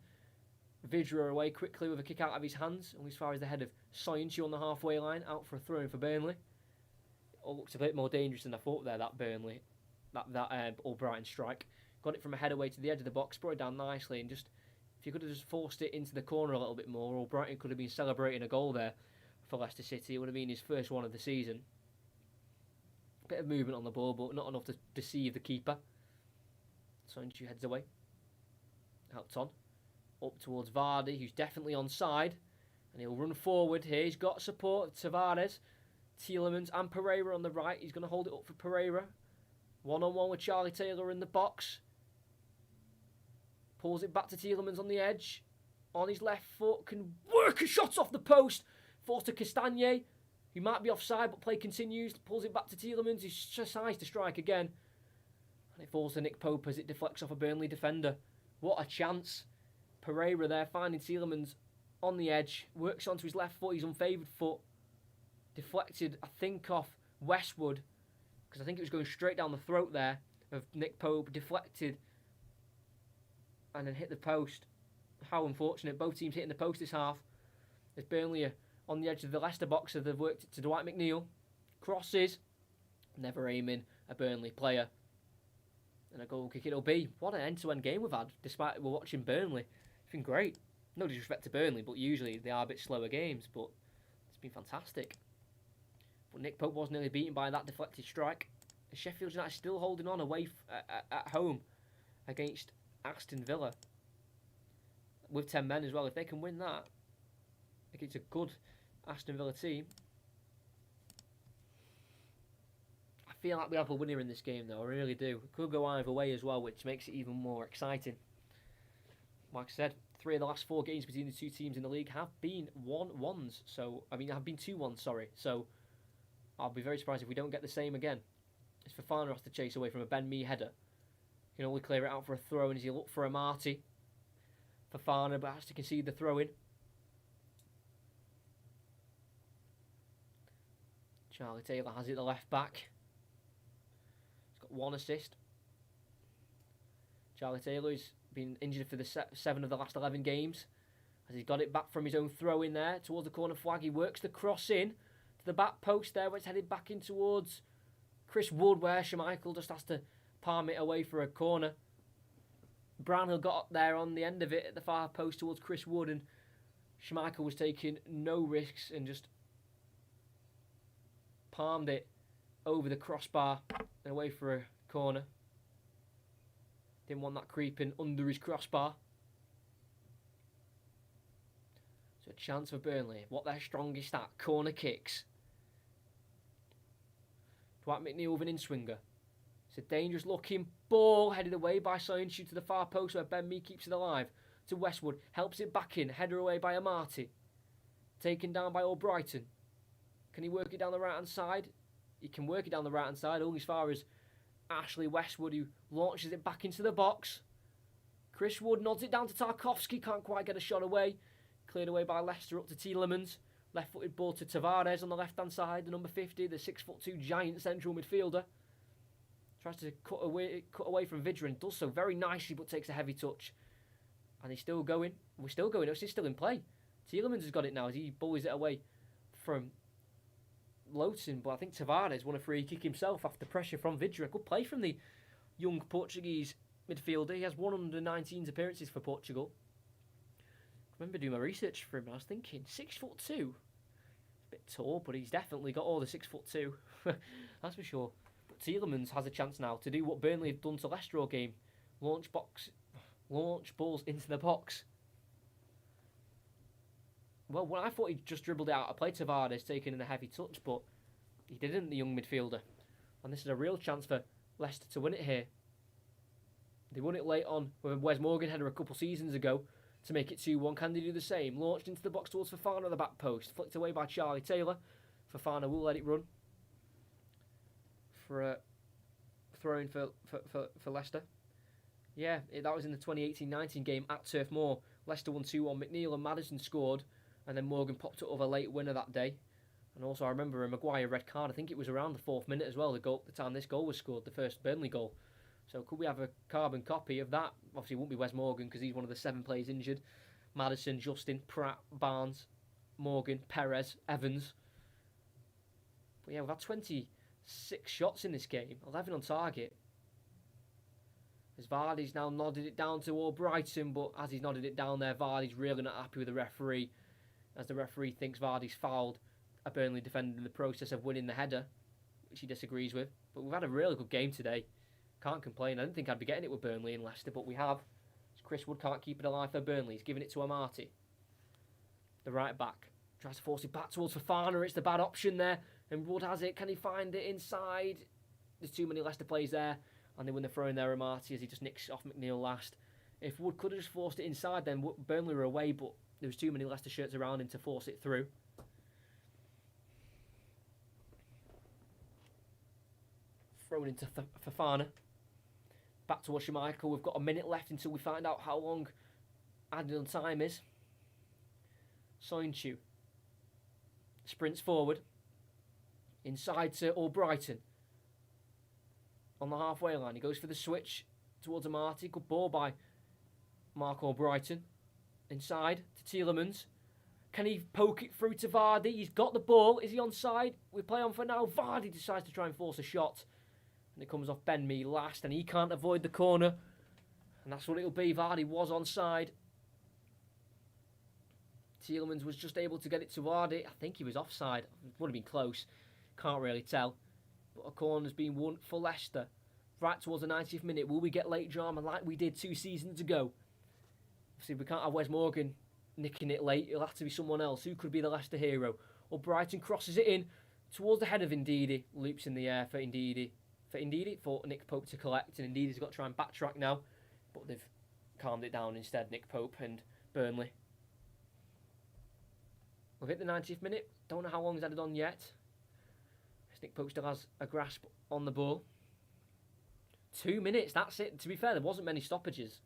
Vidra away quickly with a kick out of his hands. Only as far as the head of Soyuncu on the halfway line. Out for a throw-in for Burnley. It all looks a bit more dangerous than I thought there, that Burnley. That Albrighton strike. Got it from a head away to the edge of the box, brought it down nicely, and just... If you could have just forced it into the corner a little bit more, Albrighton could have been celebrating a goal there for Leicester City. It would have been his first one of the season. Bit of movement on the ball, but not enough to deceive the keeper. Soyuncu heads away. Helped on. Up towards Vardy, who's definitely onside. And he'll run forward here. He's got support. Tavares, Tielemans and Pereira on the right. He's going to hold it up for Pereira. One-on-one with Charlie Taylor in the box. Pulls it back to Tielemans on the edge. On his left foot. Can work a shot off the post. Forced to Castagne. He might be offside, but play continues. Pulls it back to Tielemans. He decides to strike again. And it falls to Nick Pope as it deflects off a Burnley defender. What a chance. Pereira there finding Tielemans on the edge. Works onto his left foot, his unfavoured foot. Deflected, I think, off Westwood. Because I think it was going straight down the throat there of Nick Pope. Deflected. And then hit the post. How unfortunate. Both teams hitting the post this half. As Burnley are on the edge of the Leicester box, so they've worked it to Dwight McNeil. Crosses. Never aiming a Burnley player. And a goal kick it'll be. What an end-to-end game we've had, despite we're watching Burnley. It's been great. No disrespect to Burnley, but usually they are a bit slower games, but it's been fantastic. But Nick Pope was nearly beaten by that deflected strike. And Sheffield United still holding on away at home against Aston Villa. With 10 men as well. If they can win that, against a good Aston Villa team. I feel like we have a winner in this game though, I really do. It could go either way as well, which makes it even more exciting. Like I said, 3 of the last 4 games between the two teams in the league have been 1-1s. Have been 2-1s, sorry. So, I'll be very surprised if we don't get the same again. As Fofana has to chase away from a Ben Mee header. He can only clear it out for a throw-in as he look for Amati. Fofana, but has to concede the throw-in. Charlie Taylor has it, the left back. He's got 1 assist. Charlie Taylor's been injured for the 7 of the last 11 games. As he's got it back from his own throw in there towards the corner flag. He works the cross in to the back post there where it's headed back in towards Chris Wood, where Schmeichel just has to palm it away for a corner. Brownhill got up there on the end of it at the far post towards Chris Wood, and Schmeichel was taking no risks and just palmed it over the crossbar and away for a corner. Didn't want that creeping under his crossbar. So a chance for Burnley. What they're strongest at, corner kicks. Dwight McNeil with an in-swinger. It's a dangerous looking ball headed away by Soyuncu to the far post where Ben Mee keeps it alive. To Westwood, helps it back in, header away by Amati. taken down by Albrighton. Can he work it down the right-hand side? He can work it down the right-hand side, only as far as Ashley Westwood, who launches it back into the box. Chris Wood nods it down to Tarkowski, can't quite get a shot away. Cleared away by Leicester up to Tielemans. Left-footed ball to Tavares on the left-hand side, the number 50, the 6'2" giant central midfielder. Tries to cut away from Vidra and does so very nicely, but takes a heavy touch. And he's still going. We're still going. It's still in play. Tielemans has got it now as he bullies it away from Lowton. But I think Tavares won a free kick himself after pressure from Vidra. Good play from the young Portuguese midfielder. He has 119 appearances for Portugal. I remember doing my research for him and I was thinking, 6'2". A bit tall, but he's definitely got all the 6'2". That's for sure. But Tielemans has a chance now to do what Burnley have done to Leicester all game. Launch balls into the box. Well, when I thought he just dribbled it out, I played Tavares taking in a heavy touch, but he didn't, the young midfielder. And this is a real chance for Leicester to win it here. They won it late on with a Wes Morgan header a couple seasons ago to make it 2-1. Can they do the same? Launched into the box towards Fofana at the back post. Flicked away by Charlie Taylor. Fofana will let it run for a throw-in for Leicester. Yeah, that was in the 2018-19 game at Turf Moor. Leicester won 2-1. McNeil and Maddison scored, and then Morgan popped up with a late winner that day. And also I remember a Maguire red card. I think it was around the 4th minute as well, the time this goal was scored, the first Burnley goal. So could we have a carbon copy of that? Obviously it won't be Wes Morgan because he's one of the 7 players injured. Maddison, Justin, Pratt, Barnes, Morgan, Perez, Evans. But yeah, we've had 26 shots in this game, 11 on target. As Vardy's now nodded it down to Albrighton, but as he's nodded it down there, Vardy's really not happy with the referee, as the referee thinks Vardy's fouled a Burnley defender in the process of winning the header, which he disagrees with. But we've had a really good game today. Can't complain. I didn't think I'd be getting it with Burnley and Leicester, but we have. Chris Wood can't keep it alive for Burnley. He's giving it to Amati, the right back. Tries to force it back towards Fofana. It's the bad option there. And Wood has it. Can he find it inside? There's too many Leicester players there. And they win the throw in there, Amati, as he just nicks off McNeil last. If Wood could have just forced it inside, then Burnley were away, but there was too many Leicester shirts around him to force it through. Thrown into Fofana. Back towards Schmeichel. We've got a minute left until we find out how long added on time is. Soinchu sprints forward. Inside to Albrighton. On the halfway line, he goes for the switch towards Amati. Good ball by Mark Albrighton. Inside to Tielemans. Can he poke it through to Vardy? He's got the ball. Is he onside? We play on for now. Vardy decides to try and force a shot. And it comes off Ben Mee last, and he can't avoid the corner. And that's what it'll be. Vardy was onside. Tielemans was just able to get it to Vardy. I think he was offside. It would have been close. Can't really tell. But a corner's been won for Leicester. Right towards the 90th minute. Will we get late drama like we did 2 seasons ago? See, we can't have Wes Morgan nicking it late. It'll have to be someone else. Who could be the Leicester hero? Or Brighton crosses it in towards the head of Ndidi. Loops in the air for Ndidi. For Nick Pope to collect. And Ndidi's got to try and backtrack now. But they've calmed it down instead, Nick Pope and Burnley. We've hit the 90th minute. Don't know how long he's added on yet. Nick Pope still has a grasp on the ball. 2 minutes, that's it. To be fair, there wasn't many stoppages.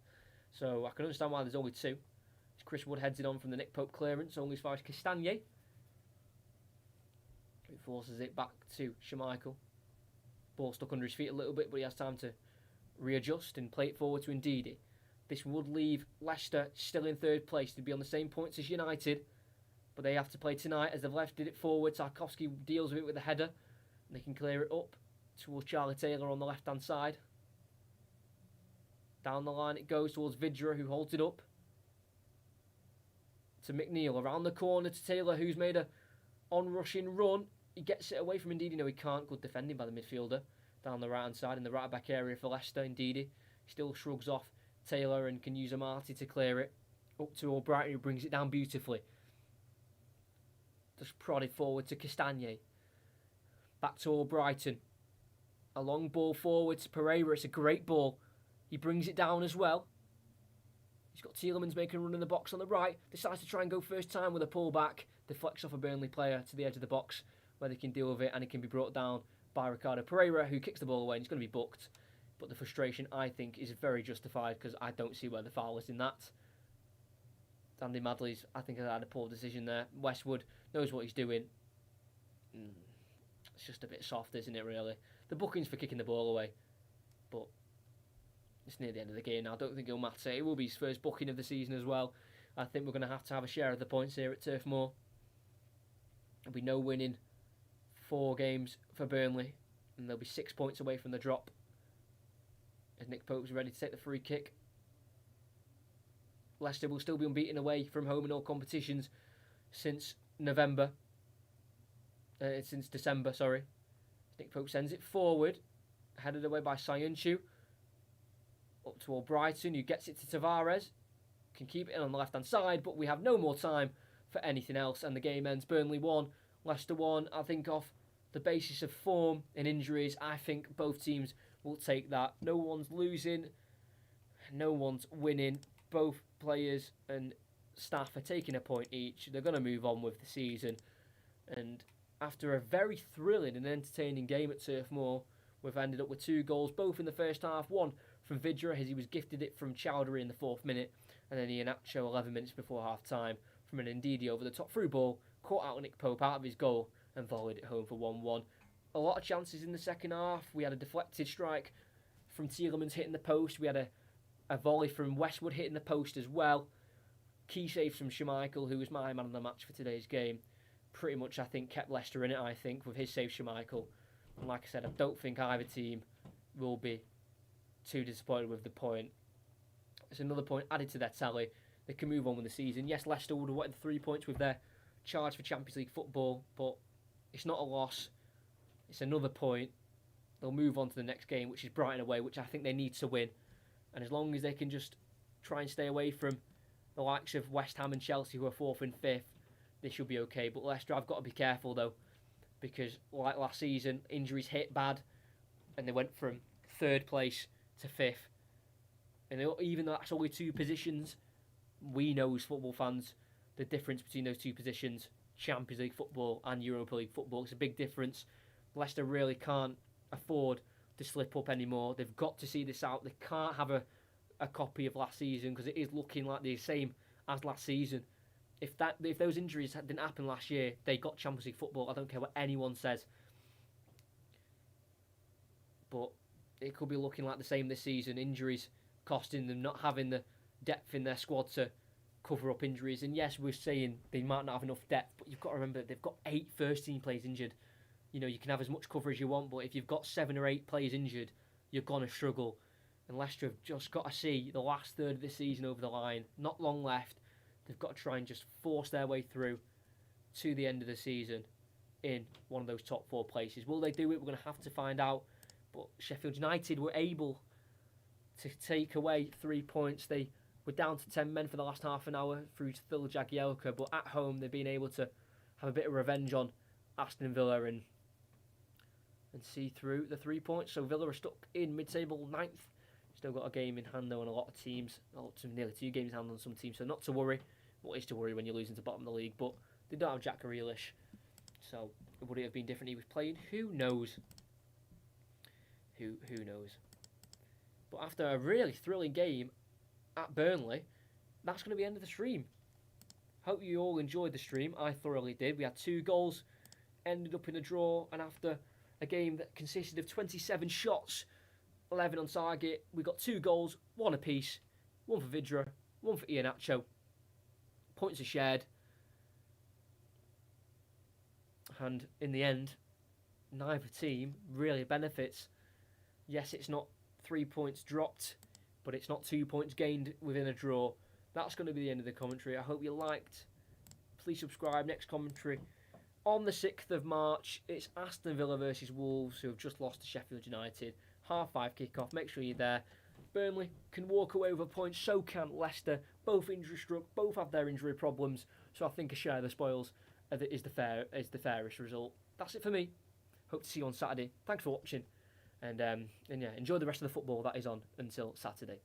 So I can understand why there's only 2. As Chris Wood heads it on from the Nick Pope clearance, only as far as Castagnier. He forces it back to Schmeichel. Ball stuck under his feet a little bit, but he has time to readjust and play it forward to Ndidi. This would leave Leicester still in 3rd place. They'd be on the same points as United, but they have to play tonight as they've left it forward. Tarkowski deals with it with a header. They can clear it up towards Charlie Taylor on the left-hand side. Down the line it goes towards Vidra, who holds it up. To McNeil, around the corner to Taylor, who's made a on-rushing run. He gets it away from Ndidi. No, he can't. Good defending by the midfielder. Down the right-hand side in the right-back area for Leicester. Ndidi still shrugs off Taylor and can use Amati to clear it. Up to Albrighton, who brings it down beautifully. Just prodded forward to Castagnier. Back to Albrighton. A long ball forward to Pereira. It's a great ball. He brings it down as well. He's got Tielemans making a run in the box on the right. Decides to try and go first time with a pullback. deflects off a Burnley player to the edge of the box where they can deal with it, and it can be brought down by Ricardo Pereira, who kicks the ball away and he's going to be booked. But the frustration, I think, is very justified because I don't see where the foul is in that. Andy Madley's, I think, had a poor decision there. Westwood knows what he's doing. It's just a bit soft, isn't it, really? The booking's for kicking the ball away, but it's near the end of the game now. I don't think it'll matter. It will be his first booking of the season as well. I think we're going to have a share of the points here at Turf Moor. There'll be no winning 4 games for Burnley, and they'll be 6 points away from the drop. As Nick Pope's ready to take the free kick. Leicester will still be unbeaten away from home in all competitions since December, sorry. Nick Pope sends it forward, headed away by Sayuncu. Up to Albrighton, who gets it to Tavares. Can keep it in on the left-hand side, but we have no more time for anything else, and the game ends. Burnley 1, Leicester 1. I think off the basis of form and injuries, I think both teams will take that. No one's losing, no one's winning. Both players and staff are taking a point each. They're going to move on with the season. And after a very thrilling and entertaining game at Turf Moor, we've ended up with 2 goals, both in the first half. One from Vidra, as he was gifted it from Chowdhury in the 4th minute. And then Iheanacho 11 minutes before half-time from an Ndidi over the top through ball. Caught out Nick Pope out of his goal and volleyed it home for 1-1. A lot of chances in the second half. We had a deflected strike from Tielemans hitting the post. We had a volley from Westwood hitting the post as well. Key saves from Schmeichel, who was my man of the match for today's game. Pretty much, I think, kept Leicester in it, I think, with his save, Schmeichel. And like I said, I don't think either team will be too disappointed with the point. It's another point added to their tally. They can move on with the season. Yes, Leicester would have wanted the 3 points with their charge for Champions League football, but it's not a loss. It's another point. They'll move on to the next game, which is Brighton away, which I think they need to win. And as long as they can just try and stay away from the likes of West Ham and Chelsea, who are 4th and 5th, they should be okay. But Leicester, I've got to be careful, though, because like last season, injuries hit bad, and they went from 3rd place to 5th. And even though that's only 2 positions, we know as football fans the difference between those 2 positions, Champions League football and Europa League football. It's a big difference. Leicester really can't afford to slip up anymore. They've got to see this out. They can't have a copy of last season, because it is looking like the same as last season. If those injuries didn't happen last year, they got Champions League football. I don't care what anyone says. But it could be looking like the same this season. Injuries costing them, not having the depth in their squad to cover up injuries. And yes, we're saying they might not have enough depth, but you've got to remember they've got 8 first-team players injured. You know, you can have as much cover as you want, but if you've got 7 or 8 players injured, you're going to struggle. And Leicester have just got to see the last third of the season over the line. Not long left. They've got to try and just force their way through to the end of the season in one of those top 4 places. Will they do it? We're going to have to find out. But Sheffield United were able to take away 3 points. They were down to 10 men for the last half an hour through to Phil Jagielka, but at home they've been able to have a bit of revenge on Aston Villa and see through the 3 points. So Villa are stuck in mid-table 9th. Still got a game in hand though on a lot of teams. Nearly 2 games in hand on some teams, so not to worry. What is to worry when you're losing to the bottom of the league? But they don't have Jack Grealish, so would it have been different if he was playing? Who knows? Who knows? But after a really thrilling game at Burnley, that's going to be the end of the stream. Hope you all enjoyed the stream. I thoroughly did. We had 2 goals, ended up in a draw, and after a game that consisted of 27 shots, 11 on target, we got 2 goals, 1 apiece, 1 for Vidra, 1 for Iheanacho. Points are shared. And in the end, neither team really benefits. Yes, it's not 3 points dropped, but it's not 2 points gained within a draw. That's going to be the end of the commentary. I hope you liked. Please subscribe. Next commentary on the 6th of March. It's Aston Villa versus Wolves, who have just lost to Sheffield United. 5:30 kickoff. Make sure you're there. Burnley can walk away with a point. So can Leicester. Both injury struck. Both have their injury problems. So I think a share of the spoils is the fairest result. That's it for me. Hope to see you on Saturday. Thanks for watching. And yeah, enjoy the rest of the football that is on until Saturday.